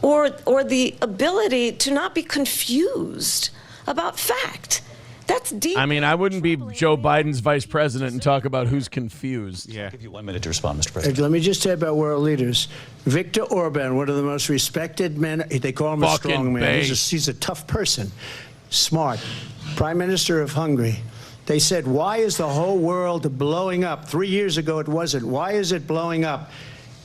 or the ability to not be confused about fact. That's deep. I mean, I wouldn't be Joe Biden's vice president and talk about who's confused. Yeah. I'll give you 1 minute to respond, Mr. President. Let me just tell you about world leaders. Viktor Orban, one of the most respected men. They call him a strong man. He's a tough person, smart. Prime Minister of Hungary. They said, why is the whole world blowing up? 3 years ago, it wasn't. Why is it blowing up?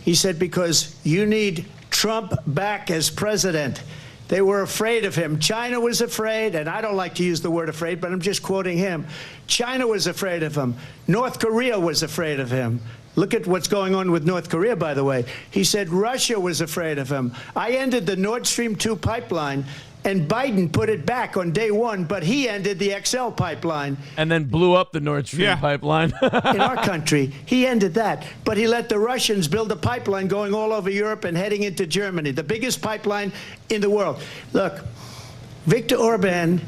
He said, because you need Trump back as president. They were afraid of him. China was afraid, and I don't like to use the word afraid, but I'm just quoting him. China was afraid of him. North Korea was afraid of him. Look at what's going on with North Korea, by the way. He said Russia was afraid of him. I ended the Nord Stream 2 pipeline, and Biden put it back on day one, but he ended the XL pipeline. And then blew up the Nord Stream pipeline. In our country, he ended that. But he let the Russians build a pipeline going all over Europe and heading into Germany, the biggest pipeline in the world. Look, Viktor Orban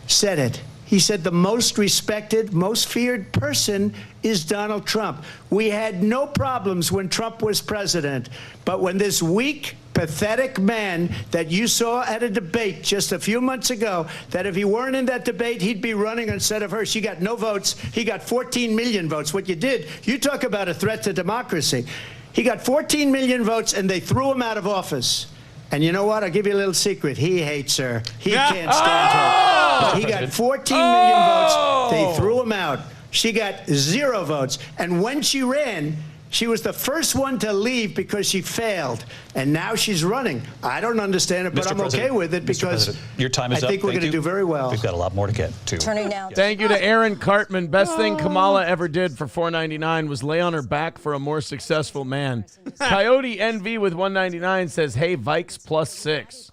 said it. He said the most respected, most feared person is Donald Trump. We had no problems when Trump was president, but when this weak, pathetic man that you saw at a debate just a few months ago, that if he weren't in that debate, he'd be running instead of her. She got no votes. He got 14 million votes. What you did, you talk about a threat to democracy. He got 14 million votes, and they threw him out of office. And you know what? I'll give you a little secret. He hates her. He can't stand her. He got 14 million votes. They threw him out. She got 0 votes. And when she ran, she was the first one to leave because she failed. And now she's running. I don't understand it, but Mr. I'm President, okay with it because your time is I think up. we're going to do very well. We've got a lot more to get to. Turning now. Thank you to Aaron Cartman. Best thing Kamala ever did for $4.99 was lay on her back for a more successful man. Coyote NV with $1.99 says, hey, Vikes +6.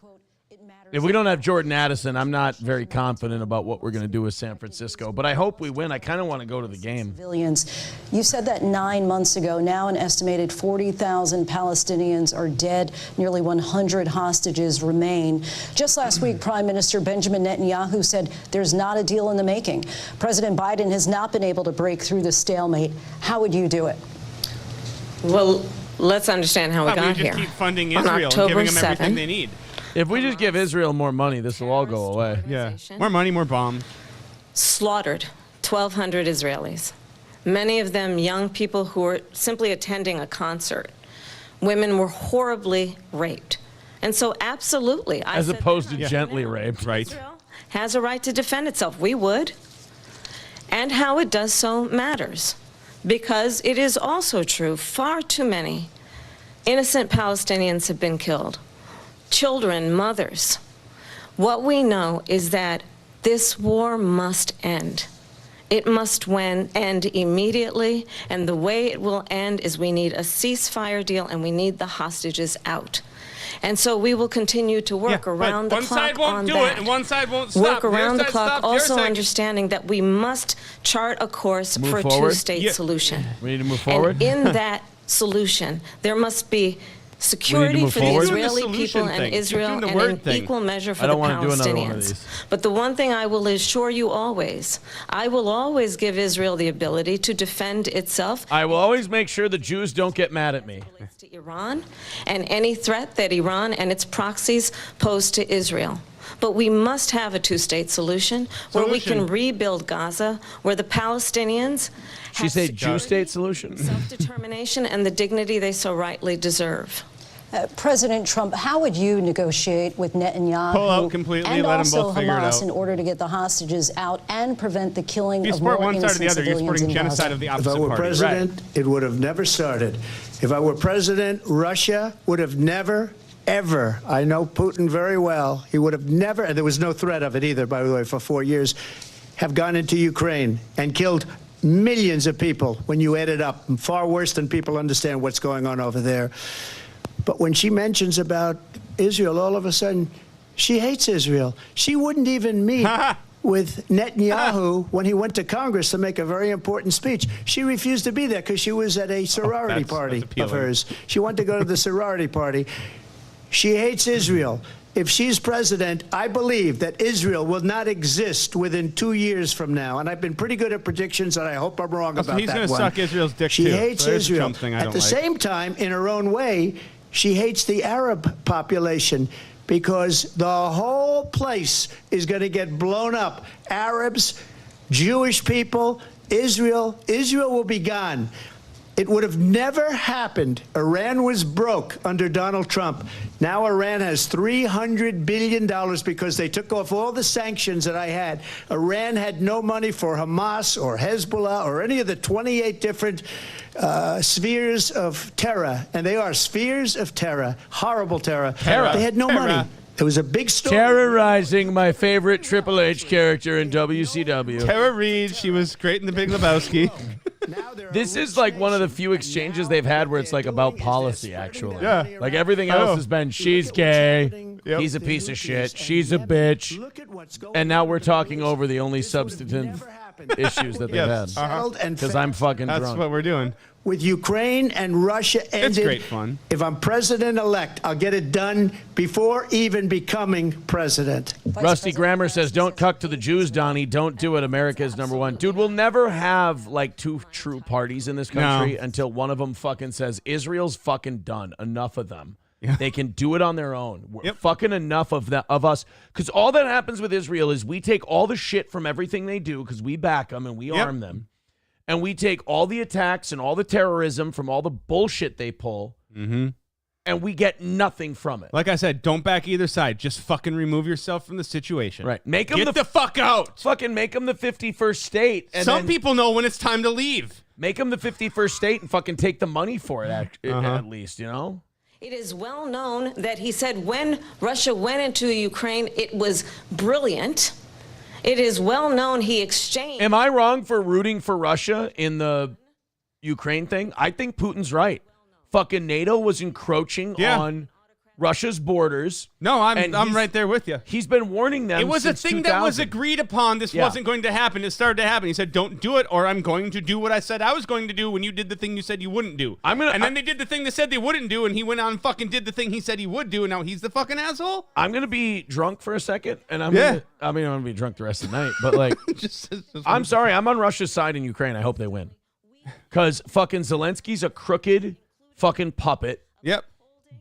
If we don't have Jordan Addison, I'm not very confident about what we're going to do with San Francisco. But I hope we win. I kind of want to go to the game. Civilians. You said that 9 months ago. Now an estimated 40,000 Palestinians are dead. Nearly 100 hostages remain. Just last week, Prime Minister Benjamin Netanyahu said there's not a deal in the making. President Biden has not been able to break through the stalemate. How would you do it? Well, let's understand how we got here. Just keep funding On Israel and October giving them 7th, everything they need. If we just give Israel more money, this will all go away. Yeah. More money, more bombs. slaughtered 1,200 Israelis, many of them young people who were simply attending a concert. Women were horribly raped. And so absolutely, as opposed to gently raped, right? Israel has a right to defend itself. We would. And how it does so matters. Because it is also true, far too many innocent Palestinians have been killed. Children, mothers. What we know is that this war must end. It must end immediately, and the way it will end is we need a ceasefire deal and we need the hostages out. And so we will continue to work around the clock on that. One side won't do it, and one side won't stop. Work around the clock, also understanding that we must chart a course for a two-state solution. We need to move forward. And in that solution, there must be security for the Israeli people and Israel, and an equal measure for the Palestinians. But the one thing I will assure you always, I will always give Israel the ability to defend itself. I will always make sure the Jews don't get mad at me. To Iran and any threat that Iran and its proxies pose to Israel. But we must have a two-state solution where we can rebuild Gaza, where the Palestinians She said Jew-state solution? Self-determination and the dignity they so rightly deserve. President Trump, how would you negotiate with Netanyahu Pull out completely, and let them also both figure it Hamas out. in order to get the hostages out and prevent the killing You of support more one side or innocent the other. You're civilians supporting in genocide Gaza? of the If opposite I were party. president, it would have never started. If I were president, Russia would have never, ever, I know Putin very well, he would have never, and there was no threat of it either, by the way, for 4 years, have gone into Ukraine and killed millions of people when you add it up, far worse than people understand what's going on over there. But when she mentions about Israel, all of a sudden, she hates Israel. She wouldn't even meet with Netanyahu when he went to Congress to make a very important speech. She refused to be there because she was at a sorority party of hers. She wanted to go to the sorority party. She hates Israel. If she's president, I believe that Israel will not exist within 2 years from now. And I've been pretty good at predictions, and I hope I'm wrong about that one. He's going to suck Israel's dick, She too. hates So there's a Israel. Trump thing I At don't the like. same time, in her own way, she hates the Arab population because the whole place is going to get blown up. Arabs, Jewish people, Israel will be gone. It would have never happened. Iran was broke under Donald Trump. Now Iran has $300 billion because they took off all the sanctions that I had. Iran had no money for Hamas or Hezbollah or any of the 28 different spheres of terror. And they are spheres of terror, horrible terror. They had no money. It was a big story. Terrorizing my favorite Triple H character in WCW. Tara Reid, she was great in The Big Lebowski. This is like one of the few exchanges they've had where it's like about policy, actually. Yeah. Like everything else has been, she's gay, he's a piece of shit, she's a bitch, and now we're talking over the only substantive issues that they've had. Because I'm fucking drunk. That's what we're doing. With Ukraine and Russia ended. It's great fun. If I'm president-elect, I'll get it done before even becoming president. Rusty Grammer says, don't cuck to the Jews, Donnie. Don't do it. America is number one. Dude, we'll never have, like, two true parties in this country until one of them fucking says, Israel's fucking done. Enough of them. Yeah. They can do it on their own. We're fucking enough of us. Because all that happens with Israel is we take all the shit from everything they do because we back them and we arm them. And we take all the attacks and all the terrorism from all the bullshit they pull, and we get nothing from it. Like I said, don't back either side. Just fucking remove yourself from the situation. Right. Make them Get the fuck out. Fucking make them the 51st state. And Some people know when it's time to leave. Make them the 51st state and fucking take the money for it, at least, you know? It is well known that he said when Russia went into Ukraine, it was brilliant. It is well known he exchanged. Am I wrong for rooting for Russia in the Ukraine thing? I think Putin's right. Fucking NATO was encroaching on Russia's borders. No, and I'm right there with you. He's been warning them. It was since a thing 2000. that was agreed upon. This wasn't going to happen. It started to happen. He said, "Don't do it, or I'm going to do what I said I was going to do when you did the thing you said you wouldn't do." And then they did the thing they said they wouldn't do, and he went on and fucking did the thing he said he would do, and now he's the fucking asshole. I'm gonna be drunk for a second, and I'm gonna be drunk the rest of the night. But like, I'm sorry, I'm on Russia's side in Ukraine. I hope they win, because fucking Zelensky's a crooked fucking puppet. Yep.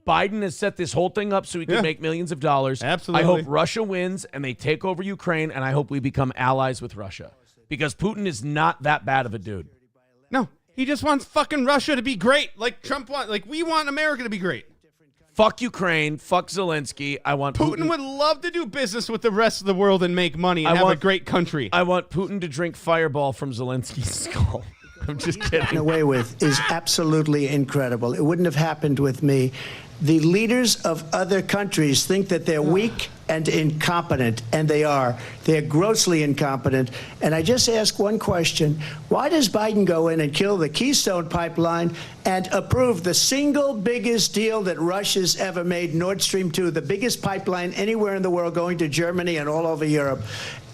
Biden has set this whole thing up so he can make millions of dollars. Absolutely. I hope Russia wins and they take over Ukraine, and I hope we become allies with Russia, because Putin is not that bad of a dude. No, he just wants fucking Russia to be great, like Trump wants. Like we want America to be great. Fuck Ukraine. Fuck Zelensky. I want Putin would love to do business with the rest of the world and make money and have a great country. I want Putin to drink Fireball from Zelensky's skull. I'm just kidding. Away with is absolutely incredible. It wouldn't have happened with me. The leaders of other countries think that they're weak and incompetent, and they are. They're grossly incompetent. And I just ask one question. Why does Biden go in and kill the Keystone Pipeline and approve the single biggest deal that Russia's ever made, Nord Stream 2, the biggest pipeline anywhere in the world going to Germany and all over Europe?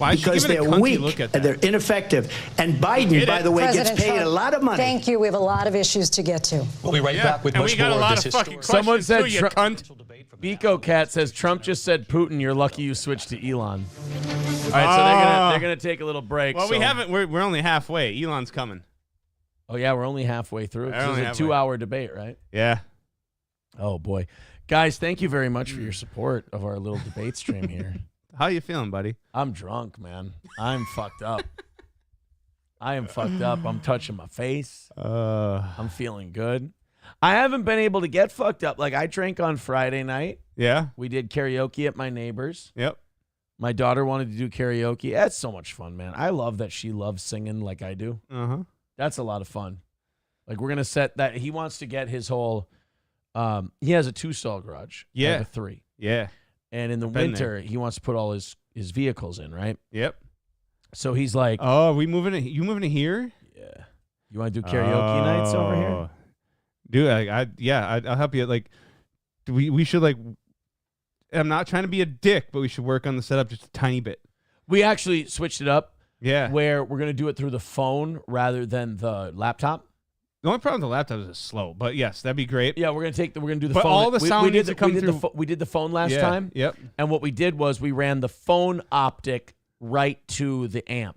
Because they're weak and they're ineffective. And Biden, by the way, President gets paid Trump, a lot of money. Thank you. We have a lot of issues to get to. We'll be right back with much more of this historic. Someone said, you cunt. Biko Cat says, Trump just said, Putin, you're lucky you switched to Elon. All right, so they're gonna take a little break. Well, we haven't. We're only halfway. Elon's coming. Oh, yeah, we're only halfway through. This is a 2-hour debate, right? Yeah. Oh, boy. Guys, thank you very much for your support of our little debate stream here. How you feeling, buddy? I'm drunk, man. I'm fucked up. I am fucked up. I'm touching my face. I'm feeling good. I haven't been able to get fucked up. Like, I drank on Friday night. Yeah. We did karaoke at my neighbor's. Yep. My daughter wanted to do karaoke. That's so much fun, man. I love that she loves singing like I do. Uh-huh. That's a lot of fun. Like, we're going to set that. He wants to get his whole, he has a 2-stall garage. Yeah. I have a 3. Yeah. And in the winter, he wants to put all his vehicles in, right? Yep. So he's like, "Oh, are we moving to you moving to here? Yeah. You want to do karaoke nights over here, dude? I'll help you. Like, we should like. I'm not trying to be a dick, but we should work on the setup just a tiny bit. We actually switched it up. Yeah. Where we're gonna do it through the phone rather than the laptop. The only problem with the laptop is it's slow, but yes, that'd be great. Yeah, we're gonna do the but phone. All the sound needs to come through. We did the phone last time. Yep. And what we did was we ran the phone optic right to the amp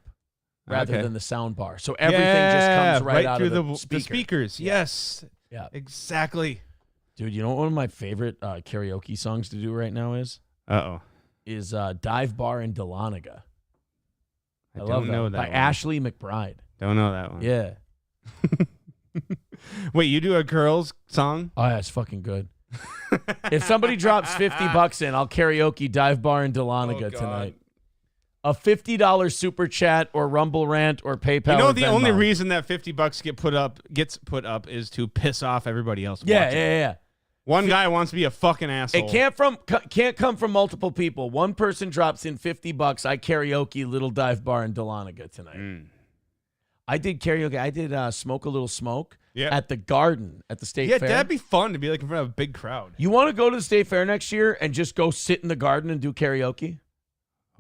rather than the sound bar. So everything just comes right out through of the speakers. Yes. Yeah. Exactly. Dude, you know what one of my favorite karaoke songs to do right now is? Is Dive Bar in Dahlonega. I love that. By Ashley McBride. Don't know that one. Yeah. Wait, you do a girls song? Oh, yeah, it's fucking good. If somebody drops $50 in, I'll karaoke Dive Bar in Dahlonega tonight. A $50 super chat or Rumble rant or PayPal. You know, or the only reason that $50 gets put up is to piss off everybody else. Yeah. One guy wants to be a fucking asshole. It can't come from multiple people. One person drops in $50. I karaoke Little Dive Bar in Dahlonega tonight. I did karaoke. I did Smoke a Little Smoke at the Garden at the State Fair. Yeah, that'd be fun to be like in front of a big crowd. You want to go to the State Fair next year and just go sit in the Garden and do karaoke?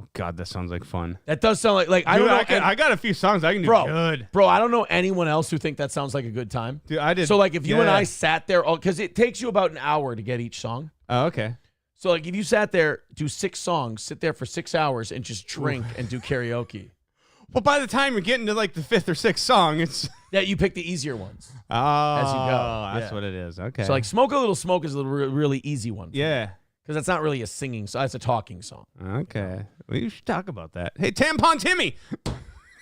Oh God, that sounds like fun. That does sound like I Dude, don't know. I got a few songs I can do good. Bro, I don't know anyone else who think that sounds like a good time. Dude, I did. So like if you and I sat there, because it takes you about an hour to get each song. Oh, okay. So like if you sat there, do 6 songs, sit there for 6 hours and just drink and do karaoke. Well, by the time you're getting to like the 5th or 6th song, it's you pick the easier ones. Oh, as you go. That's what it is. Okay. So like Smoke a Little Smoke is a really easy one. Yeah. Because that's not really a singing song. It's a talking song. Okay. Well, you should talk about that. Hey, Tampon Timmy.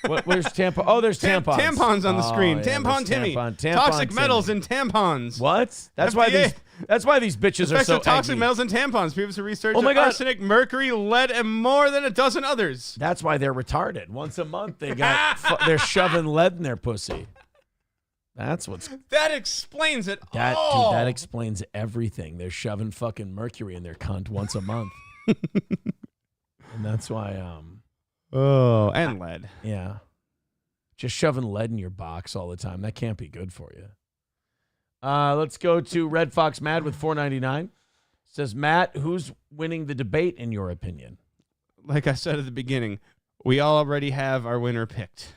Where's tampon? Oh, there's tampons. Tampons on the screen. Yeah, Tampon Timmy. Tampon Toxic Timmy. metals in tampons. What? That's why these bitches are Effects so of toxic eggy. metals in tampons. Previously researched Oh my God. arsenic, mercury, lead, and more than a dozen others. That's why they're retarded. Once a month they got they're shoving lead in their pussy. That's what's That explains it Dude, all. that explains everything. They're shoving fucking mercury in their cunt once a month. And that's why and lead. Yeah. Just shoving lead in your box all the time. That can't be good for you. Let's go to Red Fox Mad with $4.99. Says, Matt, who's winning the debate in your opinion? Like I said at the beginning, we already have our winner picked.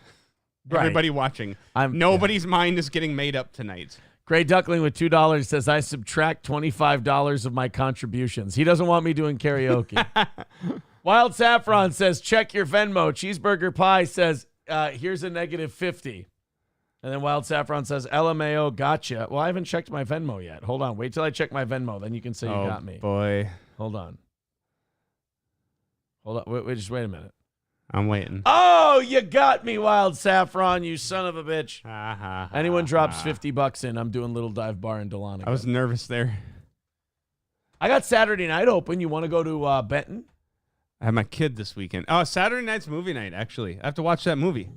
Right. Everybody watching. Nobody's mind is getting made up tonight. Gray Duckling with $2 says, I subtract $25 of my contributions. He doesn't want me doing karaoke. Wild Saffron says, check your Venmo. Cheeseburger Pie says, here's a -50. And then Wild Saffron says, LMAO, gotcha. Well, I haven't checked my Venmo yet. Hold on. Wait till I check my Venmo. Then you can say you got me. Boy. Hold on. Just wait a minute. I'm waiting. Oh, you got me, Wild Saffron, you son of a bitch. Anyone drops $50 in, I'm doing Little Dive Bar in Dahlonega. I was nervous there. I got Saturday night open. You want to go to Benton? I have my kid this weekend. Oh, Saturday night's movie night, actually. I have to watch that movie.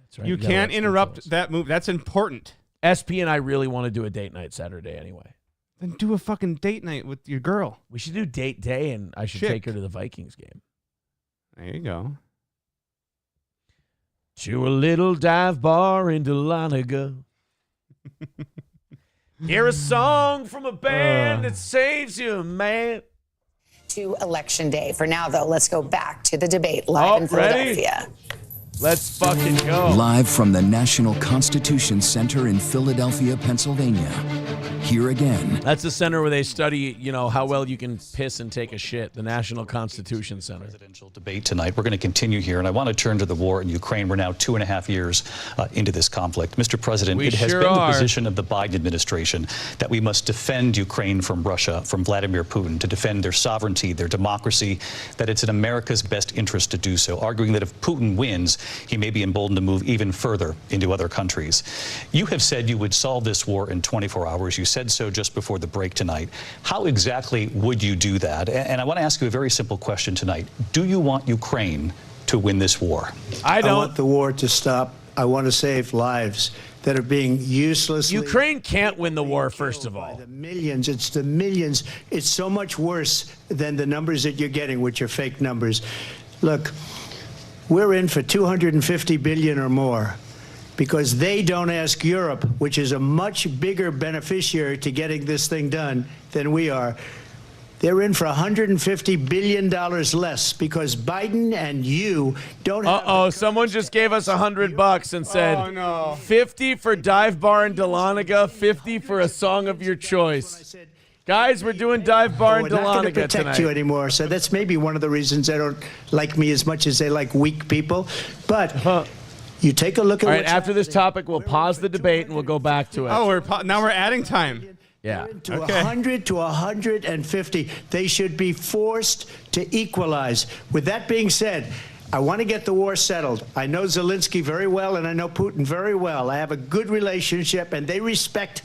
That's right. You can't interrupt that movie. That's important. SP and I really want to do a date night Saturday anyway. Then do a fucking date night with your girl. We should do date day, and I should take her to the Vikings game. There you go. To a Little Dive Bar in Dahlonega. Hear a song from a band that saves you, man. To Election Day. For now, though, let's go back to the debate live in Philadelphia. Ready? Let's fucking go. Live from the National Constitution Center in Philadelphia, Pennsylvania. Here again. That's the center where they study, how well you can piss and take a shit. The National Constitution Center. Presidential debate tonight. We're going to continue here, and I want to turn to the war in Ukraine. We're now 2.5 years into this conflict. Mr. President, it has been the position of the Biden administration that we must defend Ukraine from Russia, from Vladimir Putin, to defend their sovereignty, their democracy, that it's in America's best interest to do so, arguing that if Putin wins, he may be emboldened to move even further into other countries. You have said you would solve this war in 24 hours. You said so just before the break tonight. How exactly would you do that? And I want to ask you a very simple question tonight. Do you want Ukraine to win this war? I want the war to stop. I want to save lives that are being uselessly... Ukraine can't win the war, first of all. The millions. It's the millions. It's so much worse than the numbers that you're getting, which are fake numbers. Look, we're in for $250 billion or more because they don't ask Europe, which is a much bigger beneficiary to getting this thing done than we are. They're in for $150 billion less because Biden and you don't have... Someone just gave us $100 and said, 50 for Dive Bar in Dahlonega, 50 for a song of your choice. Guys, we're doing Dive Bar in Dahlonega tonight. We're not going to protect you anymore, so that's maybe one of the reasons they don't like me as much as they like weak people. But you take a look at... All right, after this topic, we'll pause the debate and we'll go back to it. Oh, now we're adding time. Yeah. To 100 to 150. They should be forced to equalize. With that being said, I want to get the war settled. I know Zelensky very well, and I know Putin very well. I have a good relationship, and they respect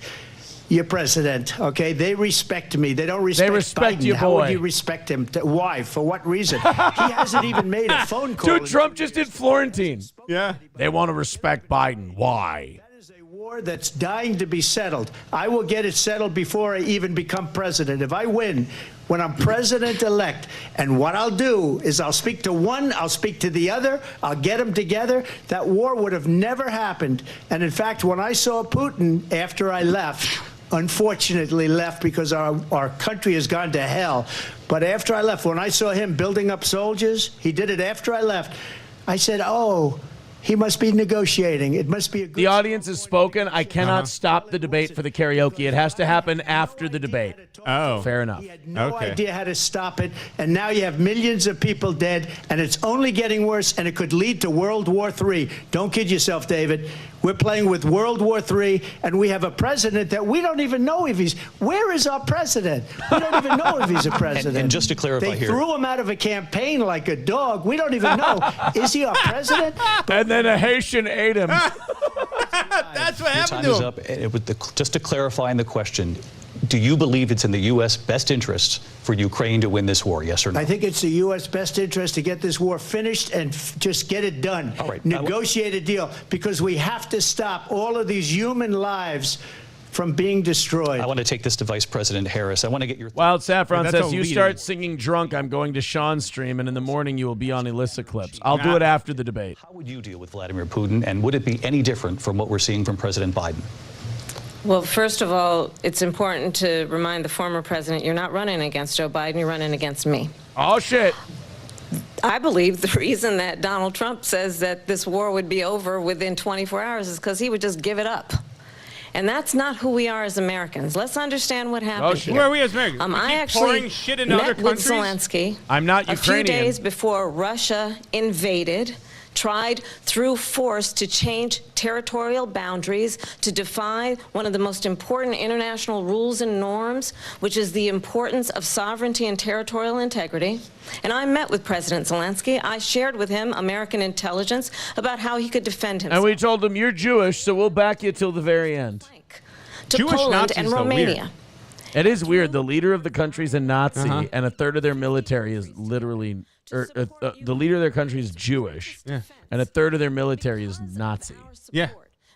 your president, okay? They respect me. They don't respect Biden. You, boy. How would you respect him? Why? For what reason? He hasn't even made a phone call. Dude, Trump just did Florentine. Yeah. They want to respect Biden. Why? That is a war that's dying to be settled. I will get it settled before I even become president. If I win, when I'm president-elect, and what I'll do is I'll speak to one, I'll speak to the other, I'll get them together. That war would have never happened. And in fact, when I saw Putin after I left, unfortunately left because our country has gone to hell. But after I left, when I saw him building up soldiers, he did it after I left, I said, oh, he must be negotiating. It must be a good... The audience has spoken. I cannot stop the debate for the karaoke. It has to happen after the debate. Oh. Fair enough. He had no idea how to stop it, and now you have millions of people dead, and it's only getting worse, and it could lead to World War III. Don't kid yourself, David. We're playing with World War III, and we have a president that we don't even know if he's... Where is our president? We don't even know if he's a president. And just to clarify they here... They threw him out of a campaign like a dog. We don't even know. Is he our president? And then a Haitian ate him. That's what happened to him. Just to clarify in the question, do you believe it's in the U.S. best interest for Ukraine to win this war, yes or no? I think it's the U.S. best interest to get this war finished and just get it done. All right. Negotiate a deal, because we have to stop all of these human lives from being destroyed. I want to take this to Vice President Harris. I want to get your... Wild Saffron says, you start singing drunk, I'm going to Sean's stream, and in the morning you will be on Alyssa clips. I'll do it after the debate. How would you deal with Vladimir Putin, and would it be any different from what we're seeing from President Biden? Well, first of all, it's important to remind the former president you're not running against Joe Biden, you're running against me. Oh, shit. I believe the reason that Donald Trump says that this war would be over within 24 hours is because he would just give it up. And that's not who we are as Americans. Let's understand what happened here. Who are we as Americans? I actually pouring shit into other met with countries? Zelensky I'm not a few Ukrainian. days before Russia invaded, tried through force to change territorial boundaries, to defy one of the most important international rules and norms, which is the importance of sovereignty and territorial integrity. And I met with President Zelensky. I shared with him American intelligence about how he could defend himself. And we told him, you're Jewish, so we'll back you till the very end. To Jewish Poland Nazis, and though, Romania. It is weird. The leader of the country's a Nazi, and a third of their military is literally, the leader of their country is Jewish, and a third of their military is Nazi. Yeah.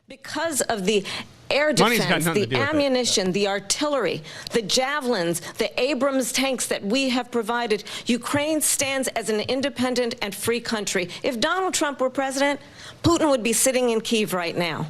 Because of the air Money's got defense, nothing to the do with it. ammunition, the artillery, the javelins, the Abrams tanks that we have provided, Ukraine stands as an independent and free country. If Donald Trump were president, Putin would be sitting in Kyiv right now.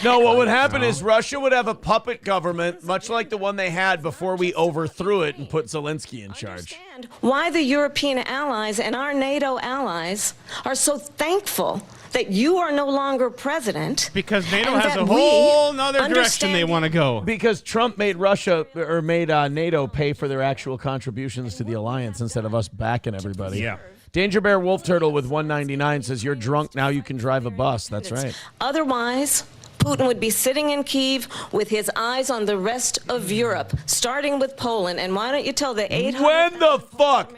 No, what would happen is Russia would have a puppet government, much like the one they had before we overthrew it and put Zelensky in charge. Why the European allies and our NATO allies are so thankful that you are no longer president. Because NATO and has that a we whole nother direction understand they want to go. Because Trump made NATO pay for their actual contributions to the alliance instead of us backing everybody. Yeah. Danger Bear Wolf Turtle with 199 says, you're drunk, now you can drive a bus. That's right. Otherwise, Putin would be sitting in Kyiv with his eyes on the rest of Europe, starting with Poland. And why don't you tell the 800... When the fuck?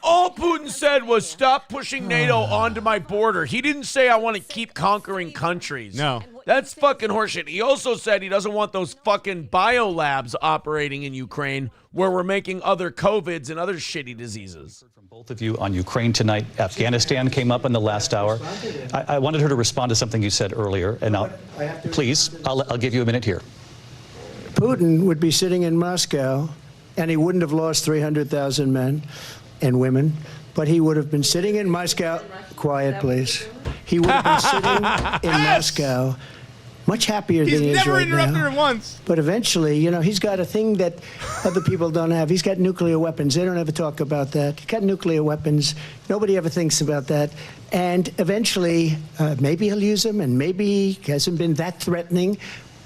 All Putin said was stop pushing NATO onto my border. He didn't say I want to keep conquering countries. No. That's fucking horseshit. He also said he doesn't want those fucking biolabs operating in Ukraine where we're making other COVIDs and other shitty diseases. Both of you on Ukraine tonight. Afghanistan came up in the last hour. I wanted her to respond to something you said earlier, and I'll give you a minute here. Putin would be sitting in Moscow, and he wouldn't have lost 300,000 men and women, but he would have been sitting in Moscow. Quiet, please. He would have been sitting in Moscow, much happier than he is right now. He's never interrupted her once. But eventually, you know, he's got a thing that other people don't have. He's got nuclear weapons. They don't ever talk about that. He's got nuclear weapons. Nobody ever thinks about that. And eventually, maybe he'll use them, and maybe he hasn't been that threatening.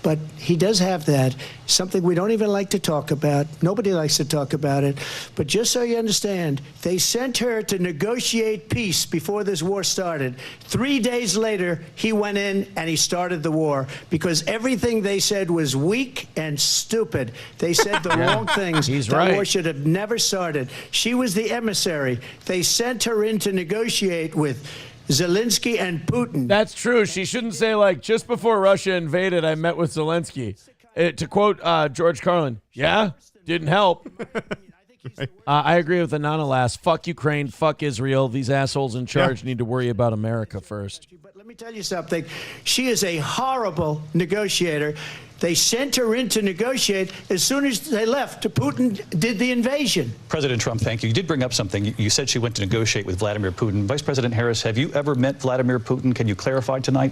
But he does have that, something we don't even like to talk about. Nobody likes to talk about it. But just so you understand, they sent her to negotiate peace before this war started. 3 days later, he went in and he started the war because everything they said was weak and stupid. They said the wrong things. He's the right. war should have never started. She was the emissary. They sent her in to negotiate with Zelensky and Putin. That's true. She shouldn't say, like, just before Russia invaded, I met with Zelensky. To quote George Carlin, yeah, didn't help. I agree with Ananalas. Fuck Ukraine, fuck Israel. These assholes in charge need to worry about America first. But let me tell you something. She is a horrible negotiator. They sent her in to negotiate. As soon as they left, Putin did the invasion. President Trump, thank you. You did bring up something. You said she went to negotiate with Vladimir Putin. Vice President Harris, have you ever met Vladimir Putin? Can you clarify tonight?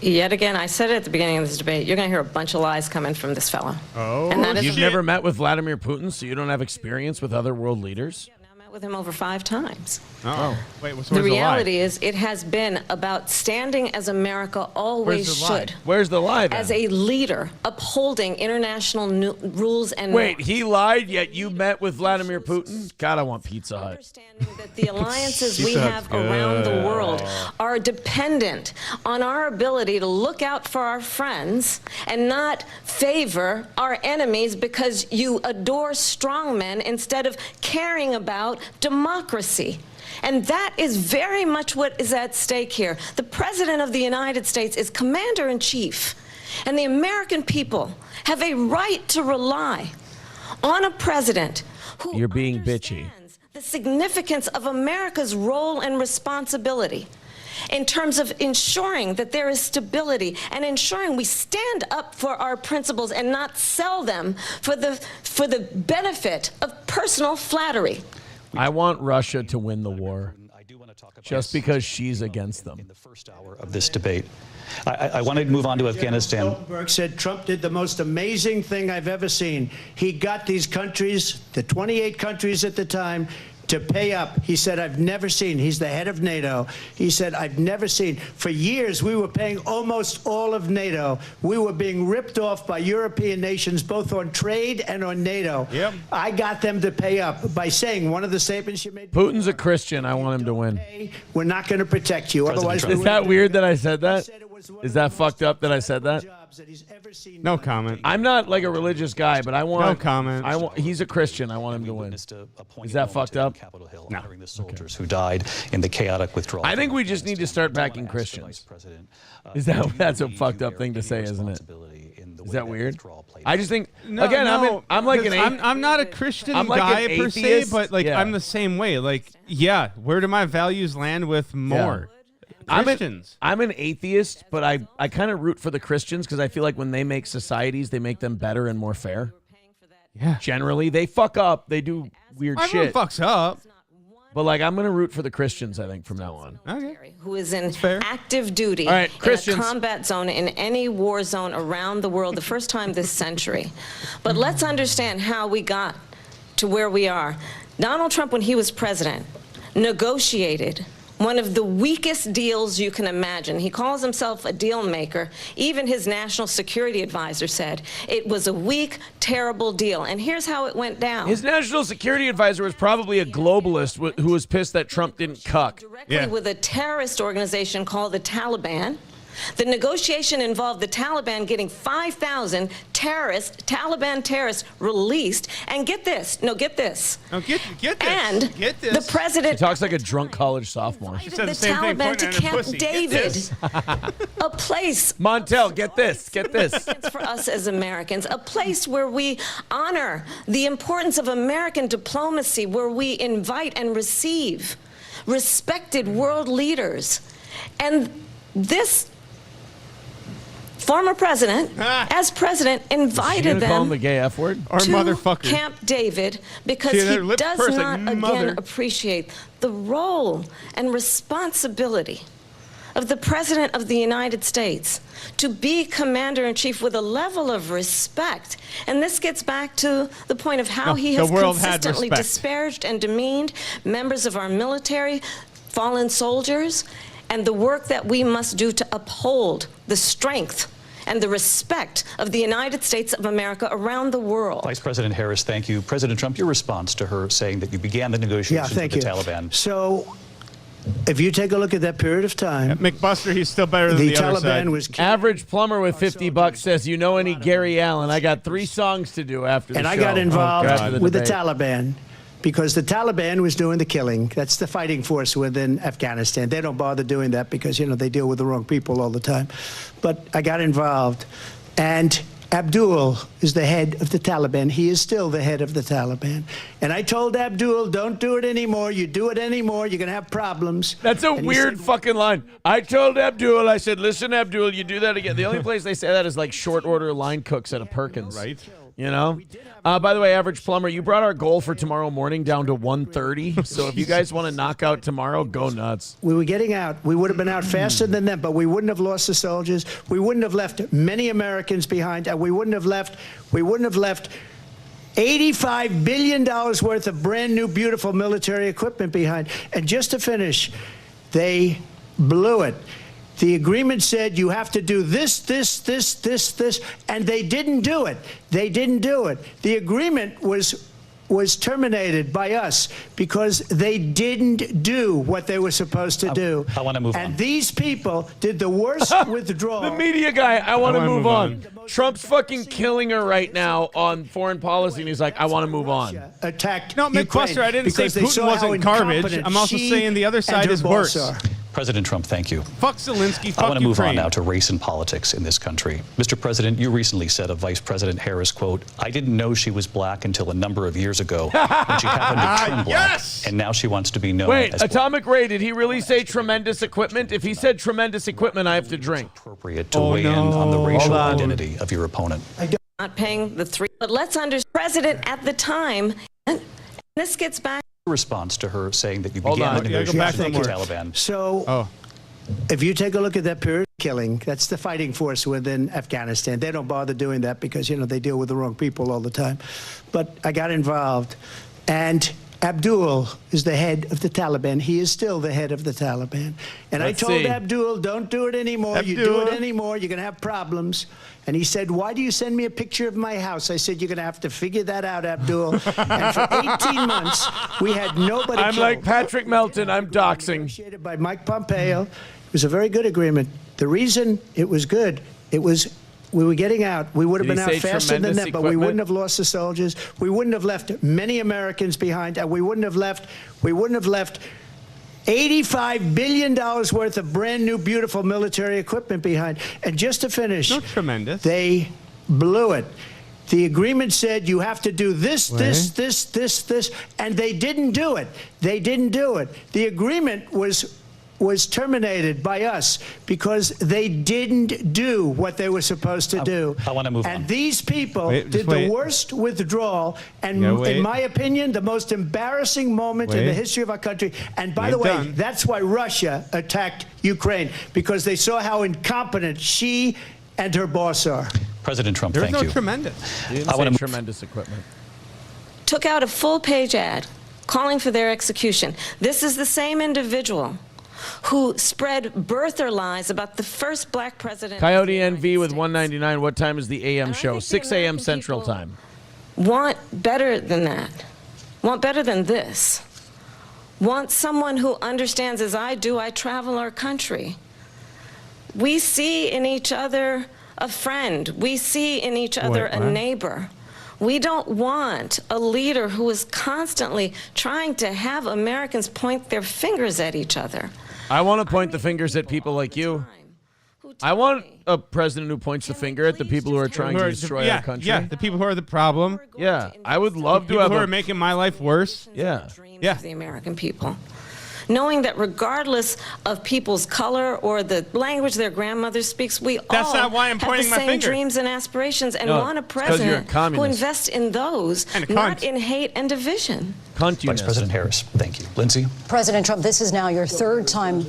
Yet again, I said it at the beginning of this debate, you're going to hear a bunch of lies coming from this fellow. Oh, and that is you've never met with Vladimir Putin, so you don't have experience with other world leaders? I met with him over 5 times. Oh. Wait, what's The reality is it has been about standing as America always should. Where's the lie then? As a leader, upholding international rules and Wait, he lied, yet you met with Vladimir Putin? God, I want Pizza Hut. that the alliances we have around the world are dependent on our ability to look out for our friends and not favor our enemies because you adore strongmen instead of caring about democracy. And that is very much what is at stake here. The President of the United States is commander-in-chief, and the American people have a right to rely on a president who You're being bitchy. the significance of America's role and responsibility in terms of ensuring that there is stability and ensuring we stand up for our principles and not sell them for the benefit of personal flattery. I want Russia to win the war. just because she's against them. In the first hour of this debate, I want to move on to Afghanistan. Stoltenberg said Trump did the most amazing thing I've ever seen. He got these countries, the 28 countries at the time, to pay up. He said, I've never seen, he's the head of NATO. He said, I've never seen. For years, we were paying almost all of NATO. We were being ripped off by European nations, both on trade and on NATO. Yep. I got them to pay up by saying one of the statements you made. Putin's a Christian. I want him to win. We're not going to protect you. Otherwise, is that weird that I said that? Is that fucked up that I said that? No comment. I'm not like a religious guy, but I want. No comment. He's a Christian. I want him to win. Is that fucked up? Capitol Hill, honoring the soldiers who died in the chaotic withdrawal. I think we just need to start backing Christians. Is that's a fucked up thing to say, isn't it? Is that weird? I just think again, I'm like I'm not a Christian I'm like guy an per se, atheist. but like Yeah. I'm the same way. Like, yeah, where do my values land with more? Christians. I'm an atheist, but I kind of root for the Christians because I feel like when they make societies, they make them better and more fair. Yeah. Generally, they fuck up. They do weird Everyone shit. fucks up. But like, I'm gonna root for the Christians. I think from now on. Okay. Who is in active duty All right, in a Christians. combat zone in any war zone around the world, the first time this century. But let's understand how we got to where we are. Donald Trump, when he was president, negotiated one of the weakest deals you can imagine. He calls himself a deal maker. Even his national security advisor said it was a weak, terrible deal. And here's how it went down. His national security advisor was probably a globalist who was pissed that Trump didn't cuck. Directly with a terrorist organization called the Taliban. The negotiation involved the Taliban getting 5,000 Taliban terrorists released. And get this. No, get this. No, get this. And get this. the president She talks like a drunk college sophomore. She said the the same thing, Taliban to pointing at her Camp pussy. Get David, this. a place Montel, get this. Get this. for us as Americans, a place where we honor the importance of American diplomacy, where we invite and receive respected world leaders. And this former president, as president, invited Call him them the gay F word or to motherfucker. Camp David because See, he their lips does purse not like again mother. appreciate the role and responsibility of the President of the United States to be commander-in-chief with a level of respect. And this gets back to the point of how he has consistently disparaged and demeaned members of our military, fallen soldiers, and the work that we must do to uphold the strength and the respect of the United States of America around the world. Vice President Harris, thank you. President Trump, your response to her saying that you began the negotiations with the Taliban. So, if you take a look at that period of time, McBuster, he's still better than the other Taliban side. was Average plumber with $50 says, "You know any Gary Allen? I got 3 songs to do after the and show." I got involved with the debate. Taliban because the Taliban was doing the killing. That's the fighting force within Afghanistan. They don't bother doing that because, you know, they deal with the wrong people all the time. But I got involved. And Abdul is the head of the Taliban. He is still the head of the Taliban. And I told Abdul, don't do it anymore. You do it anymore, you're going to have problems. That's a weird fucking line. I told Abdul, I said, listen, Abdul, you do that again. The only place they say that is like short order line cooks at a Perkins. Right. You know? By the way, Average Plumber, you brought our goal for tomorrow morning down to 1:30. So if you guys want to knock out tomorrow, go nuts. We were getting out. We would have been out faster than them, but we wouldn't have lost the soldiers. We wouldn't have left many Americans behind, and we wouldn't have left $85 billion worth of brand new, beautiful military equipment behind. And just to finish, they blew it. The agreement said you have to do this, and they didn't do it. They didn't do it. The agreement was terminated by us because they didn't do what they were supposed to do. I want to move on. And these people did the worst withdrawal. The media guy, I want to move on. Trump's fucking killing her right now on foreign policy, and he's like, I want to move on. Attacked No, Ukraine McBuster, I didn't say because they Putin saw how wasn't garbage. incompetent I'm also she saying the other and side her is boss worse. are. President Trump, thank you. Fuck Zelensky, I fuck want to move on Ukraine. now to race and politics in this country. Mr. President, you recently said of Vice President Harris, quote, I didn't know she was black until a number of years ago when she happened to turn black, Yes! and now she wants to be known Wait, as Atomic Ray, did he really say tremendous equipment? If he said tremendous equipment, I have to drink. appropriate to weigh in on the racial identity of your opponent. Not paying the 3. But let's understand, president at the time, and this gets back response to her saying that you Hold began on. the negotiations with the Taliban. So, if you take a look at that period of killing, that's the fighting force within Afghanistan. They don't bother doing that because, they deal with the wrong people all the time. But I got involved, and Abdul is the head of the Taliban. He is still the head of the Taliban. And I told Abdul, don't do it anymore. You do it anymore, you're going to have problems. And he said, why do you send me a picture of my house? I said, you're going to have to figure that out, Abdul. And for 18 months, we had nobody I'm killed. like Patrick Melton. I'm doxing. Negotiated by Mike Pompeo. It was a very good agreement. The reason it was good, we were getting out. We would have Did been he out say faster than tremendous them, but we equipment? wouldn't have lost the soldiers. We wouldn't have left many Americans behind, and we wouldn't have left $85 billion worth of brand new, beautiful military equipment behind. And just to finish, tremendous. They blew it. The agreement said you have to do this, this, and they didn't do it. They didn't do it. The agreement was terminated by us because they didn't do what they were supposed to do. I want to move and on. these people did the worst withdrawal, and in my opinion, the most embarrassing moment in the history of our country. And by the way, that's why Russia attacked Ukraine, because they saw how incompetent she and her boss are. President Trump, There's thank no you. tremendous. You didn't say tremendous equipment. Took out a full-page ad calling for their execution. This is the same individual who spread birther lies about the first black president. Coyote NV with 199. What time is the AM show? 6 a.m. Central Time. Want better than that. Want better than this. Want someone who understands, as I do, I travel our country. We see in each other a friend. We see in each other a neighbor. We don't want a leader who is constantly trying to have Americans point their fingers at each other. I want to point the fingers at people like you. I want a president who points the finger at the people who are trying to destroy our country. Yeah, the people who are the problem. Yeah, I would love to people have who are making my life worse. Yeah. Of the American people. Knowing that regardless of people's color or the language their grandmother speaks, we all not why I'm have pointing the my same finger. dreams and aspirations and No, want a it's 'cause you're a president who communist. invests in those, And a not cunt. in hate and division. Vice President Harris, thank you. Lindsay? President Trump, this is now your third time.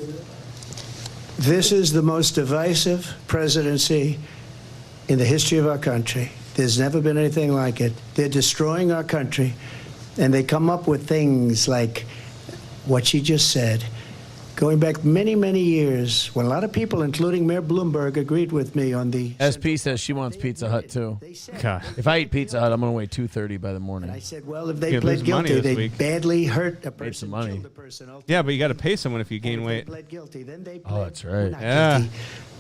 This is the most divisive presidency in the history of our country. There's never been anything like it. They're destroying our country, and they come up with things like what she just said. Going back many, many years, when a lot of people, including Mayor Bloomberg, agreed with me on the... SP says she wants Pizza Hut, too. God. If I eat Pizza Hut, I'm going to weigh 230 by the morning. I said, well, if they pled guilty, they badly hurt a person. Made some money. Killed a person. Yeah, but you got to pay someone if you gain weight. Pled guilty, then they Oh, that's right. Yeah.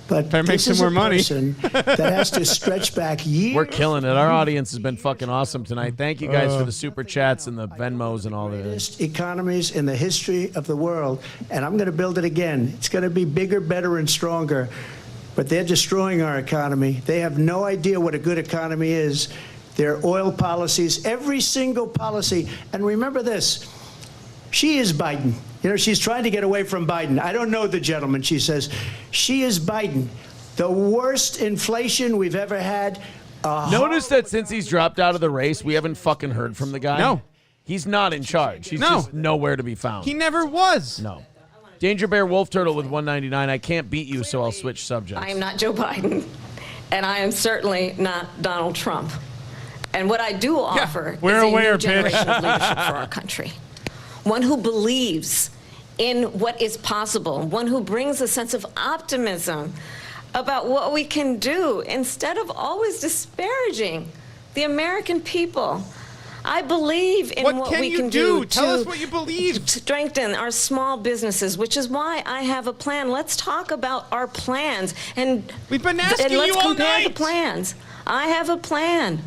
But Better make this some is more a money. person that has to stretch back years. We're killing it. Our audience has been fucking awesome tonight. Thank you guys for the super chats and the Venmos and all that. Greatest economies in the history of the world, and I'm going to build it again. It's going to be bigger, better, and stronger. But they're destroying our economy. They have no idea what a good economy is. Their oil policies, every single policy. And remember this, she is Biden. You know, she's trying to get away from Biden. I don't know the gentleman, she says. She is Biden. The worst inflation we've ever had. Notice that since he's dropped out of the race, we haven't fucking heard from the guy. No. He's not in charge. He's just nowhere to be found. He never was. No. Danger Bear Wolf Turtle with 199. I can't beat you, so I'll switch subjects. I am not Joe Biden, and I am certainly not Donald Trump. And what I do offer is a new generation of leadership for our country. One who believes in what is possible, one who brings a sense of optimism about what we can do instead of always disparaging the American people. I believe in what we can do Tell us what you believe. to strengthen our small businesses, which is why I have a plan. Let's talk about our plans. And we've been asking and let's you all compare night. the plans. I have a plan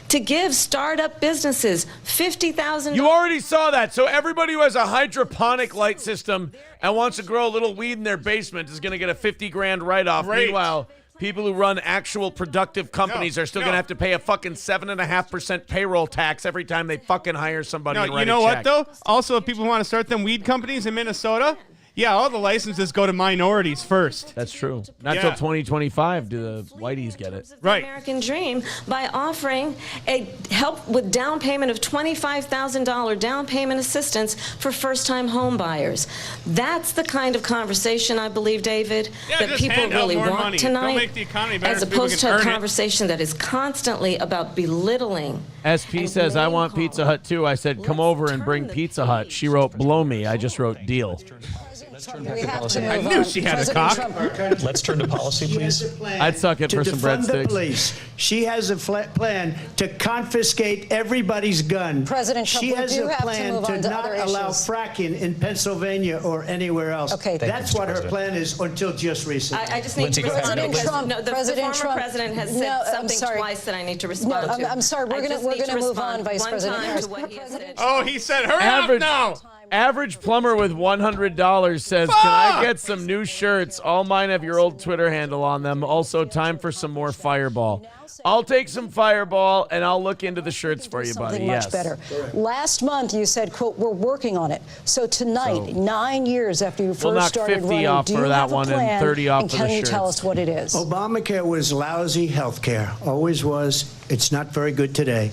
to give startup businesses $50,000. You already saw that. So everybody who has a hydroponic light system and wants to grow a little weed in their basement is going to get a 50 grand write-off. Great. Meanwhile, people who run actual productive companies are still going to have to pay a fucking 7.5% payroll tax every time they fucking hire somebody. No, and write you know a what check. though? Also, if people want to start them weed companies in Minnesota, Yeah, all the licenses go to minorities first. That's true. Not till 2025 do the whiteys get it. Right. American dream by offering a help with down payment of $25,000 down payment assistance for first-time home buyers. That's the kind of conversation, I believe, David, that just people hand out really more want money. tonight, Don't make the economy better as so people opposed can to a earn it. conversation that is constantly about belittling. SP says, I want Pizza Hut too. I said, come over and bring Pizza Hut. She wrote, blow me. I just wrote, deal. I knew she had a cock. Let's turn to policy, please. I'd suck it for some breadsticks. Police. She has a plan to confiscate everybody's gun. President Trump, she we has do a have to plan move to on to not other allow issues. fracking in Pennsylvania or anywhere else. Okay. That's what her plan is until just recently. I just need to respond because the former president has said something twice that I need to respond to. I'm sorry. We're going to move on, Vice President Harris. Oh, he said, hurry up now. Average plumber with $100 says, can I get some new shirts? All mine have your old Twitter handle on them. Also, time for some more Fireball. I'll take some Fireball, and I'll look into the shirts for you, buddy. Something Yes. much better. Last month, you said, quote, we're working on it. So tonight, 9 years after you We'll knock first started 50 running, off do for you that have a one and plan, 30 off and for can the you tell shirts. us what it is? Obamacare was lousy health care. Always was. It's not very good today.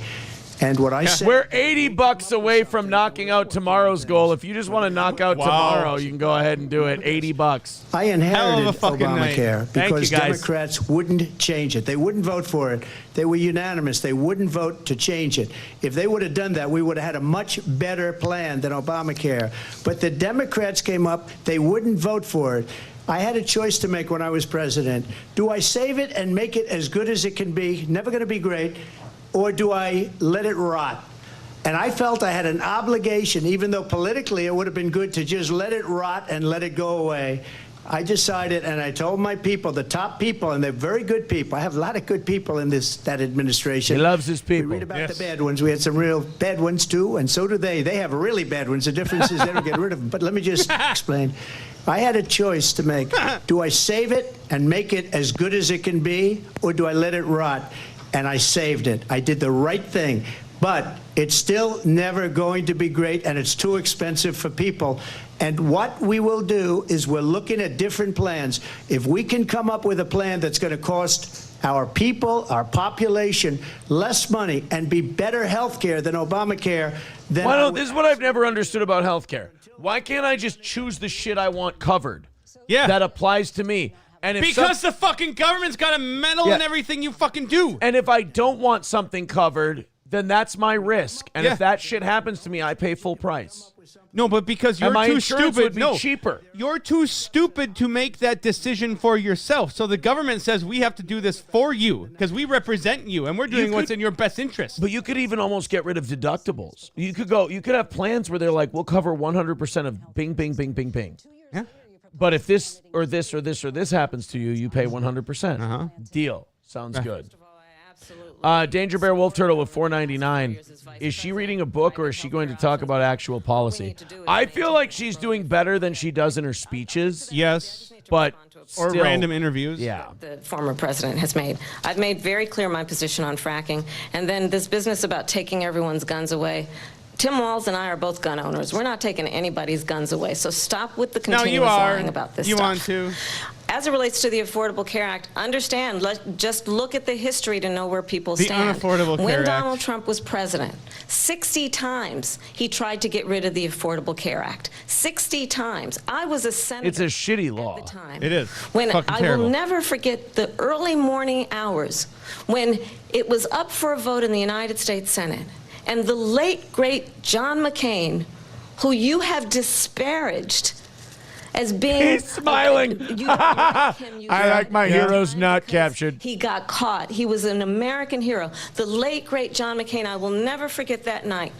And what I said... We're $80 away from knocking out tomorrow's goal. If you just want to knock out tomorrow, you can go ahead and do it. $80. I inherited Hell of a fucking night. Obamacare Thank because you, guys. Democrats wouldn't change it. They wouldn't vote for it. They were unanimous. They wouldn't vote to change it. If they would have done that, we would have had a much better plan than Obamacare. But the Democrats came up. They wouldn't vote for it. I had a choice to make when I was president. Do I save it and make it as good as it can be, never going to be great, or do I let it rot? And I felt I had an obligation, even though politically it would have been good to just let it rot and let it go away. I decided, and I told my people, the top people, and they're very good people. I have a lot of good people in that administration. He loves his people. We read about the bad ones. We had some real bad ones, too, and so do they. They have really bad ones. The difference is they don't get rid of them. But let me just explain. I had a choice to make. Do I save it and make it as good as it can be, or do I let it rot? And I saved it. I did the right thing. But it's still never going to be great, and it's too expensive for people. And what we will do is we're looking at different plans. If we can come up with a plan that's going to cost our people, our population, less money and be better health care than Obamacare, then... This is what I've never understood about health care. Why can't I just choose the shit I want covered? Yeah. That applies to me. And if because the fucking government's got a meddle in everything you fucking do. And if I don't want something covered, then that's my risk. And if that shit happens to me, I pay full price. No, but because you're my too insurance stupid. would be cheaper. You're too stupid to make that decision for yourself. So the government says we have to do this for you because we represent you and we're doing what's in your best interest. But you could even almost get rid of deductibles. You could have plans where they're like, we'll cover 100% of bing, bing, bing, bing, bing. Yeah. But if this or this or this or this happens to you, you pay 100%. Deal. Sounds good. Danger Bear Wolf Turtle with $4.99. Is she reading a book or is she going to talk about actual policy? I feel like she's doing better than she does in her speeches. Yes. But or still, random interviews. Yeah. The former president has made. I've made very clear my position on fracking. And then this business about taking everyone's guns away. Tim Walz and I are both gun owners. We're not taking anybody's guns away. So stop with the continuous lying about this stuff. You want to. As it relates to the Affordable Care Act, understand, just look at the history to know where people stand. The Unaffordable Care When Act. Donald Trump was president, 60 times he tried to get rid of the Affordable Care Act. 60 times. I was a senator. It's a shitty law. At the time. It is. When Fucking I terrible. will never forget the early morning hours when it was up for a vote in the United States Senate. And the late, great John McCain, who you have disparaged as being... He's smiling. I like my heroes not captured. He got caught. He was an American hero. The late, great John McCain, I will never forget that night,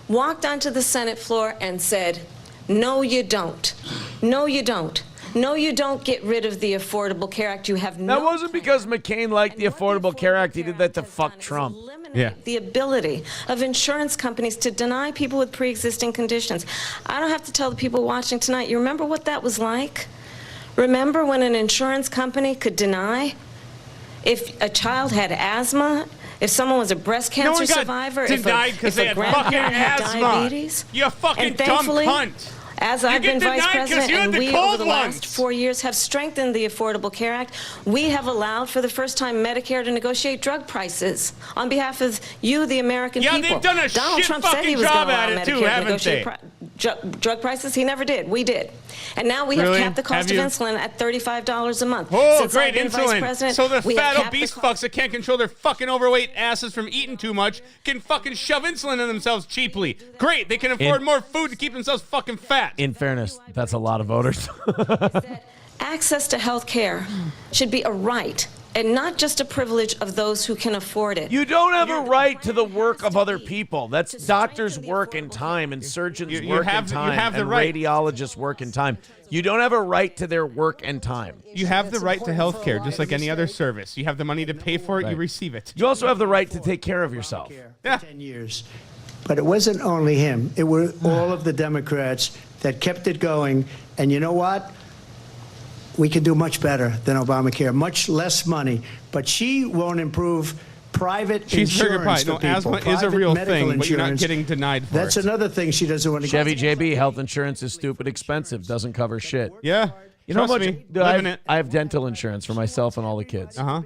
walked onto the Senate floor and said, no, you don't. No, you don't. No, you don't get rid of the Affordable Care Act. You have no... That wasn't because McCain liked the Affordable Care Act. He did that to fuck Trump. Yeah. The ability of insurance companies to deny people with pre-existing conditions. I don't have to tell the people watching tonight, you remember what that was like? Remember when an insurance company could deny if a child had asthma, if someone was a breast cancer survivor, denied because they had fucking asthma. diabetes? You fucking and dumb thankfully, cunt. As I've been vice president, and we over the ones. last 4 years have strengthened the Affordable Care Act, we have allowed for the first time Medicare to negotiate drug prices on behalf of you, the American people. Yeah, they've done a Donald shit Trump said he fucking was job going to at allow it too, Medicare to haven't negotiate they? drug prices. He never did. We did. And now we have Really? capped the cost Have of you? insulin at $35 a month. Oh, Since great I've been vice insulin. president, So the we have fat capped the obese fucks that can't control their fucking overweight asses from eating too much can fucking shove insulin in themselves cheaply. Great. They can afford more food to keep themselves fucking fat. In fairness, that's a lot of voters. Access to health care should be a right and not just a privilege of those who can afford it. You don't have a right to the work of other people. That's doctors' work and time, and surgeons' work and time, you have the and right. radiologists' work and time. You don't have a right to their work and time. You have the right to health care, just like any other service. You have the money to pay for it, you receive it. You also have the right to take care of yourself. Yeah. 10 years. But it wasn't only him. It were all of the Democrats that kept it going. And you know what? We can do much better than Obamacare, much less money. But she won't improve private insurance for people. Asthma is a private real medical thing, but you're not insurance. getting denied for That's it. another thing she doesn't want to Chevy JB, health insurance is stupid expensive. Doesn't cover shit. Yeah. You know how Trust much? me, Dude, I living have, it. I have dental insurance for myself and all the kids. Uh-huh.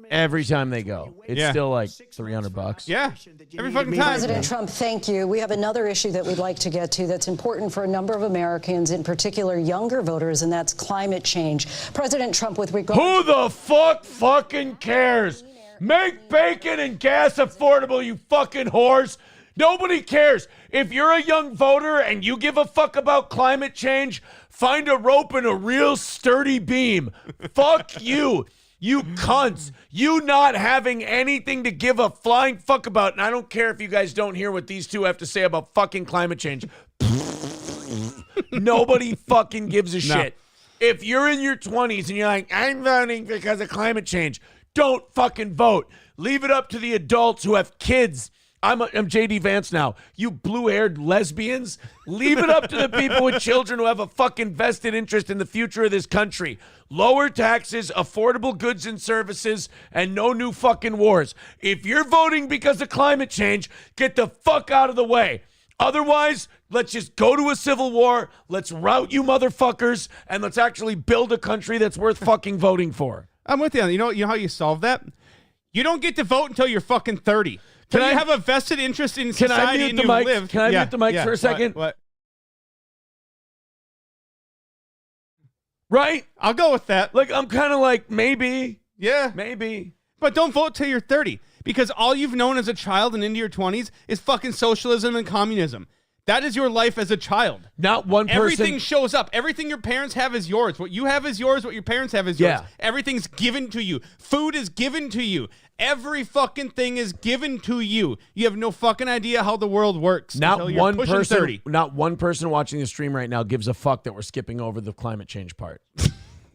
Every time they go, it's Yeah. still like $300. Yeah. Every fucking time. President Trump, thank you. We have another issue that we'd like to get to that's important for a number of Americans, in particular younger voters, and that's climate change. President Trump, with regard Who the fuck fucking cares? Make bacon and gas affordable, you fucking whores. Nobody cares. If you're a young voter and you give a fuck about climate change, find a rope and a real sturdy beam. Fuck you. You cunts. You not having anything to give a flying fuck about. And I don't care if you guys don't hear what these two have to say about fucking climate change. Nobody fucking gives a shit. If you're in your 20s and you're like, I'm voting because of climate change, don't fucking vote. Leave it up to the adults who have kids. I'm JD Vance now. You blue-haired lesbians, leave it up to the people with children who have a fucking vested interest in the future of this country. Lower taxes, affordable goods and services, and no new fucking wars. If you're voting because of climate change, get the fuck out of the way. Otherwise, let's just go to a civil war. Let's rout you motherfuckers, and let's actually build a country that's worth fucking voting for. I'm with you. You know how you solve that? You don't get to vote until you're fucking 30. Can I have a vested interest in society and you live? Can I mute the mic for a second? What? Right? I'll go with that. Like, I'm kind of like, maybe. Yeah. Maybe. But don't vote till you're 30. Because all you've known as a child and into your 20s is fucking socialism and communism. That is your life as a child. Not one person. Everything shows up. Everything your parents have is yours. What you have is yours. What your parents have is yours. Yeah. Everything's given to you. Food is given to you. Every fucking thing is given to you. You have no fucking idea how the world works. Not one person. Not one person watching the stream right now gives a fuck that we're skipping over the climate change part.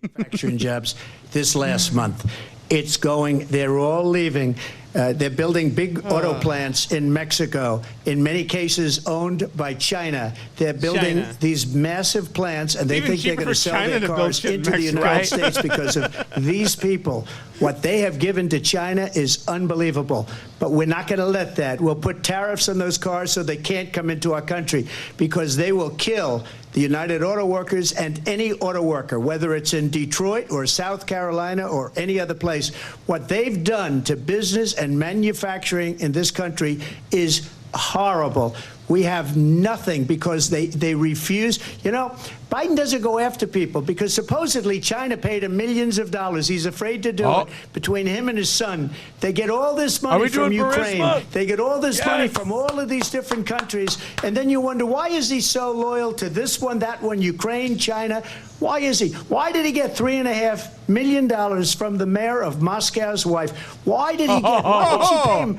manufacturing jobs this last month. It's going, they're all leaving. They're building big auto plants in Mexico, in many cases owned by China. They're building these massive plants, and they think they're going to sell their cars into the United States because of these people. What they have given to China is unbelievable. But we're not going to let that. We'll put tariffs on those cars so they can't come into our country, because they will kill the United Auto Workers and any auto worker, whether it's in Detroit or South Carolina or any other place. What they've done to business and manufacturing in this country is horrible. We have nothing because they refuse. You know, Biden doesn't go after people because supposedly China paid him millions of dollars. He's afraid to do it. Between him and his son, they get all this money from Ukraine. Burisma? They get all this money from all of these different countries. And then you wonder, why is he so loyal to this one, that one, Ukraine, China? Why is he? Why did he get $3.5 million from the mayor of Moscow's wife? Why did he get, why did she pay him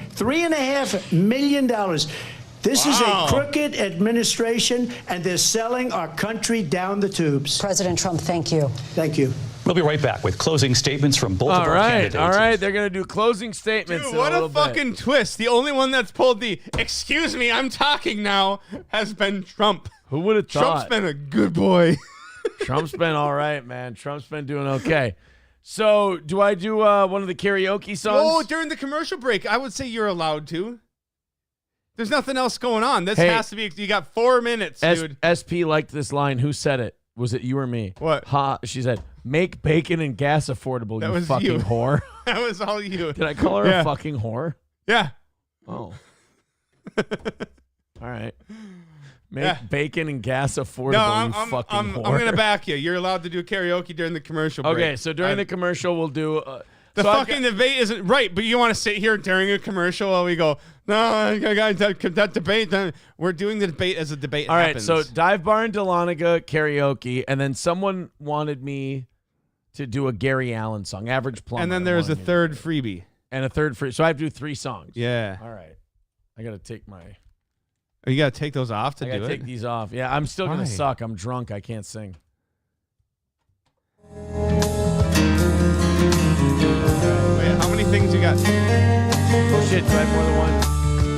$3.5 million? This is a crooked administration, and they're selling our country down the tubes. President Trump, thank you. Thank you. We'll be right back with closing statements from both of our candidates. All right, they're going to do closing statements. Dude, what a fucking twist. The only one that's pulled the, excuse me, I'm talking now, has been Trump. Who would have thought? Trump's been a good boy. Trump's been all right, man. Trump's been doing okay. So, do I do one of the karaoke songs? Oh, during the commercial break, I would say you're allowed to. There's nothing else going on. This has to be. You got 4 minutes, dude. SP liked this line. Who said it? Was it you or me? What? She said, "Make bacon and gas affordable." That you was fucking you. whore. That was all you. Did I call her a fucking whore? Yeah. Oh. All right. Make bacon and gas affordable. You fucking whore. I'm gonna back you. You're allowed to do karaoke during the commercial break. Okay, so during the commercial, we'll do. The fucking debate isn't right, but you want to sit here during a commercial while we go, no, I got that debate. We're doing the debate as a debate All right, happens. so Dive Bar in Dahlonega karaoke, and then someone wanted me to do a Gary Allen song, Average Plumber. And then there's a third freebie. And a third free. So I have to do 3 songs. Yeah. All right. I got to take my... Oh, you got to take those off to I do it? got to take these off. Yeah, I'm still going to suck. I'm drunk. I can't sing. Wait, how many things you got? Oh, shit. Do I have more than one?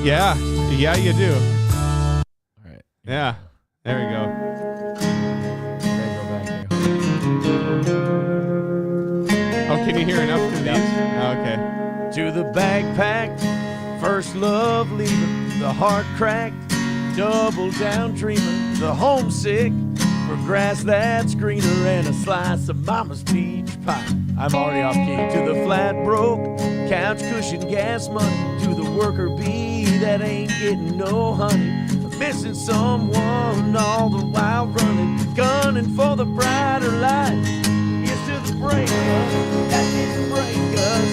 Yeah. Yeah, you do. All right. Yeah. There we go. Oh, can you hear enough of these? Oh, okay. To the backpack, first love leaving, the heart cracked, double down dreaming, the homesick, for grass that's greener and a slice of mama's peach pie. I'm already off key. To the flat broke, couch cushion gas money, to the worker bee that ain't getting no honey, missing someone all the while running, gunning for the brighter light. Here's to the breakup that didn't break us,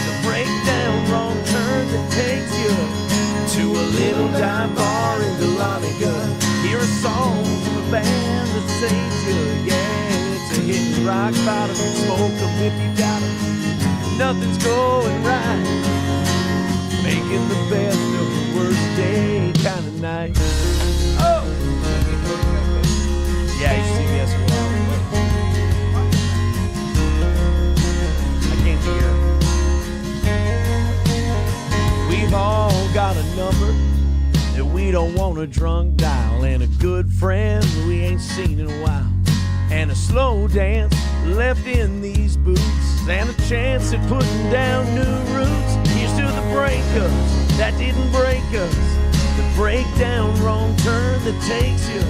the breakdown wrong turn that takes you to a little dive bar in Dahlonega. Hear a song from a band that saves you. Yeah, it's a hitting rock bottom, smoke 'em if you got 'em. Nothing's going right, making the best of the worst day kind of night. Oh, yeah, HCBS as well. I can't hear. We've all got a number that we don't want a drunk dial, and a good friend we ain't seen in a while, and a slow dance left in these boots, and a chance at putting down new roots. Here's to the breakups that didn't break us, the breakdown wrong turn that takes you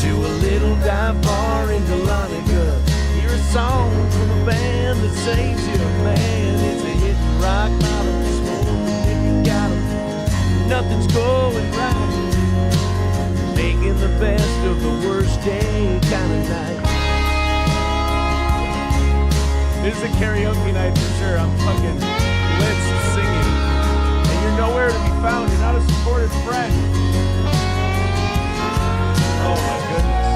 to a little dive bar in Dahlonega. Hear a song from a band that saves you, man. It's a hit rock bottom, smoke if you got 'em. Nothing's going right, making the best of the worst day kind of night. This is a karaoke night for sure. I'm fucking lit singing, and you're nowhere to be found. You're not a supportive friend. Oh my goodness.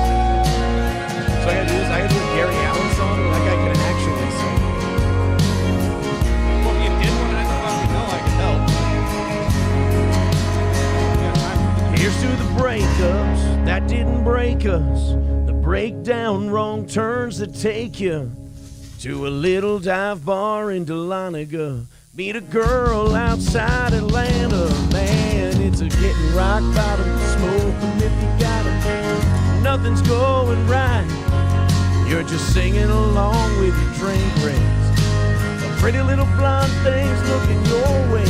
So I gotta do this. I gotta do a Gary Allen song. That guy can actually sing. Well, if you did one, I'd let me know. I could help. Here's to the breakups that didn't break us, the breakdown wrong turns that take you to a little dive bar in Dahlonega. Meet a girl outside Atlanta, man. It's a getting rock bottom, smoke 'em if you got 'em. Nothing's going right, you're just singing along with your drink raised. The pretty little blonde thing's looking your way,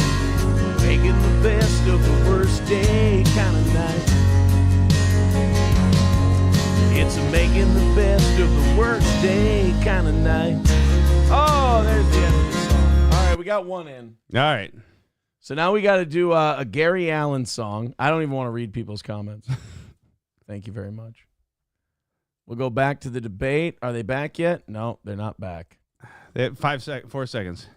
making the best of the worst day kind of night. It's a making the best of the worst day kind of night. Oh, there's the end of the song. All right, we got one in. All right. So now we got to do a Gary Allen song. I don't even want to read people's comments. Thank you very much. We'll go back to the debate. Are they back yet? No, they're not back. They had 4 seconds.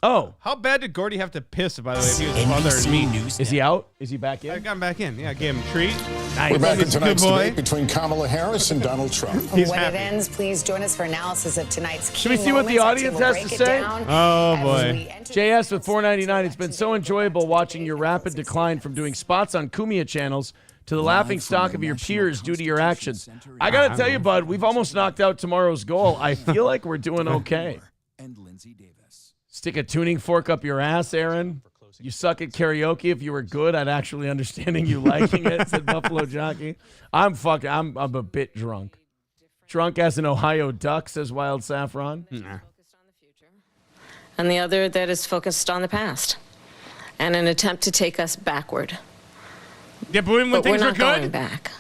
Oh. How bad did Gordy have to piss, by the way, if he was bothering me? Is he out? Is he back in? I got him back in. Yeah, I gave him a treat. Nice. We're back in He's a tonight's good boy. debate between Kamala Harris and Donald Trump. He's when happy. it ends, please join us for analysis of tonight's key Should we see what the moments. Our audience team will has break to it say? down Oh, as boy. we enter JS with $4.99. It's been so enjoyable watching your rapid decline from doing spots on Kumia channels to the laughing stock of your peers due to your actions. I got to tell you, bud, we've almost knocked out tomorrow's goal. I feel like we're doing okay. Stick a tuning fork up your ass, Aaron. You suck at karaoke. If you were good at actually understanding you liking it, said Buffalo Jockey. I'm a bit drunk. Drunk as an Ohio duck, says Wild Saffron. And the other that is focused on the past and an attempt to take us backward. Yeah, but when but things we're were not going good? back.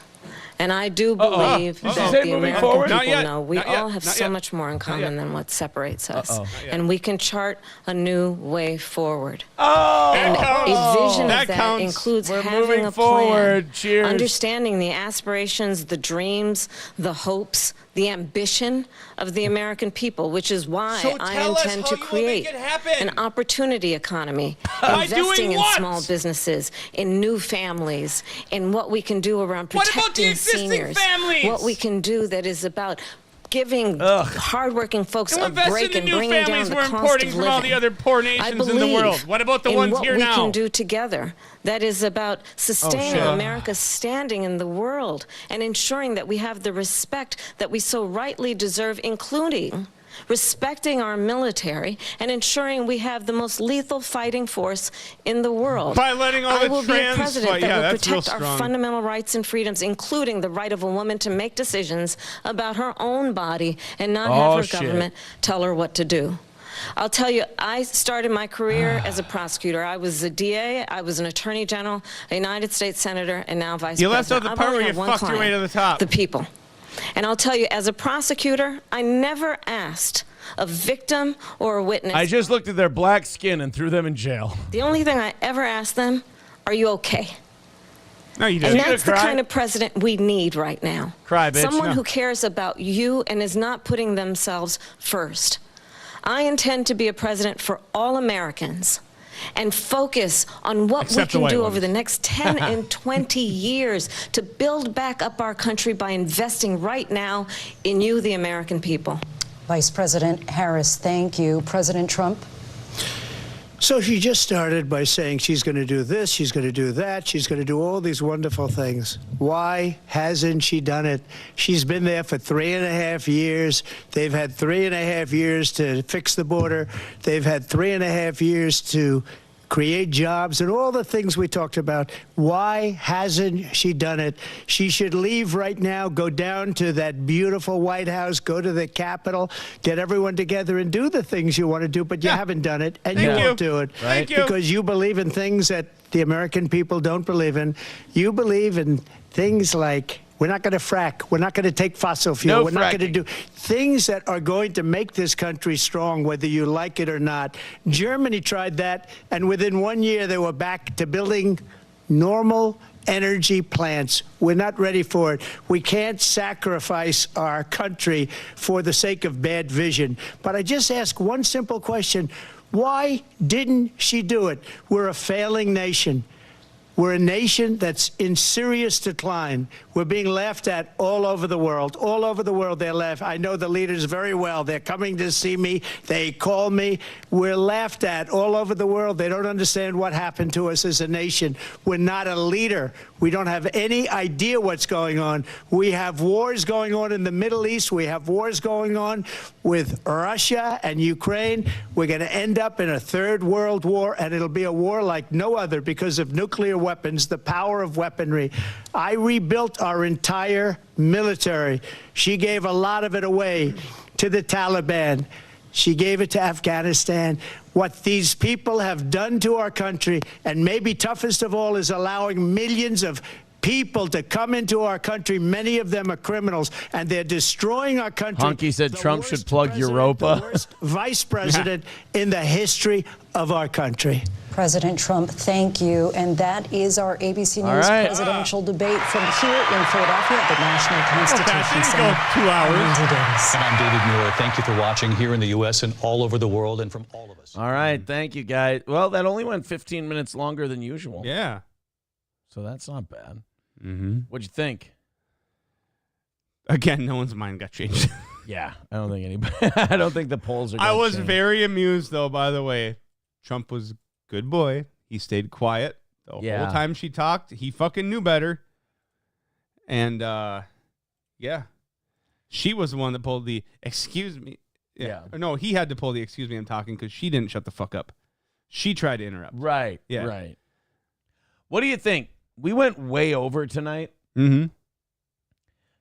And I do believe that the American people know we all have so much more in common than what separates us. And we can chart a new way forward. And a vision of that includes having a plan, understanding the aspirations, the dreams, the hopes, the ambition of the American people, which is why I intend to create an opportunity economy, investing in small businesses, in new families, in what we can do around protecting seniors, what we can do that is about giving hardworking folks a break and bringing down the cost of living. From all the other poor nations in the world. What about the ones here now? What we can do together. That is about sustaining America's standing in the world and ensuring that we have the respect that we so rightly deserve, including respecting our military and ensuring we have the most lethal fighting force in the world. By letting all the I will be a president that will that's real protect our strong. fundamental rights and freedoms, including the right of a woman to make decisions about her own body and not have her government tell her what to do. I'll tell you, I started my career as a prosecutor. I was a DA, I was an attorney general, a United States senator, and now vice president. You left out the part where you fucked your way to the top. The people. And I'll tell you, as a prosecutor, I never asked a victim or a witness. I just looked at their black skin and threw them in jail. The only thing I ever asked them, are you okay? No, you didn't. And that's the kind of president we need right now. Cry, bitch. Someone who cares about you and is not putting themselves first. I intend to be a president for all Americans and focus on what we can do over the next 10 and 20 years to build back up our country by investing right now in you, the American people. Vice President Harris, thank you. President Trump? So she just started by saying she's going to do this, she's going to do that, she's going to do all these wonderful things. Why hasn't she done it? She's been there for 3.5 years. They've had 3.5 years to fix the border. They've had 3.5 years to create jobs and all the things we talked about. Why hasn't she done it? She should leave right now, go down to that beautiful White House, go to the Capitol, get everyone together and do the things you want to do, but you haven't done it, and you won't do it. Thank you. Because you believe in things that the American people don't believe in. You believe in things like, we're not going to frack. We're not going to take fossil fuel. We're not going to do things that are going to make this country strong, whether you like it or not. Germany tried that, and within 1 year, they were back to building normal energy plants. We're not ready for it. We can't sacrifice our country for the sake of bad vision. But I just ask one simple question. Why didn't she do it? We're a failing nation. We're a nation that's in serious decline. We're being laughed at all over the world. All over the world, they're laughing. I know the leaders very well. They're coming to see me. They call me. We're laughed at all over the world. They don't understand what happened to us as a nation. We're not a leader. We don't have any idea what's going on. We have wars going on in the Middle East. We have wars going on with Russia and Ukraine. We're going to end up in a third world war, and it'll be a war like no other because of nuclear weapons, the power of weaponry. I rebuilt our entire military. She gave a lot of it away to the Taliban. She gave it to Afghanistan. What these people have done to our country, and maybe toughest of all, is allowing millions of people to come into our country. Many of them are criminals, and they're destroying our country. Honky said Trump should plug Europa. The worst vice president in the history of our country. President Trump, thank you. And that is our ABC News presidential debate from here in Philadelphia at the National Constitution Center. 2 hours. And I'm David Muir. Thank you for watching here in the U.S. and all over the world, and from all of us. All right, thank you, guys. Well, that only went 15 minutes longer than usual. Yeah. So that's not bad. Mm-hmm. What'd you think? Again, no one's mind got changed. Yeah, I don't think anybody. I don't think the polls are. I was very amused, though. By the way, Trump was good boy. He stayed quiet the whole time she talked. He fucking knew better. And yeah, she was the one that pulled the excuse me. Yeah. No, he had to pull the excuse me, I'm talking, because she didn't shut the fuck up. She tried to interrupt. Right. Yeah. Right. What do you think? We went way over tonight. Mm-hmm.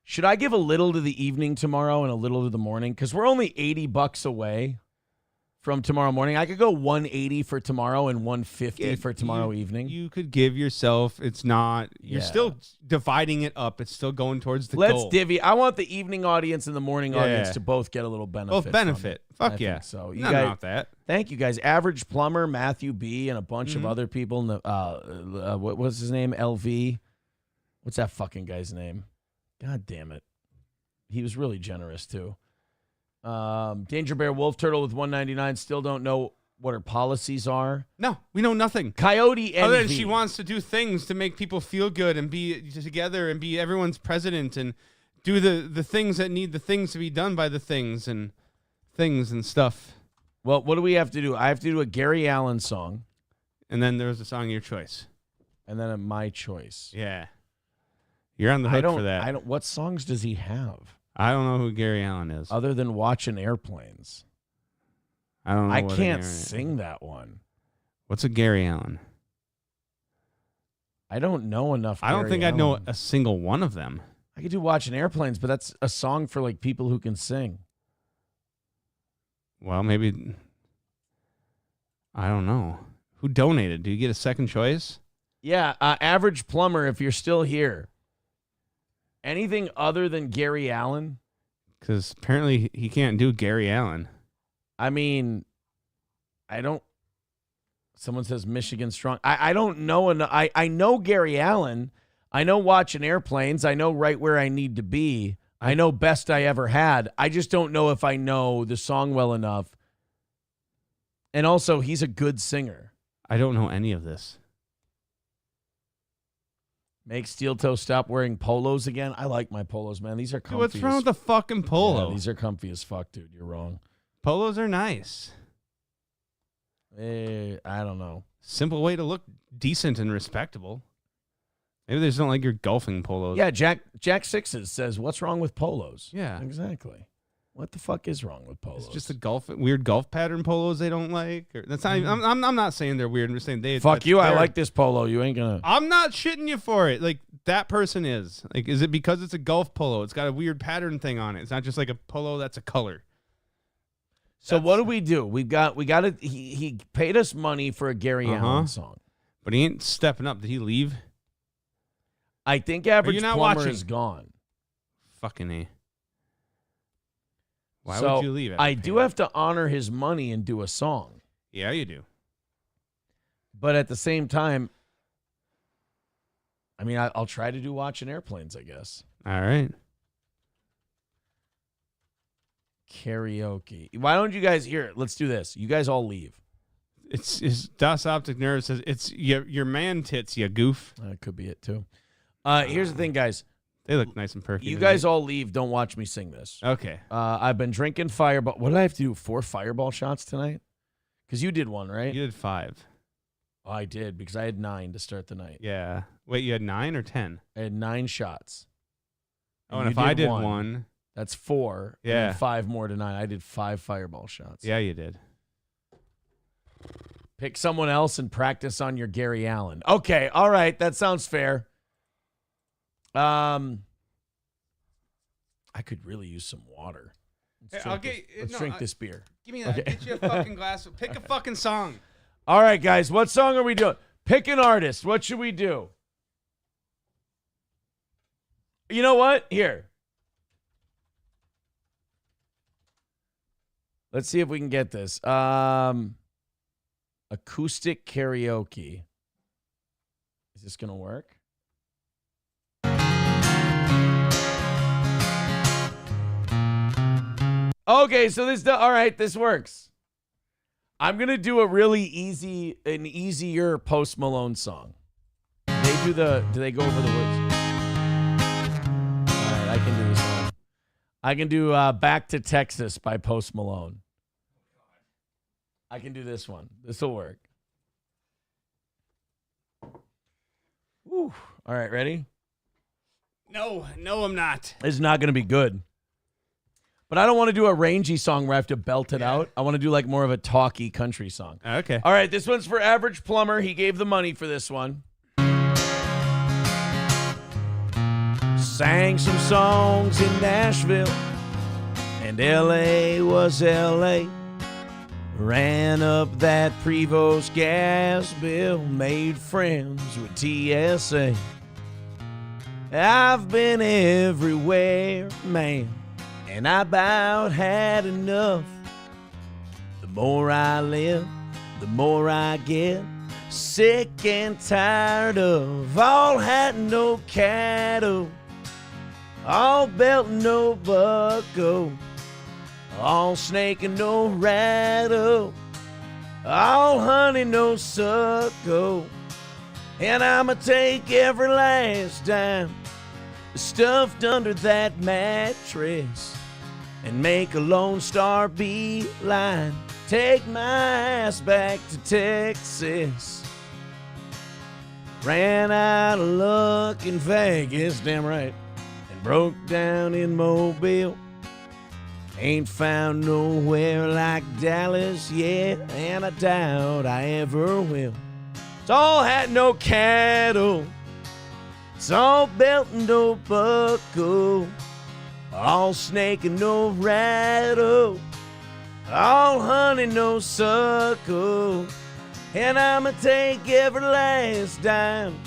Should I give a little to the evening tomorrow and a little to the morning? Because we're only $80 away from tomorrow morning. I could go 180 for tomorrow and 150 for tomorrow evening. You could give yourself. It's not. You're still dividing it up. It's still going towards the goal. Let's divvy. I want the evening audience and the morning audience to both get a little benefit. Both benefit. Fuck I yeah. think so you Nothing guys, wrong with that. Thank you guys. Average Plumber, Matthew B, and a bunch of other people. In the, what was his name? LV. What's that fucking guy's name? God damn it. He was really generous too. Danger Bear Wolf Turtle with 199. Still don't know what her policies are. No, we know nothing. Coyote Other than Envy. she wants to do things to make people feel good and be together and be everyone's president and do the things that need the things to be done by the things and stuff. Well, what do we have to do? I have to do a Gary Allen song. And then there's a song of your choice. And then a My Choice. Yeah. You're on the hook for that. What songs does he have? I don't know who Gary Allen is. Other than Watching Airplanes. I don't know. I can't sing that one. What's a Gary Allen? I don't know enough. I don't think I know a single one of them. I could do Watching Airplanes, but that's a song for like people who can sing. Well, maybe. I don't know. Who donated? Do you get a second choice? Yeah, Average Plumber, if you're still here. Anything other than Gary Allen? Because apparently he can't do Gary Allen. I mean, I don't. Someone says Michigan Strong. I don't know enough. I know Gary Allen. I know Watching Airplanes. I know Right Where I Need to Be. I know Best I Ever Had. I just don't know if I know the song well enough. And also, he's a good singer. I don't know any of this. Make Steel Toe stop wearing polos again. I like my polos, man. These are comfy. Dude, what's wrong with the fucking polo? Yeah, these are comfy as fuck, dude. You're wrong. Polos are nice. I don't know. Simple way to look decent and respectable. Maybe they just don't like your golfing polos. Yeah, Jack Sixes says, what's wrong with polos? Yeah. Exactly. What the fuck is wrong with polos? It's just the weird golf pattern polos they don't like. That's not. Even, I'm not saying they're weird. I'm just saying they. Fuck you. I like this polo. You ain't gonna. I'm not shitting you for it. Like that person is. Like, is it because it's a golf polo? It's got a weird pattern thing on it. It's not just like a polo that's a color. So what do? We got to. He paid us money for a Gary Allen song, but he ain't stepping up. Did he leave? I think Average Plumber is gone. Fucking A. Why so would you leave? I do have to honor his money and do a song. Yeah, you do. But at the same time, I mean, I'll try to do Watching Airplanes, I guess. All right. Karaoke. Why don't you guys here? Let's do this. You guys all leave. It's Das Optic Nerve says it's your man tits, you goof. That could be it too. Here's the thing, guys. They look nice and perky. You guys all leave. Don't watch me sing this. Okay. I've been drinking Fireball. What did I have to do? 4 Fireball shots tonight? Because you did one, right? You did 5. Oh, I did because I had 9 to start the night. Yeah. Wait, you had 9 or 10? I had 9 shots. Oh, and if I did 1, that's 4. Yeah. And 5 more to 9. I did 5 Fireball shots. Yeah, you did. Pick someone else and practice on your Gary Allen. Okay. All right. That sounds fair. I could really use some water. Let's drink this beer. Give me that. Okay. Get you a fucking glass. Pick a fucking song. All right, guys. What song are we doing? Pick an artist. What should we do? You know what? Here. Let's see if we can get this. Acoustic karaoke. Is this going to work? Okay, so all right, this works. I'm going to do a really easier Post Malone song. Do they go over the words? All right, I can do this one. I can do Back to Texas by Post Malone. I can do this one. This will work. Whew. All right, ready? No, I'm not. It's not going to be good. But I don't want to do a rangy song where I have to belt it out. I want to do like more of a talky country song. Okay. All right, this one's for Average Plumber. He gave the money for this one. Sang some songs in Nashville, and L.A. was L.A. Ran up that Prevost gas bill, made friends with TSA. I've been everywhere, man, and I about had enough. The more I live, the more I get sick and tired of all hat, no cattle, all belt, no buckle, all snake and no rattle, all honey, no suckle. And I'ma take every last dime stuffed under that mattress and make a Lone Star beeline. Take my ass back to Texas. Ran out of luck in Vegas, damn right, and broke down in Mobile. Ain't found nowhere like Dallas yet, and I doubt I ever will. It's all hat, no cattle. It's all belt and no buckle. All snake and no rattle. All honey, no suckle. And I'ma take every last dime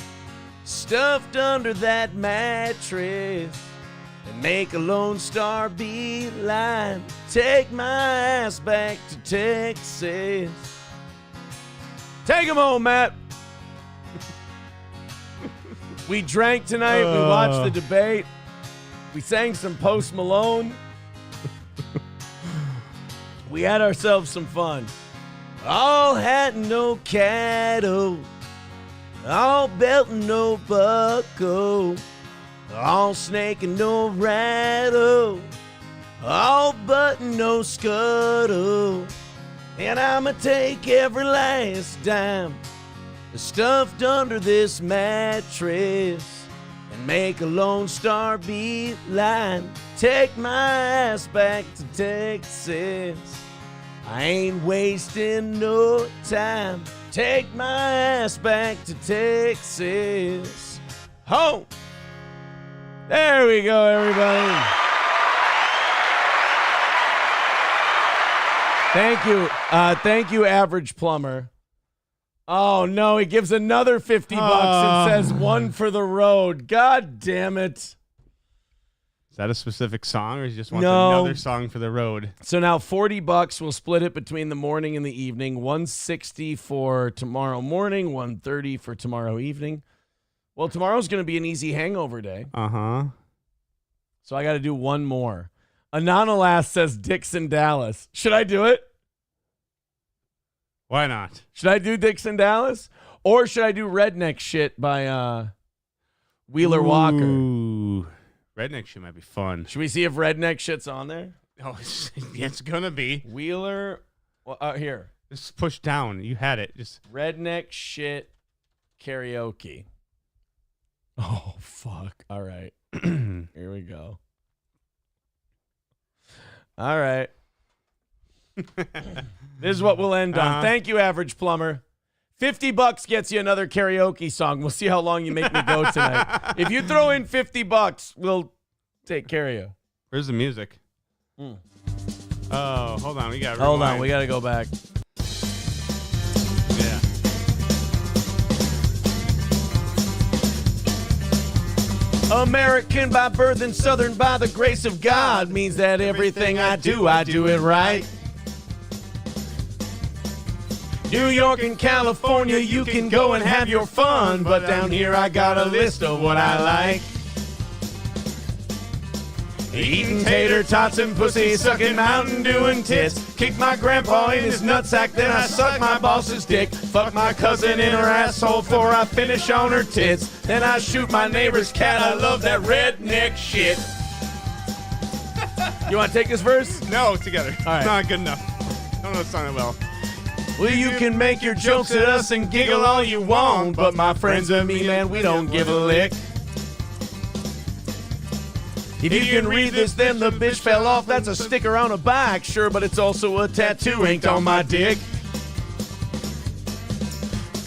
stuffed under that mattress and make a Lone Star beeline. Take my ass back to Texas. Take him home, Matt. We drank tonight. We watched the debate. We sang some Post Malone. We had ourselves some fun. All hat and no cattle. All belt and no buckle. All snake and no rattle. All button, no scuttle. And I'ma take every last dime stuffed under this mattress and make a Lone Star beeline. Take my ass back to Texas. I ain't wasting no time. Take my ass back to Texas. Home. There we go, everybody. Thank you, Average Plumber. Oh, no, he gives another $50 and says one for the road. God damn it. Is that a specific song, or he just wants another song for the road? So now $40, we'll split it between the morning and the evening. $160 for tomorrow morning, $130 for tomorrow evening. Well, tomorrow's going to be an easy hangover day. Uh-huh. So I got to do one more. Anonymous says Dixon Dallas. Should I do it? Why not? Should I do Dixon Dallas? Or should I do Redneck Shit by Wheeler Walker? Ooh. Redneck Shit might be fun. Should we see if Redneck Shit's on there? Oh, it's going to be. Wheeler. Well, here. Just push down. You had it. Just Redneck Shit karaoke. Oh, fuck. All right. Here we go. All right. This is what we'll end on. Thank you, Average Plumber. $50 gets you another karaoke song. We'll see how long you make me go tonight. If you throw in $50, we'll take care of you. Where's the music? Oh, hold on. We got to go back. Yeah. American by birth and Southern by the grace of God means that everything I do it right. New York and California, you can go and have your fun, but down here I got a list of what I like. Eating tater tots and pussy, sucking Mountain Dew and tits. Kick my grandpa in his nutsack, then I suck my boss's dick. Fuck my cousin in her asshole before I finish on her tits. Then I shoot my neighbor's cat, I love that redneck shit. You want to take this verse? No, together. All right. Not good enough. I don't know the song that well. Well, you can make your jokes at us and giggle all you want, but my friends and me, man, we don't give a lick. If you can read this, then the bitch fell off. That's a sticker on a bike, sure, but it's also a tattoo inked on my dick.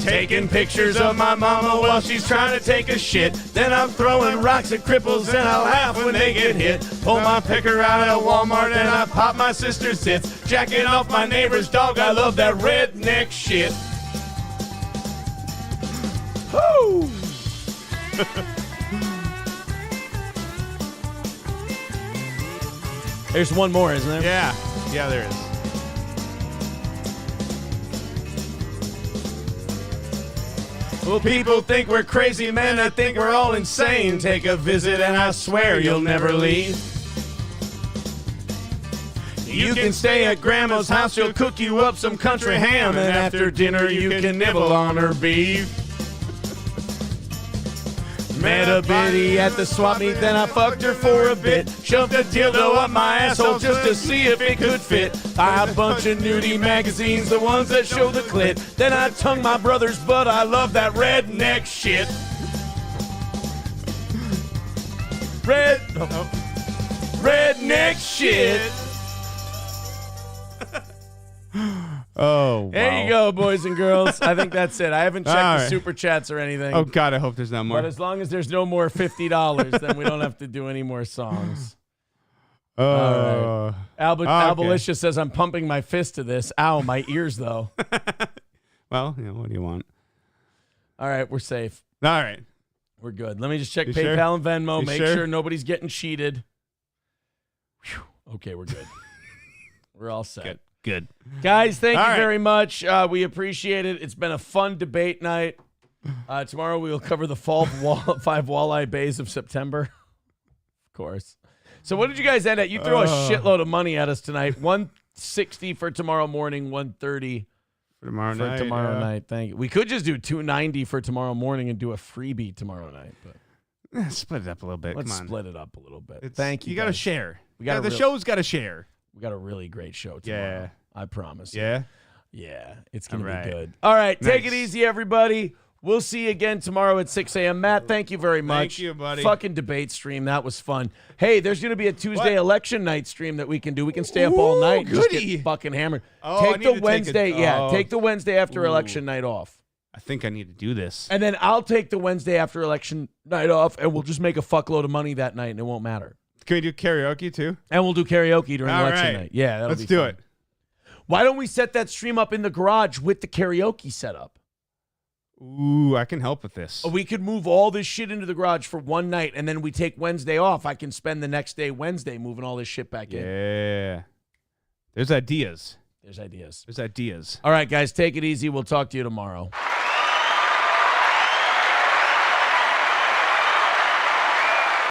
Taking pictures of my mama while she's trying to take a shit. Then I'm throwing rocks at cripples and I laugh when they get hit. Pull my picker out at Walmart and I pop my sister's tits. Jacking off my neighbor's dog, I love that redneck shit. Woo! There's one more, isn't there? Yeah, there is. Well, people think we're crazy, man. I think we're all insane. Take a visit and I swear you'll never leave. You can stay at Grandma's house. She'll cook you up some country ham. And after dinner, you can nibble on her beef. Met a biddy at the swap meet, then I fucked her for a bit. Shoved a dildo up my asshole just to see if it could fit. I a bunch of nudie magazines, the ones that show the clit. Then I tongue my brother's butt, I love that redneck shit. Redneck shit. Oh, wow. There you go, boys and girls. I think that's it. I haven't checked All the right. super chats or anything. Oh, God, I hope there's not more. But as long as there's no more $50, then we don't have to do any more songs. All right. Albalicia says, I'm pumping my fist to this. Ow, my ears, though. Well, what do you want? All right, we're safe. All right. We're good. Let me just check You PayPal sure? and Venmo. You Make sure? sure nobody's getting cheated. Whew. Okay, we're good. We're all set. Good. Guys, thank All you right. very much. We appreciate it. It's been a fun debate night. Tomorrow we will cover the five walleye bays of September. Of course. So what did you guys end at? You throw a shitload of money at us tonight. $160 for tomorrow morning, $130 For tomorrow for night. tomorrow yeah. night. Thank you. We could just do $290 for tomorrow morning and do a freebie tomorrow night. But Split it up a little bit. let's Come on. split it up a little bit. It's- Thank you. You got to guys. share. We got the show's got to share. We got a really great show tomorrow. Yeah. I promise. Yeah. Yeah, it's going All to right. be good. All right, take it Nice. easy, everybody. We'll see you again tomorrow at 6 a.m. Matt, thank you very much. Thank you, buddy. Fucking debate stream. That was fun. Hey, there's going to be a Tuesday election night stream that we can do. We can stay up all night and just goody. get fucking hammered. Oh, I take need the to take Wednesday, a- take the Wednesday after Ooh. election night off. I think I need to do this. And then I'll take the Wednesday after election night off, and we'll just make a fuckload of money that night, and it won't matter. Can we do karaoke too? And we'll do karaoke during All election right. night. Yeah, that'll Let's be do fun. it. Why don't we set that stream up in the garage with the karaoke setup? Ooh, I can help with this. We could move all this shit into the garage for one night, and then we take Wednesday off. I can spend the next day, Wednesday, moving all this shit back in. Yeah. There's ideas. There's ideas. There's ideas. All right, guys, take it easy. We'll talk to you tomorrow.